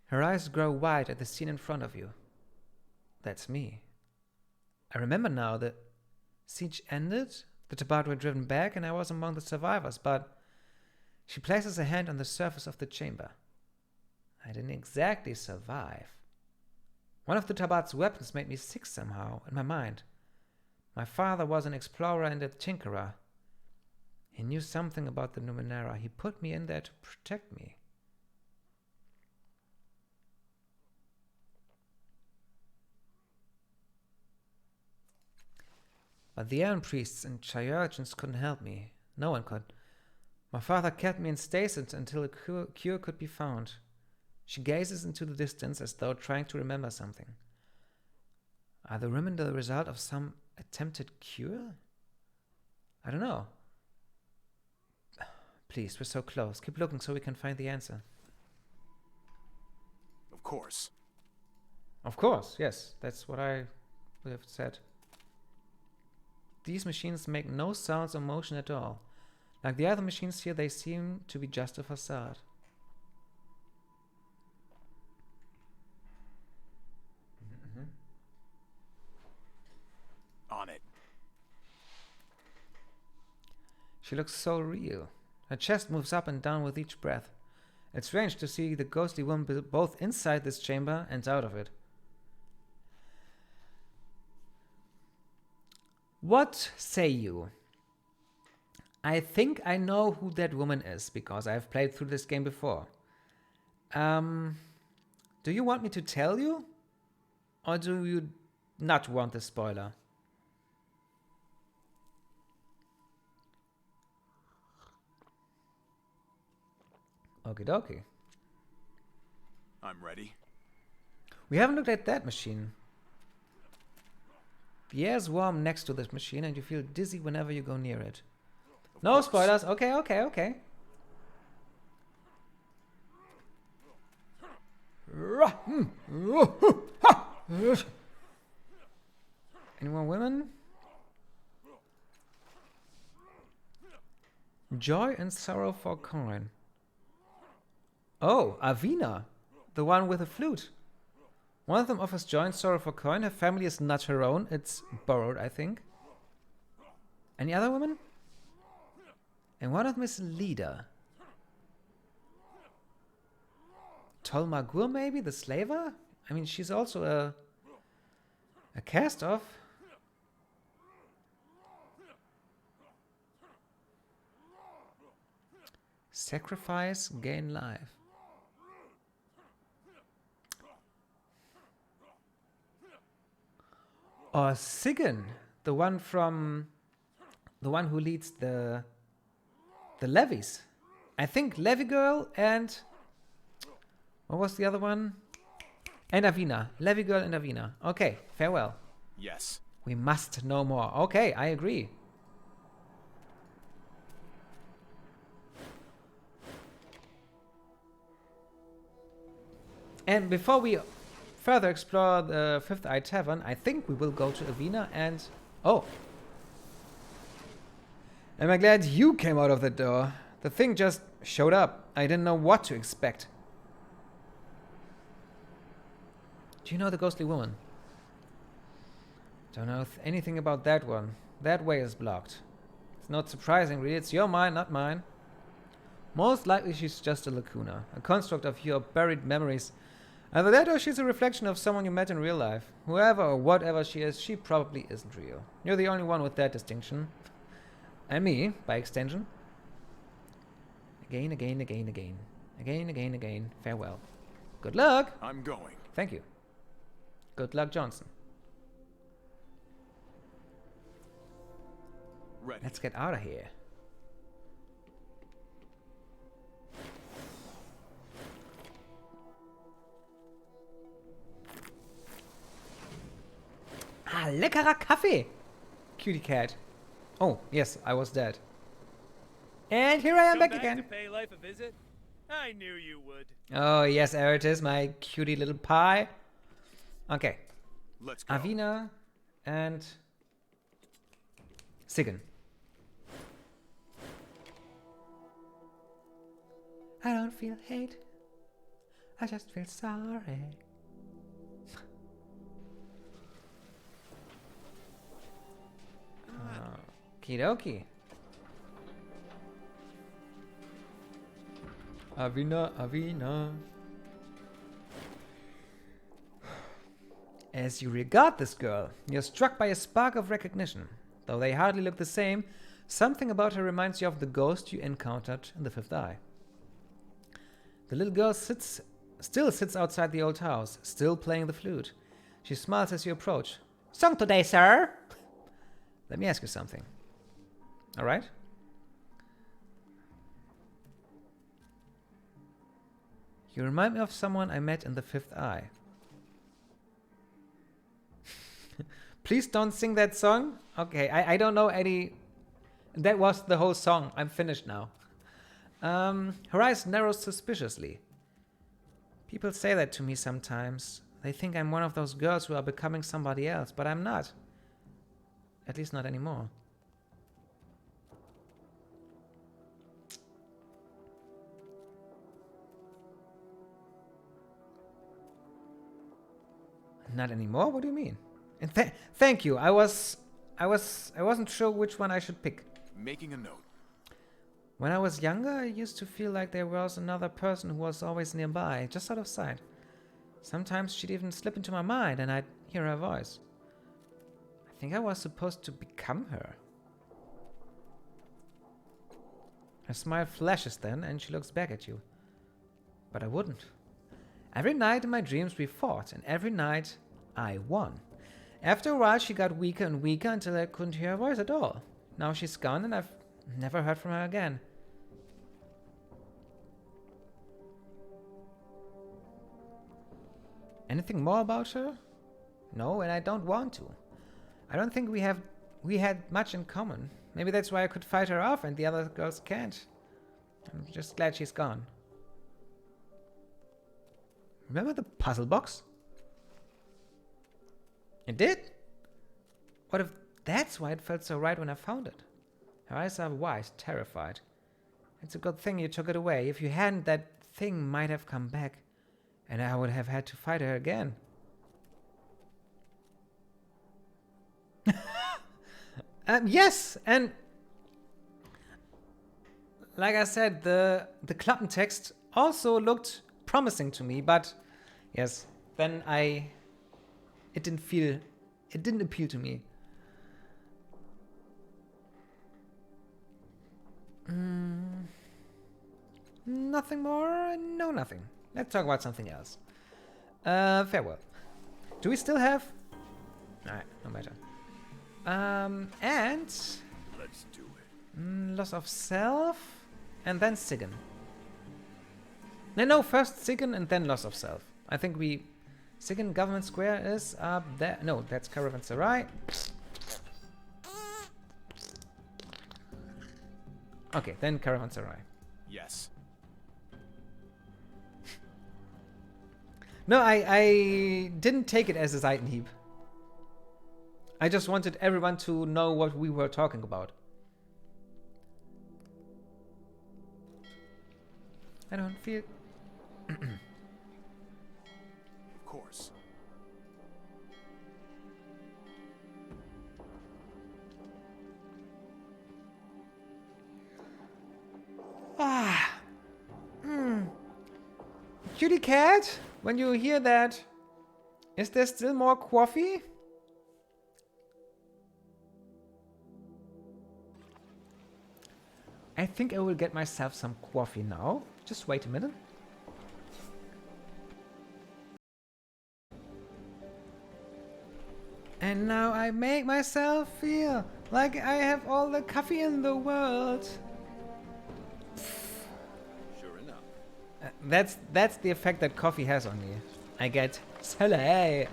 Her eyes grow wide at the scene in front of you. That's me. I remember now the siege ended, the Tabard were driven back, and I was among the survivors, but she places a hand on the surface of the chamber. I didn't exactly survive. One of the Tabard's weapons made me sick somehow, in my mind. My father was an explorer and a tinkerer. He knew something about the Numenera. He put me in there to protect me. But the Iron Priests and Chirurgeons couldn't help me. No one could. My father kept me in stasis until a cure could be found. She gazes into the distance as though trying to remember something. Are the women the result of some attempted cure? I don't know. Please, we're so close. Keep looking so we can find the answer. Of course. Of course, yes. That's what I would have said. These machines make no sounds or motion at all. Like the other machines here, they seem to be just a facade. On it. She looks so real. Her chest moves up and down with each breath. It's strange to see the ghostly woman both inside this chamber and out of it. What say you? I think I know who that woman is, because I've played through this game before. Do you want me to tell you? Or do you not want the spoiler? Okie dokie. I'm ready. We haven't looked at that machine. The air's warm next to this machine and you feel dizzy whenever you go near it. No spoilers. Okay, okay, okay. Any more women? Joy and sorrow for coin. Oh, Avina, the one with the flute. One of them offers joy and sorrow for coin. Her family is not her own. It's borrowed, I think. Any other women? And one of them is a leader. Tolmagur, maybe? The slaver? I mean, she's also a cast-off. Sacrifice, gain life. Or Sigyn, the one who leads the levies. I think Levy Girl and what was the other one? And Avina. Levy Girl and Avina. Okay, farewell. Yes. We must know more. Okay, I agree. And before we further explore the Fifth Eye Tavern, I think we will go to Avina and... Oh! Am I glad you came out of the door? The thing just showed up. I didn't know what to expect. Do you know the ghostly woman? Don't know anything about that one. That way is blocked. It's not surprising, really. It's your mind, not mine. Most likely she's just a lacuna, a construct of your buried memories. Either that or she's a reflection of someone you met in real life. Whoever or whatever she is, she probably isn't real. You're the only one with that distinction. And me, by extension. Again, again, again, again. Again, again, again. Farewell. Good luck! I'm going. Thank you. Good luck, Johnson. Ready. Let's get out of here. Ah, leckerer Kaffee! Cutie cat. Oh, yes, I was dead. And here I am back again. To pay life a visit? I knew you would. Oh, yes, there it is, my cutie little pie. Okay. Let's go. Avina and Sigyn. I don't feel hate. I just feel sorry. Okie dokie. Avina, Avina. As you regard this girl, you're struck by a spark of recognition. Though they hardly look the same, something about her reminds you of the ghost you encountered in the Fifth Eye. The little girl still sits outside the old house, still playing the flute. She smiles as you approach. Song today, sir! Let me ask you something. Alright? You remind me of someone I met in the Fifth Eye. Please don't sing that song. Okay, I don't know any... That was the whole song. I'm finished now. Her eyes narrow suspiciously. People say that to me sometimes. They think I'm one of those girls who are becoming somebody else, but I'm not. At least not anymore. Not anymore? What do you mean? And thank you. I wasn't sure which one I should pick. Making a note. When I was younger, I used to feel like there was another person who was always nearby, just out of sight. Sometimes she'd even slip into my mind and I'd hear her voice. I think I was supposed to become her. Her smile flashes then and she looks back at you. But I wouldn't. Every night in my dreams we fought, and every night I won. After a while she got weaker and weaker until I couldn't hear her voice at all. Now she's gone and I've never heard from her again. Anything more about her? No, and I don't want to. I don't think we had much in common. Maybe that's why I could fight her off and the other girls can't. I'm just glad she's gone. Remember the puzzle box? It did? What if that's why it felt so right when I found it? Her eyes are wide, terrified. It's a good thing you took it away. If you hadn't, that thing might have come back, and I would have had to fight her again. Yes, and like I said, the Klappentext also looked promising to me, but yes, then it didn't appeal to me. Nothing more? No, nothing. Let's talk about something else. Farewell. Do we still have? Alright, no matter. And Let's do it. loss of self, and then Sigyn. No, first Sigyn and then loss of self. I think Sigyn Government Square is up there. No, that's Caravanserai. Okay, then Caravanserai. Yes. No, I didn't take it as a Seitenhieb. I just wanted everyone to know what we were talking about. I don't feel... Of course. Ah. Cutie cat, when you hear that, is there still more coffee? I think I will get myself some coffee now. Just wait a minute. And now I make myself feel like I have all the coffee in the world. Sure enough. That's the effect that coffee has on me. I get silly.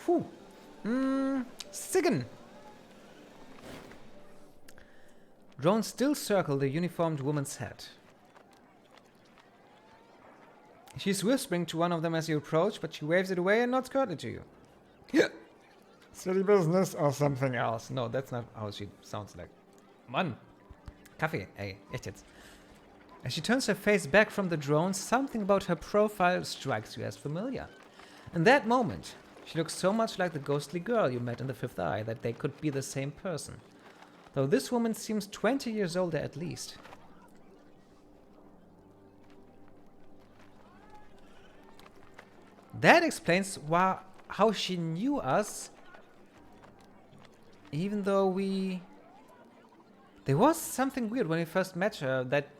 Whew. Sigan. Drones still circle the uniformed woman's head. She's whispering to one of them as you approach, but she waves it away and nods curtly to you. Silly business or something else. No, that's not how she sounds like. Mann. Kaffee. Ey, echt jetzt. As she turns her face back from the drone, something about her profile strikes you as familiar. In that moment, she looks so much like the ghostly girl you met in the Fifth Eye that they could be the same person. Though this woman seems 20 years older at least. That explains how she knew us, even though we... There was something weird when we first met her, that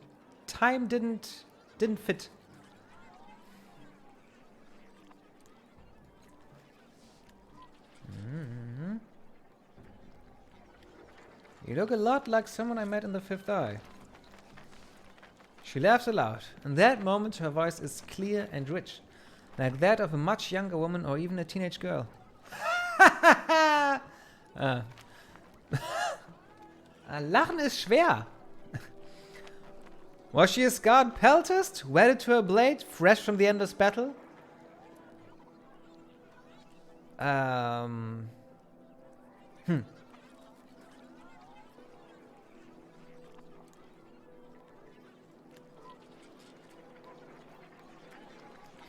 time didn't fit. You look a lot like someone I met in the Fifth Eye. She laughs aloud. In that moment, her voice is clear and rich, like that of a much younger woman or even a teenage girl. Lachen ist schwer. Was she a scarred peltist, wedded to her blade, fresh from the endless battle?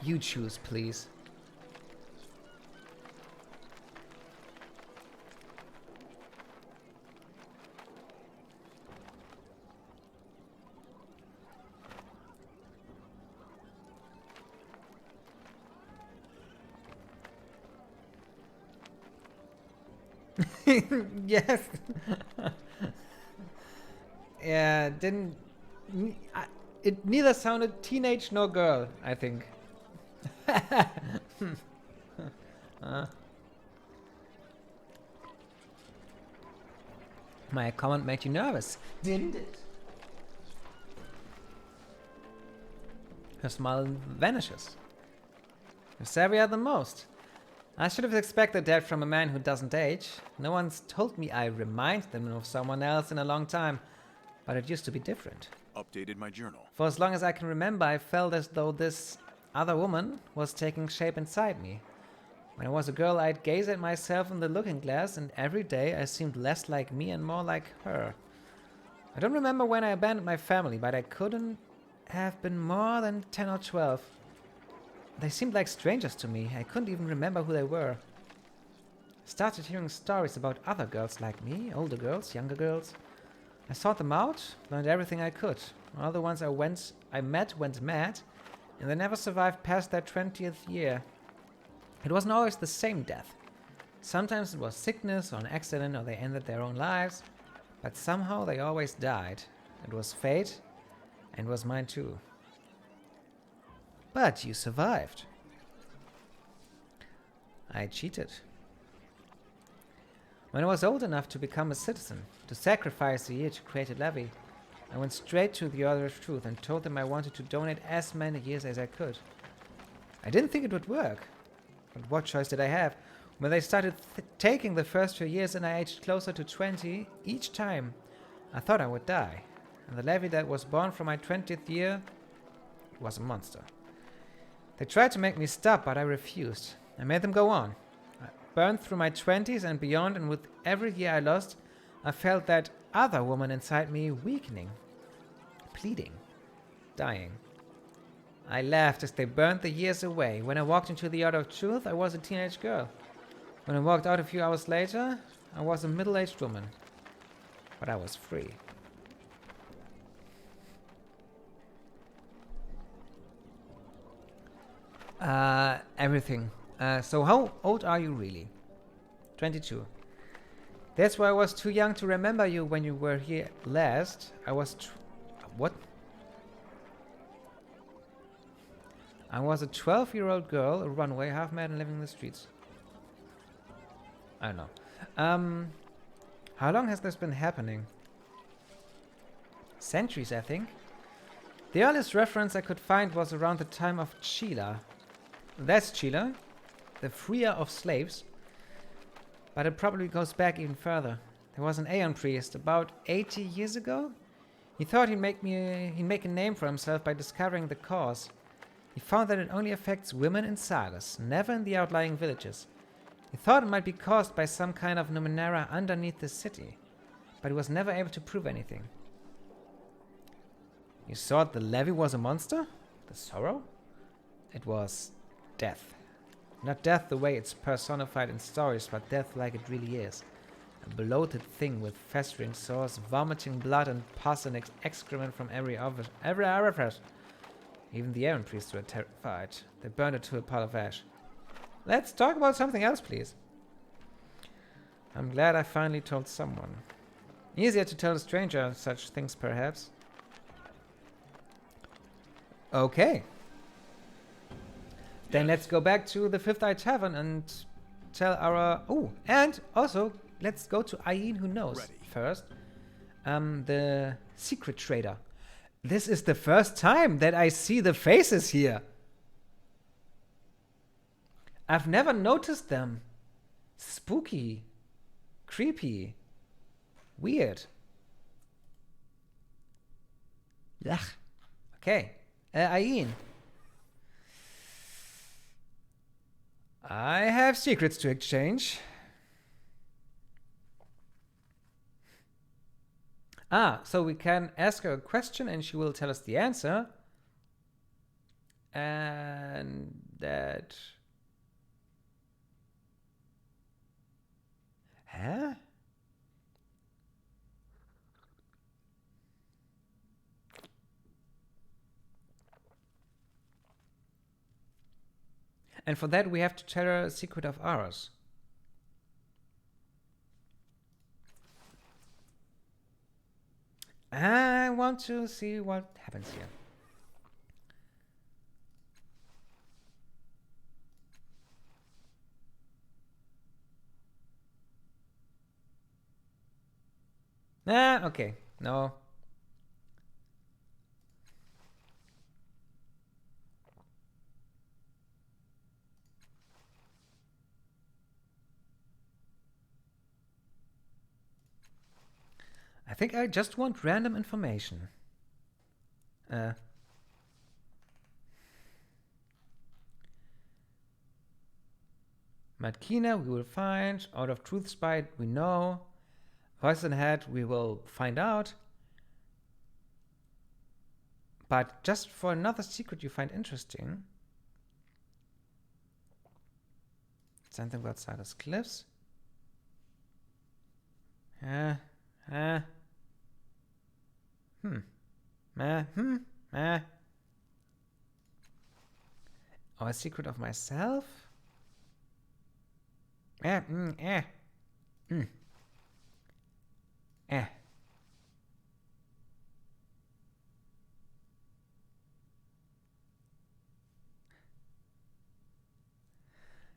You choose, please. Yes. Yeah, didn't... It neither sounded teenage nor girl, I think. My comment made you nervous, didn't it? Her smile vanishes. Seria the most. I should have expected that from a man who doesn't age. No one's told me I remind them of someone else in a long time, but it used to be different. Updated my journal. For as long as I can remember, I felt as though this other woman was taking shape inside me. When I was a girl, I'd gaze at myself in the looking glass, and every day I seemed less like me and more like her. I don't remember when I abandoned my family, but I couldn't have been more than 10 or 12. They seemed like strangers to me. I couldn't even remember who they were. I started hearing stories about other girls like me, older girls, younger girls. I sought them out, learned everything I could. All the ones I met went mad, and they never survived past their 20th year. It wasn't always the same death. Sometimes it was sickness or an accident, or they ended their own lives, but somehow they always died. It was fate, and was mine too. But you survived. I cheated. When I was old enough to become a citizen, to sacrifice a year to create a levy, I went straight to the Order of Truth and told them I wanted to donate as many years as I could. I didn't think it would work, but what choice did I have? When they started taking the first few years and I aged closer to 20, each time I thought I would die. And the levy that was born from my 20th year was a monster. They tried to make me stop, but I refused. I made them go on. burned through my 20s and beyond, and with every year I lost, I felt that other woman inside me weakening, pleading, dying. I laughed as they burned the years away. When I walked into the Order of Truth, I was a teenage girl. When I walked out a few hours later, I was a middle-aged woman. But I was free. Everything. So how old are you really? 22. That's why I was too young to remember you when you were here last. I was what? I was a 12-year-old girl, a runaway, half-mad and living in the streets. I don't know. How long has this been happening? Centuries, I think. The earliest reference I could find was around the time of Chila. That's Chila, the freer of slaves. But it probably goes back even further. There was an Aeon priest about 80 years ago. He thought he'd make a name for himself by discovering the cause. He found that it only affects women in sagas, never in the outlying villages. He thought it might be caused by some kind of Numenera underneath the city, but he was never able to prove anything. You thought the levy was a monster? The sorrow? It was death. Not death the way it's personified in stories, but death like it really is. A bloated thing with festering sores, vomiting blood and pus and excrement from every orifice. Even the Aeon priests were terrified. They burned it to a pile of ash. Let's talk about something else, please. I'm glad I finally told someone. Easier to tell a stranger such things, perhaps. Okay. Then let's go back to the Fifth Eye Tavern and tell our... Oh, and also, let's go to Aidan, who knows first. The secret trader. This is the first time that I see the faces here. I've never noticed them. Spooky. Creepy. Weird. Ugh. Okay. Aidan. I have secrets to exchange. So we can ask her a question and she will tell us the answer. And that... Huh? And for that we have to tell her a secret of ours. I want to see what happens here. Okay. No. I think I just want random information. Madkina we will find. Out of Truth Spite we know. Voice in Head we will find out. But just for another secret you find interesting. Something about Saga's Cliffs. Or a secret of myself?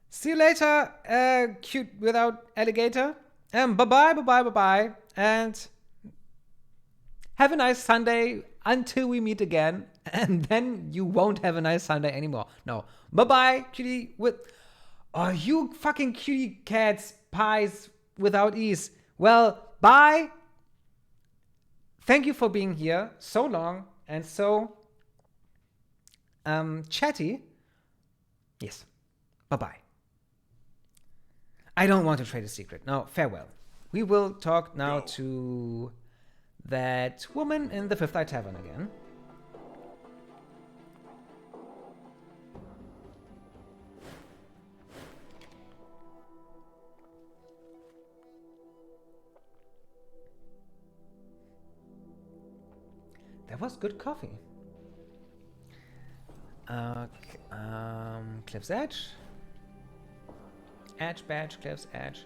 See you later, cute without alligator. Bye-bye. And have a nice Sunday until we meet again. And then you won't have a nice Sunday anymore. No. Bye-bye, cutie with... Oh, you fucking cutie cats, pies without ease. Well, bye. Thank you for being here so long and so chatty. Yes. Bye-bye. I don't want to trade a secret. No, farewell. We will talk now Go. to that woman in the Fifth Eye Tavern again. That was good coffee. Okay, Cliff's Edge. Edge, badge, Cliff's Edge.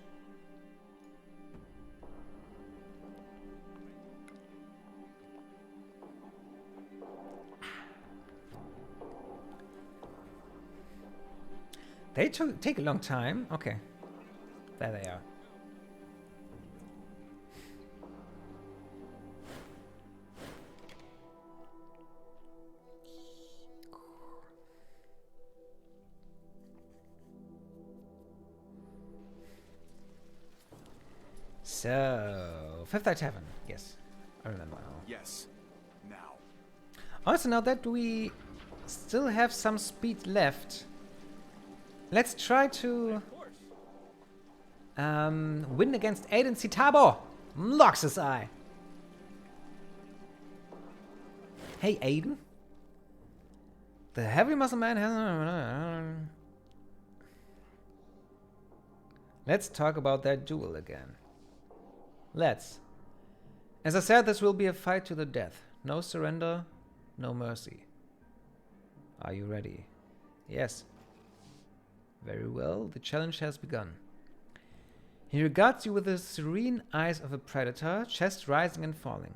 They take a long time. Okay. There they are. So, Fifth Eye Tavern. Yes, I remember now. Yes. Now. Also, now that we still have some speed left, let's try to Of course. win against Aidan Sitabo. Locks his eye. Hey, Aidan. The heavy muscle man has... Let's talk about that duel again. Let's. As I said, this will be a fight to the death. No surrender, no mercy. Are you ready? Yes. Very well, the challenge has begun. He regards you with the serene eyes of a predator, chest rising and falling.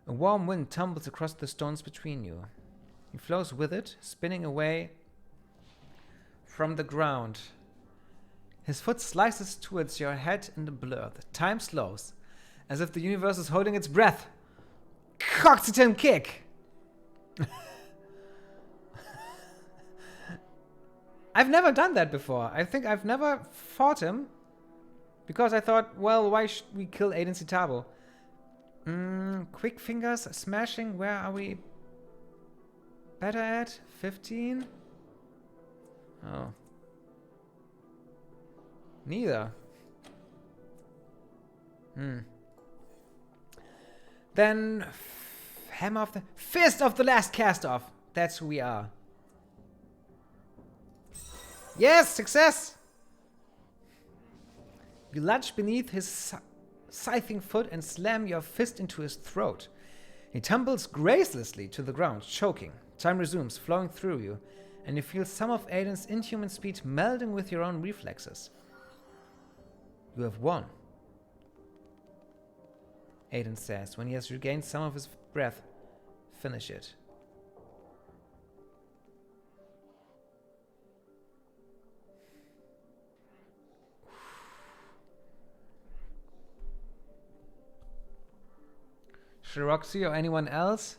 A warm wind tumbles across the stones between you. He flows with it, spinning away from the ground. His foot slices towards your head in the blur. The time slows, as if the universe is holding its breath. Coxyton kick! I've never done that before. I think I've never fought him. Because I thought, well, why should we kill Aidan Sitabo? Quick fingers, smashing, where are we better at? 15? Oh. Neither. Then hammer of the fist of the last cast off. That's who we are. Yes, success. You lunge beneath his scything foot and slam your fist into his throat. He tumbles gracelessly to the ground, choking. Time resumes, flowing through you, and you feel some of Aidan's inhuman speed melding with your own reflexes. You have won, Aidan says when he has regained some of his breath. Finish it. Shiroxy or anyone else?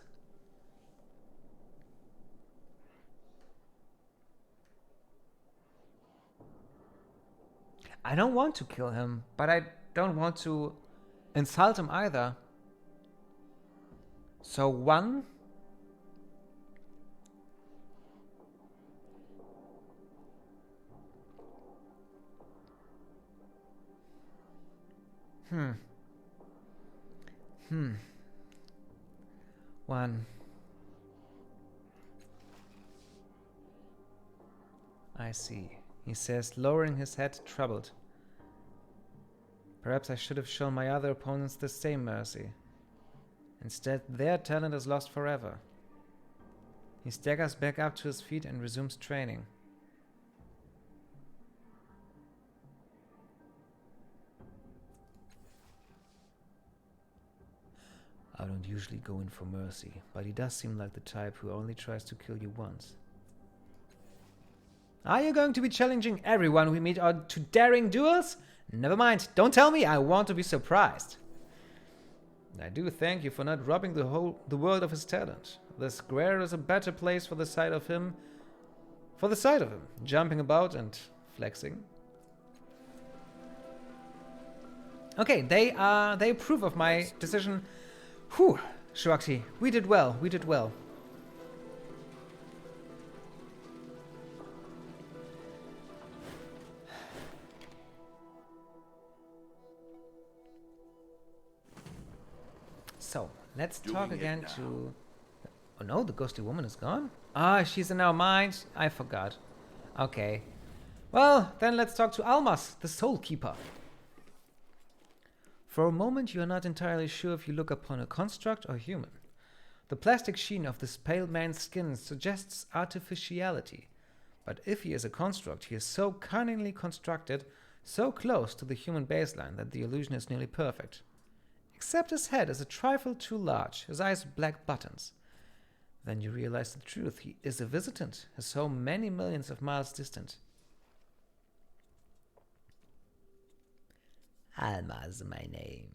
I don't want to kill him, but I don't want to insult him either. So 1. One. I see, he says, lowering his head, troubled. Perhaps I should have shown my other opponents the same mercy. Instead, their talent is lost forever. He staggers back up to his feet and resumes training. I don't usually go in for mercy, but he does seem like the type who only tries to kill you once. Are you going to be challenging everyone we meet on to daring duels? Never mind, don't tell me, I want to be surprised. I do thank you for not robbing the world of his talent. The square is a better place for the sight of him, jumping about and flexing. Okay, they approve of my decision. Whew, Shiroxy, we did well, we did well. Let's Doing talk it again now. to... Oh no, the ghostly woman is gone? Ah, she's in our minds. I forgot. Okay. Well, then let's talk to Almas, the Soul Keeper. For a moment you are not entirely sure if you look upon a construct or human. The plastic sheen of this pale man's skin suggests artificiality. But if he is a construct, he is so cunningly constructed, so close to the human baseline that the illusion is nearly perfect. Except his head is a trifle too large, his eyes black buttons. Then you realize the truth. He is a visitant, so many millions of miles distant. Almas, my name.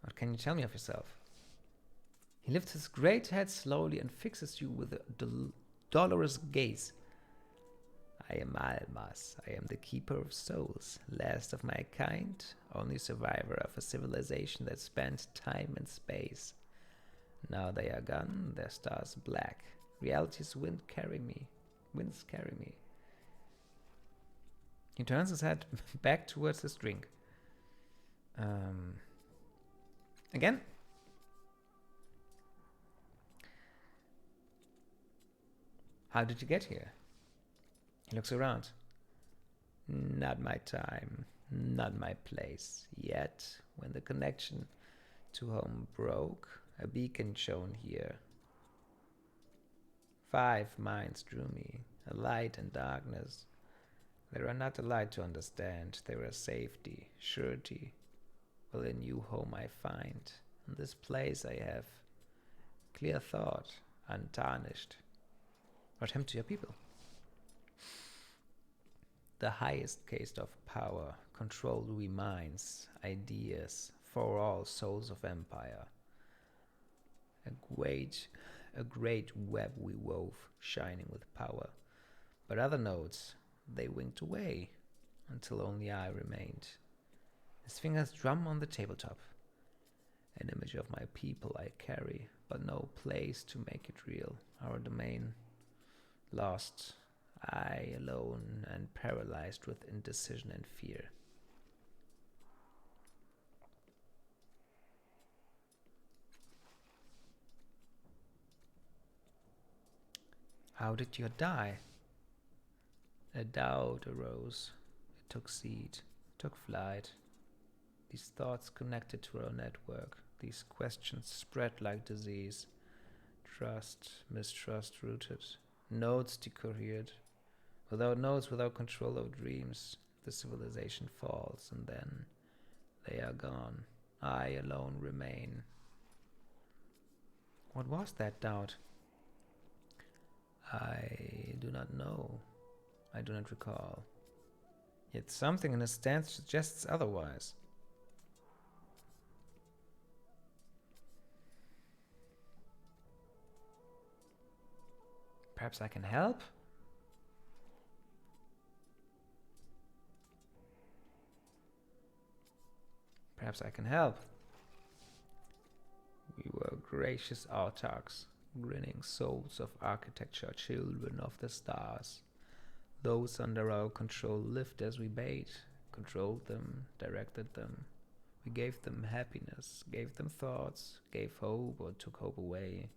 What can you tell me of yourself? He lifts his great head slowly and fixes you with a dolorous gaze. I am Almas. I am the keeper of souls, last of my kind, only survivor of a civilization that spanned time and space. Now they are gone, their stars black. Reality's winds carry me. He turns his head back towards his drink. Again? How did you get here? He looks around. Not my time, not my place. Yet, when the connection to home broke, a beacon shone here. 5 minds drew me, a light and darkness. They are not a light to understand, they are safety, surety. Will a new home I find. In this place I have clear thought, untarnished. What happened to your people? The highest caste of power, control we minds, ideas, for all souls of empire. A great web we wove, shining with power. But other nodes, they winked away, until only I remained. His fingers drum on the tabletop. An image of my people I carry, but no place to make it real. Our domain, lost, I alone and paralyzed with indecision and fear. How did you die? A doubt arose. It took seed, took flight. These thoughts connected to our network. These questions spread like disease. Trust, mistrust rooted. Nodes decohered. Without nodes, without control of dreams, the civilization falls, and then they are gone. I alone remain. What was that doubt? I do not know. I do not recall. Yet something in his stance suggests otherwise. Perhaps I can help? Perhaps I can help. We were gracious autarchs, grinning souls of architecture, children of the stars. Those under our control lived as we bade, controlled them, directed them. We gave them happiness, gave them thoughts, gave hope or took hope away.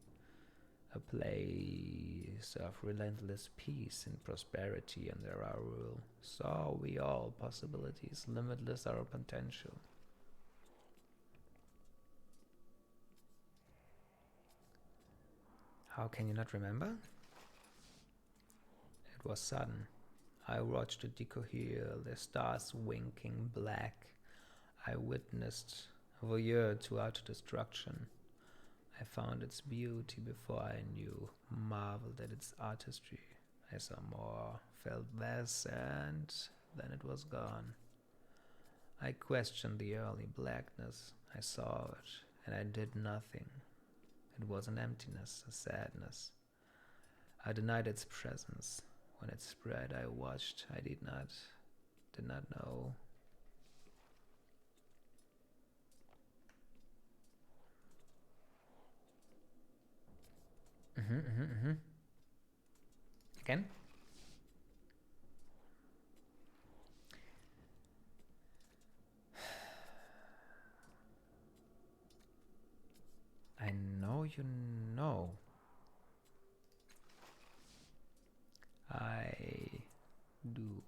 A place of relentless peace and prosperity under our rule. Saw we all possibilities, limitless our potential. How can you not remember? It was sudden. I watched it decohere, the stars winking black. I witnessed, voyeur to utter destruction. I found its beauty before I knew, marveled at its artistry. I saw more, felt less, and then it was gone. I questioned the early blackness. I saw it, and I did nothing. It was an emptiness, a sadness. I denied its presence. When it spread, I watched. I did not know. Again? you know. I do,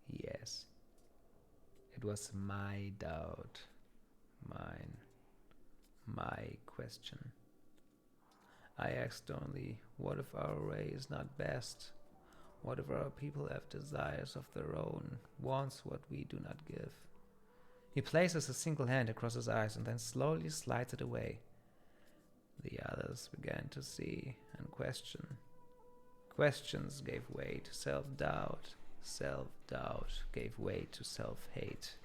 yes. It was my doubt. Mine. My question. I asked only, what if our way is not best? What if our people have desires of their own, wants what we do not give? He places a single hand across his eyes and then slowly slides it away. The others began to see and question. Questions gave way to self-doubt. Self-doubt gave way to self-hate.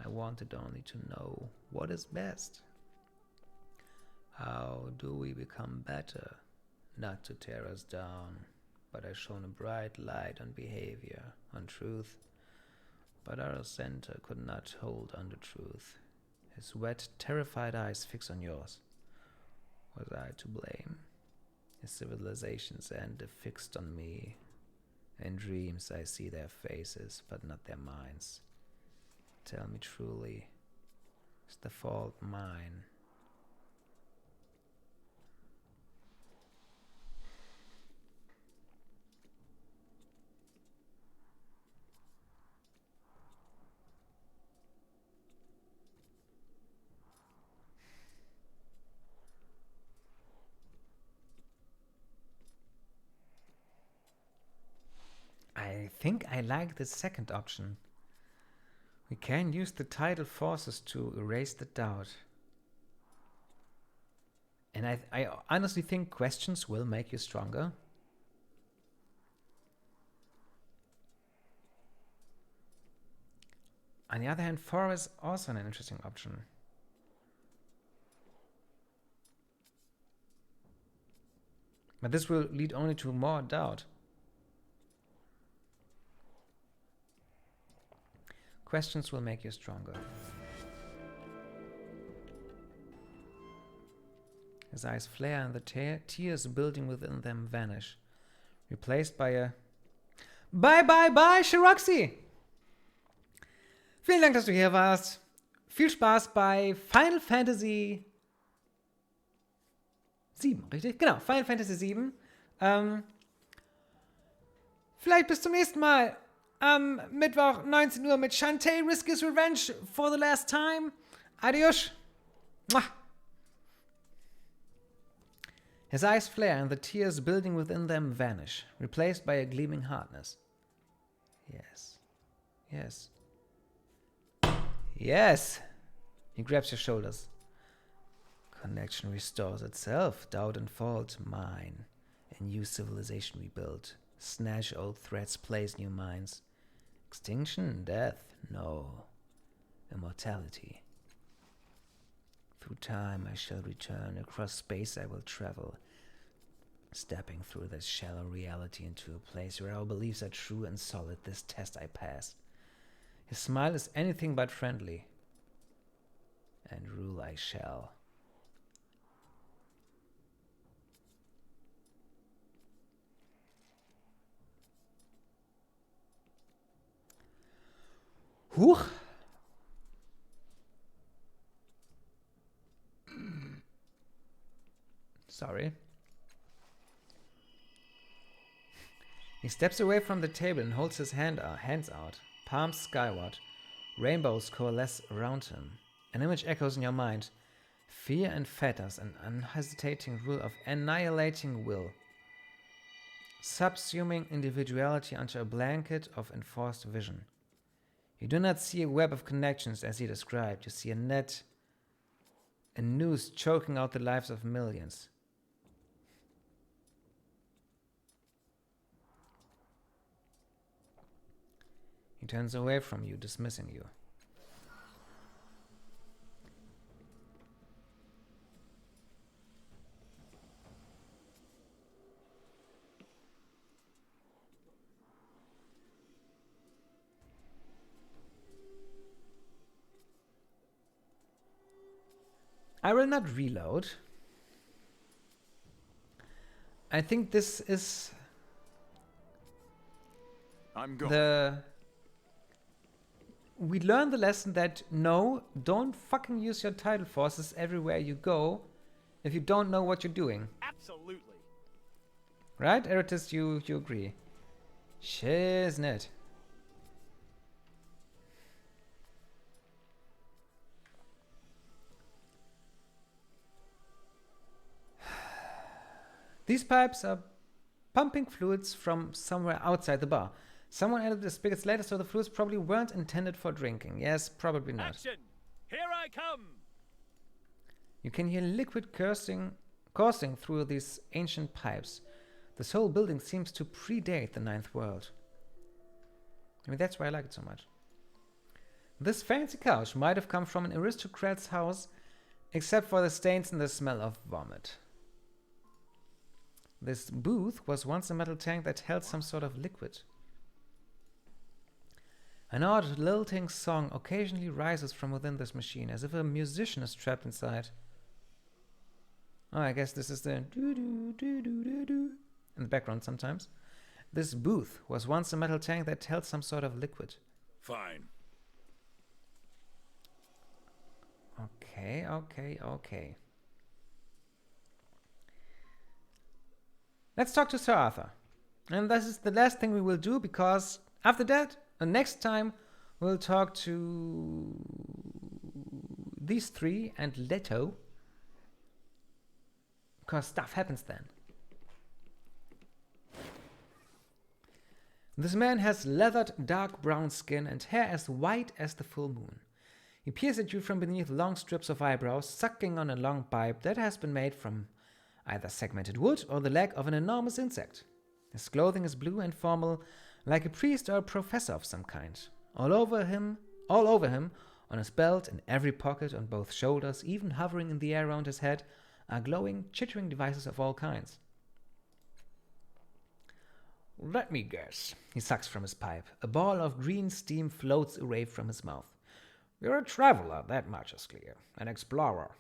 I wanted only to know what is best. How do we become better? Not to tear us down, but I shone a bright light on behavior, on truth. But our center could not hold on the truth. His wet, terrified eyes fixed on yours. Was I to blame? His civilization's end fixed on me. In dreams I see their faces, but not their minds. Tell me truly, is the fault mine? I think I like the second option. We can use the tidal forces to erase the doubt. And I honestly think questions will make you stronger. On the other hand, 4 is also an interesting option. But this will lead only to more doubt. Questions will make you stronger. His eyes flare and the tears building within them vanish. Replaced by a Bye bye bye, Shiroxy! Vielen Dank, dass du hier warst. Viel Spaß bei Final Fantasy 7, richtig? Genau, Final Fantasy 7. Vielleicht bis zum nächsten Mal. Am Mittwoch 19 Uhr mit Shantae, Risk is Revenge for the last time. Adios. Mwah. His eyes flare and the tears building within them vanish, replaced by a gleaming hardness. Yes. Yes. Yes. He grabs your shoulders. Connection restores itself. Doubt and fault, mine. A new civilization we build. Snatch old threads, place new minds. Extinction, death, no. Immortality. Through time I shall return, across space I will travel, stepping through this shallow reality into a place where our beliefs are true and solid. This test I pass. His smile is anything but friendly. And rule I shall. Huch! Sorry. He steps away from the table and holds his hands out, palms skyward. Rainbows coalesce around him. An image echoes in your mind. Fear and fetters, an unhesitating rule of annihilating will. Subsuming individuality under a blanket of enforced vision. You do not see a web of connections as he described. You see a net, a noose choking out the lives of millions. He turns away from you, dismissing you. I will not reload. I think this is I'm going. We learned the lesson that no, don't fucking use your tidal forces everywhere you go. if you don't know what you're doing. Absolutely. Right, Eratus, you agree. Shiznit. These pipes are pumping fluids from somewhere outside the bar. Someone added the spigots later, so the fluids probably weren't intended for drinking. Yes, probably not. Action! Here I come! You can hear liquid coursing through these ancient pipes. This whole building seems to predate the Ninth World. I mean, that's why I like it so much. This fancy couch might have come from an aristocrat's house, except for the stains and the smell of vomit. This booth was once a metal tank that held some sort of liquid. An odd lilting song occasionally rises from within this machine, as if a musician is trapped inside. Oh, I guess this is the doo-doo-doo-doo-doo-doo in the background sometimes. This booth was once a metal tank that held some sort of liquid. Fine. Okay. Let's talk to Sir Arthour. And this is the last thing we will do, because after that, next time, we'll talk to these three and Leto. Because stuff happens then. This man has leathered dark brown skin and hair as white as the full moon. He peers at you from beneath long strips of eyebrows, sucking on a long pipe that has been made from either segmented wood or the leg of an enormous insect. His clothing is blue and formal, like a priest or a professor of some kind. All over him, on his belt, in every pocket, on both shoulders, even hovering in the air around his head, are glowing, chittering devices of all kinds. Let me guess. He sucks from his pipe. A ball of green steam floats away from his mouth. You're a traveler, that much is clear. An explorer.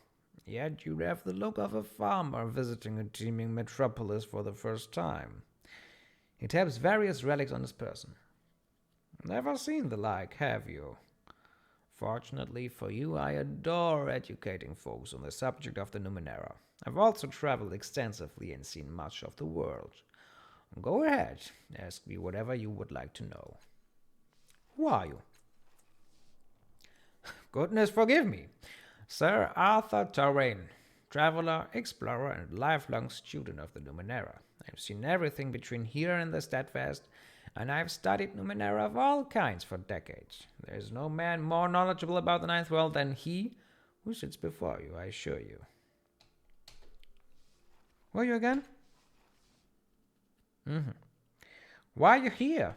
Yet you have the look of a farmer visiting a teeming metropolis for the first time. He taps various relics on his person. Never seen the like, have you? Fortunately for you, I adore educating folks on the subject of the Numenera. I've also traveled extensively and seen much of the world. Go ahead, ask me whatever you would like to know. Who are you? Goodness forgive me. Sir Arthour Torment, traveler, explorer, and lifelong student of the Numenera. I've seen everything between here and the Steadfast, and I've studied Numenera of all kinds for decades. There is no man more knowledgeable about the Ninth World than he who sits before you, I assure you. Who are you again? Why are you here?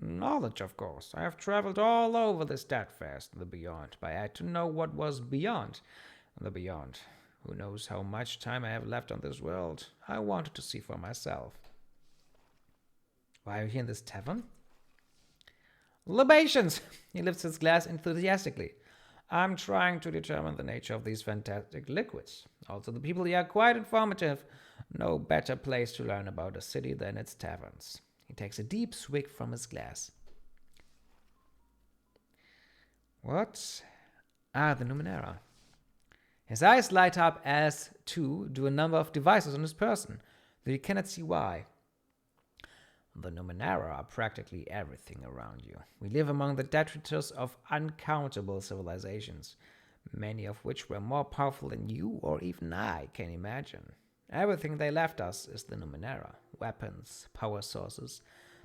Knowledge, of course. I have traveled all over the Steadfast and the beyond, but I had to know what was beyond the beyond. Who knows how much time I have left on this world? I wanted to see for myself. Why are you here in this tavern? Libations! He lifts his glass enthusiastically. I'm trying to determine the nature of these fantastic liquids. Also, the people here are quite informative. No better place to learn about a city than its taverns. He takes a deep swig from his glass. What are the Numenera? His eyes light up, as too do a number of devices on his person, though you cannot see why. The Numenera are practically everything around you. We live among the detritus of uncountable civilizations, many of which were more powerful than you or even I can imagine. Everything they left us is the Numenera. Weapons, power sources,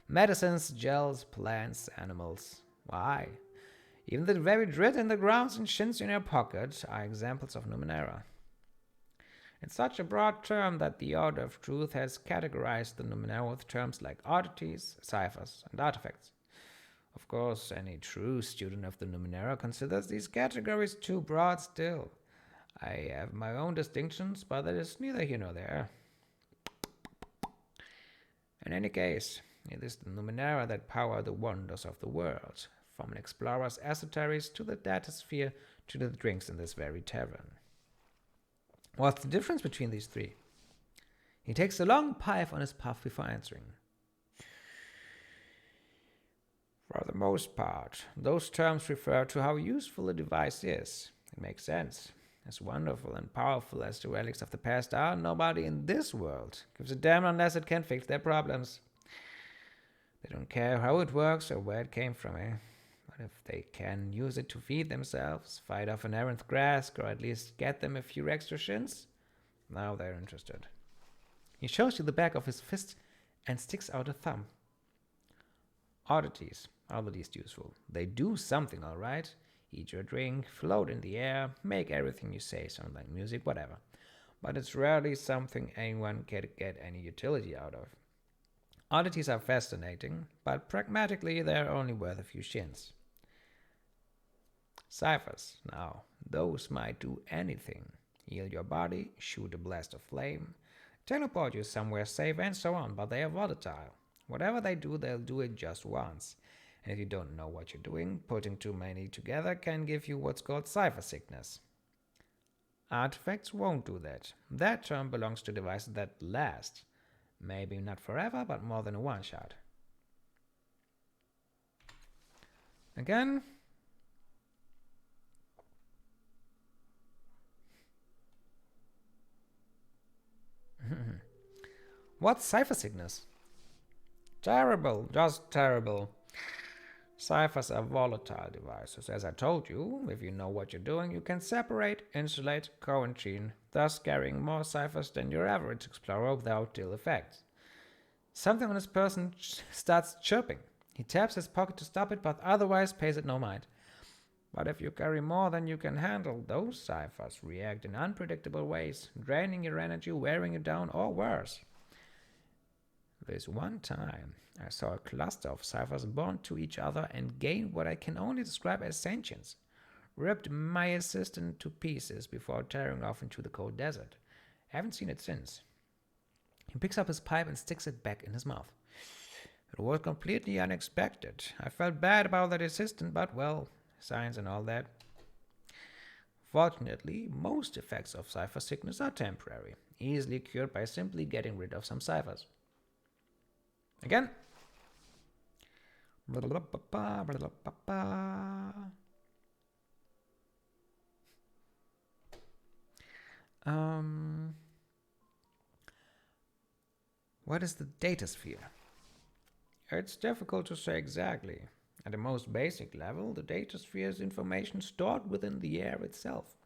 medicines, gels, plants, animals. Why? Even the very grit in the grounds and shins in your pocket are examples of Numenera. It's such a broad term that the Order of Truth has categorized the Numenera with terms like oddities, ciphers, and artifacts. Of course, any true student of the Numenera considers these categories too broad still. I have my own distinctions, but that is neither here nor there. In any case, it is the Numenera that power the wonders of the world, from an explorer's esoteries to the datasphere to the drinks in this very tavern. What's the difference between these three? He takes a long puff on his puff before answering. For the most part, those terms refer to how useful a device is. It makes sense. As wonderful and powerful as the relics of the past are, nobody in this world gives a damn unless it can fix their problems. They don't care how it works or where it came from, eh? But if they can use it to feed themselves, fight off an errant grask, or at least get them a few extra shins, now they're interested. He shows you the back of his fist and sticks out a thumb. Oddities are the least useful. They do something, all right. Eat your drink, float in the air, make everything you say sound like music, whatever. But it's rarely something anyone can get any utility out of. Oddities are fascinating, but pragmatically they're only worth a few shins. Ciphers, now, those might do anything. Heal your body, shoot a blast of flame, teleport you somewhere safe, and so on, but they are volatile. Whatever they do, they'll do it just once. And if you don't know what you're doing, putting too many together can give you what's called cipher sickness. Artifacts won't do that. That term belongs to devices that last. Maybe not forever, but more than a one-shot. Again. What's cipher sickness? Terrible, just terrible. Ciphers are volatile devices. As I told you, if you know what you're doing, you can separate, insulate, quarantine, thus carrying more ciphers than your average explorer without ill effects. Something on this person starts chirping. He taps his pocket to stop it, but otherwise pays it no mind. But if you carry more than you can handle, those ciphers react in unpredictable ways, draining your energy, wearing you down, or worse. This one time, I saw a cluster of ciphers bond to each other and gain what I can only describe as sentience. Ripped my assistant to pieces before tearing off into the cold desert. Haven't seen it since. He picks up his pipe and sticks it back in his mouth. It was completely unexpected. I felt bad about that assistant, but well, science and all that. Fortunately, most effects of cipher sickness are temporary, easily cured by simply getting rid of some ciphers. Again. What is the data sphere? It's difficult to say exactly. At the most basic level, the data sphere is information stored within the air itself.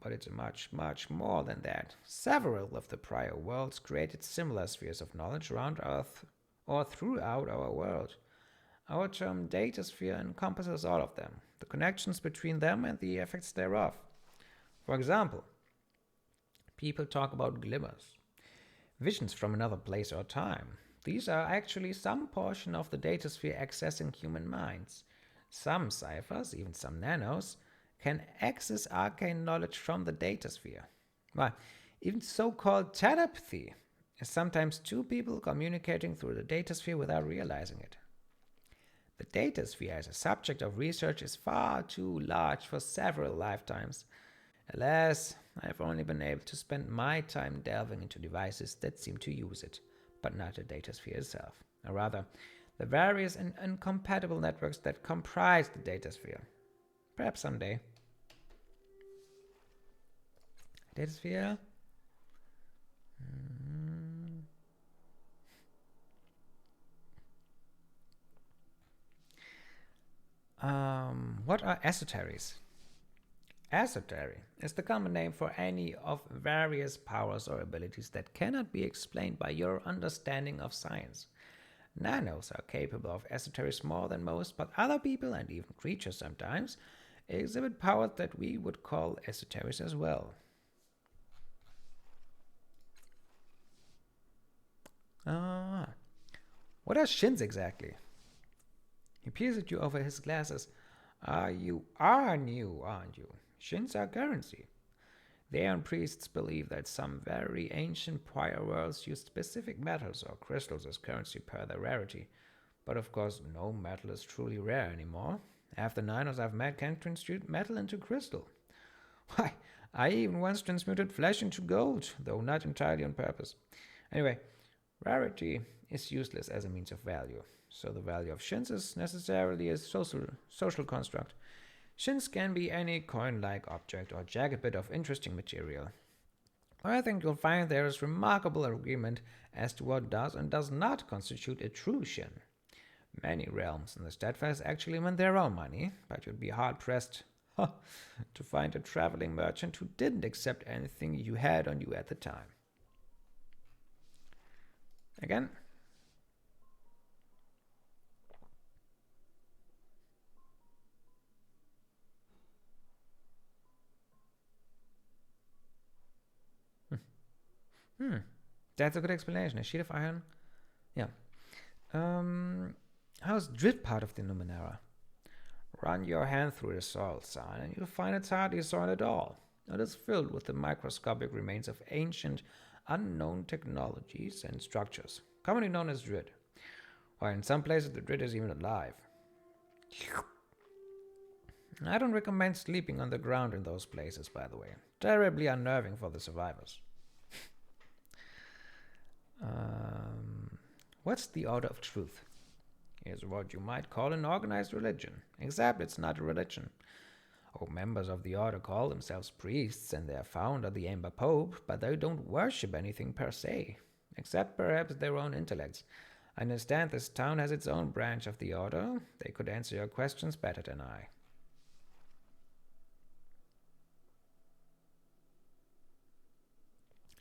But it's much, much more than that. Several of the prior worlds created similar spheres of knowledge around Earth or throughout our world. Our term data sphere encompasses all of them, the connections between them and the effects thereof. For example, people talk about glimmers, visions from another place or time. These are actually some portion of the data sphere accessing human minds. Some ciphers, even some nanos, can access arcane knowledge from the data sphere. Well, even so-called telepathy is sometimes two people communicating through the data sphere without realizing it. The data sphere as a subject of research is far too large for several lifetimes. Alas, I have only been able to spend my time delving into devices that seem to use it, but not the data sphere itself, or rather, the various and incompatible networks that comprise the data sphere. Perhaps someday. Data sphere? What are esoteries? Esotery is the common name for any of various powers or abilities that cannot be explained by your understanding of science. Nanos are capable of esoteries more than most, but other people, and even creatures sometimes, exhibit powers that we would call esoteries as well. What are shins exactly? He peers at you over his glasses. You are new, aren't you? Shins are currency. The Aeon priests believe that some very ancient prior worlds used specific metals or crystals as currency per their rarity. But of course, no metal is truly rare anymore. Half the Ninos I've met can transmute metal into crystal. Why, I even once transmuted flesh into gold, though not entirely on purpose. Anyway, rarity is useless as a means of value. So the value of shins is necessarily a social construct. Shins can be any coin-like object or jagged bit of interesting material. I think you'll find there is remarkable agreement as to what does and does not constitute a true Shin. Many realms in the Steadfast actually mint their own money, but you'd be hard-pressed to find a traveling merchant who didn't accept anything you had on you at the time. Again. That's a good explanation. A sheet of iron. Yeah. How's Drit part of the Numenera? Run your hand through the soil sign and you'll find it's hardly soil at all. It is filled with the microscopic remains of ancient, unknown technologies and structures, commonly known as Drit. Or in some places the Drit is even alive. I don't recommend sleeping on the ground in those places, by the way. Terribly unnerving for the survivors. What's the Order of Truth? Is what you might call an organized religion, except it's not a religion. Members of the order call themselves priests and their founder the Amber Pope, but they don't worship anything per se, except perhaps their own intellects. I understand this town has its own branch of the order. They could answer your questions better than I.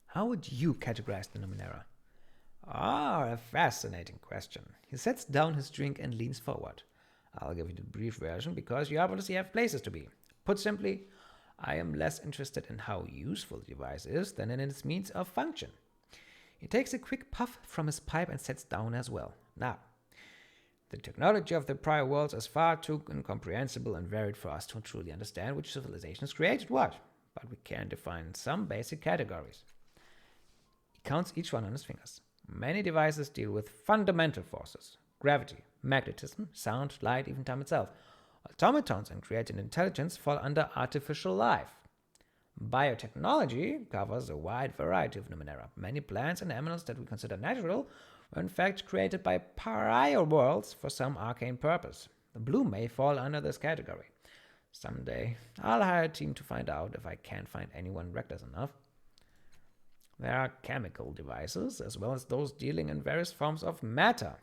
How would you categorize the Numenera? A fascinating question. He sets down his drink and leans forward. I'll give you the brief version because you obviously have places to be. Put simply, I am less interested in how useful the device is than in its means of function. He takes a quick puff from his pipe and sits down as well. Now, the technology of the prior worlds is far too incomprehensible and varied for us to truly understand which civilizations created what, but we can define some basic categories. He counts each one on his fingers. Many devices deal with fundamental forces: gravity, magnetism, sound, light, even time itself. Automatons and created intelligence fall under artificial life. Biotechnology covers a wide variety of Numenera. Many plants and animals that we consider natural were in fact created by prior worlds for some arcane purpose. The blue may fall under this category. Someday, I'll hire a team to find out if I can't find anyone reckless enough. There are chemical devices, as well as those dealing in various forms of matter.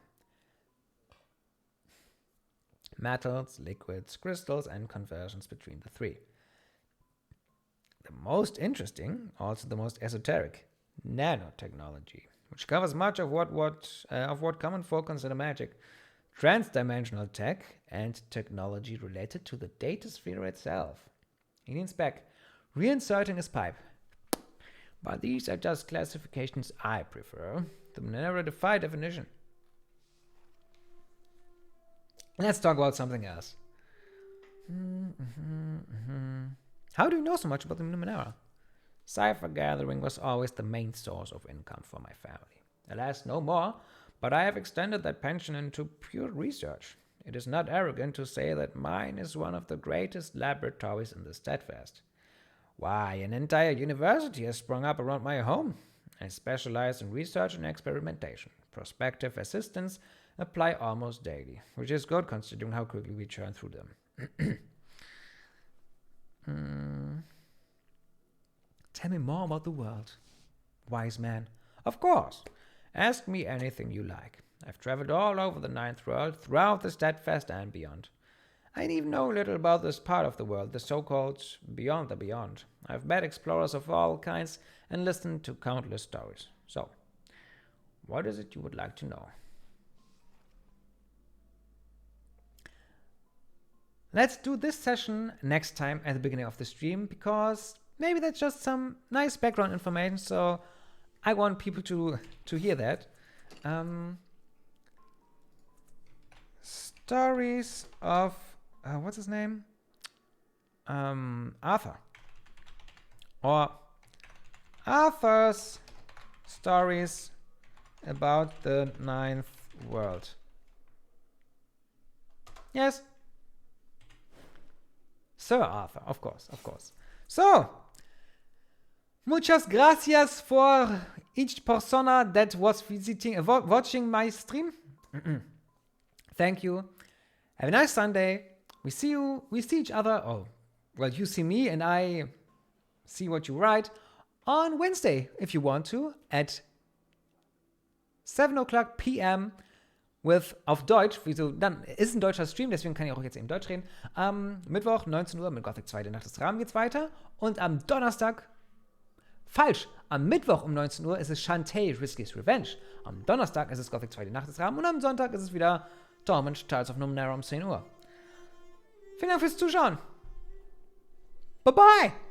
Metals, liquids, crystals, and conversions between the three. The most interesting, also the most esoteric, nanotechnology, which covers much of what common folk consider magic, transdimensional tech, and technology related to the data sphere itself. He leans back, reinserting his pipe. But these are just classifications I prefer. The Numenera defy definition. Let's talk about something else. How do you know so much about the Numenera? Cipher gathering was always the main source of income for my family. Alas, no more, but I have extended that pension into pure research. It is not arrogant to say that mine is one of the greatest laboratories in the Steadfast. Why, an entire university has sprung up around my home. I specialize in research and experimentation. Prospective assistants apply almost daily, which is good considering how quickly we churn through them. Tell me more about the world, wise man. Of course. Ask me anything you like. I've traveled all over the Ninth World, throughout the Steadfast and beyond. I even know little about this part of the world, the so-called Beyond the Beyond. I've met explorers of all kinds and listened to countless stories. So, what is it you would like to know? Let's do this session next time at the beginning of the stream, because maybe that's just some nice background information, so I want people to hear that. Stories of what's his name? Arthour. Or Arthur's stories about the Ninth World. Yes. Sir Arthour, of course. So, muchas gracias for each persona that was watching my stream. Thank you. Have a nice Sunday. we see each other. Oh, well, you see me and I see what you write on Wednesday, if you want to, at 7 o'clock p.m. auf Deutsch. Wieso? Dann ist ein deutscher Stream, deswegen kann ich auch jetzt eben Deutsch reden. Am Mittwoch, 19 Uhr, mit Gothic 2, der Nacht des Rahmen, geht's weiter. Und am Donnerstag, falsch, am Mittwoch um 19 Uhr ist es Shantae, Risky's Revenge. Am Donnerstag ist es Gothic 2, die Nacht des Rahmen. Und am Sonntag ist es wieder Torment, Trials of Numenera um 10 Uhr. Vielen Dank fürs Zuschauen. Bye-bye!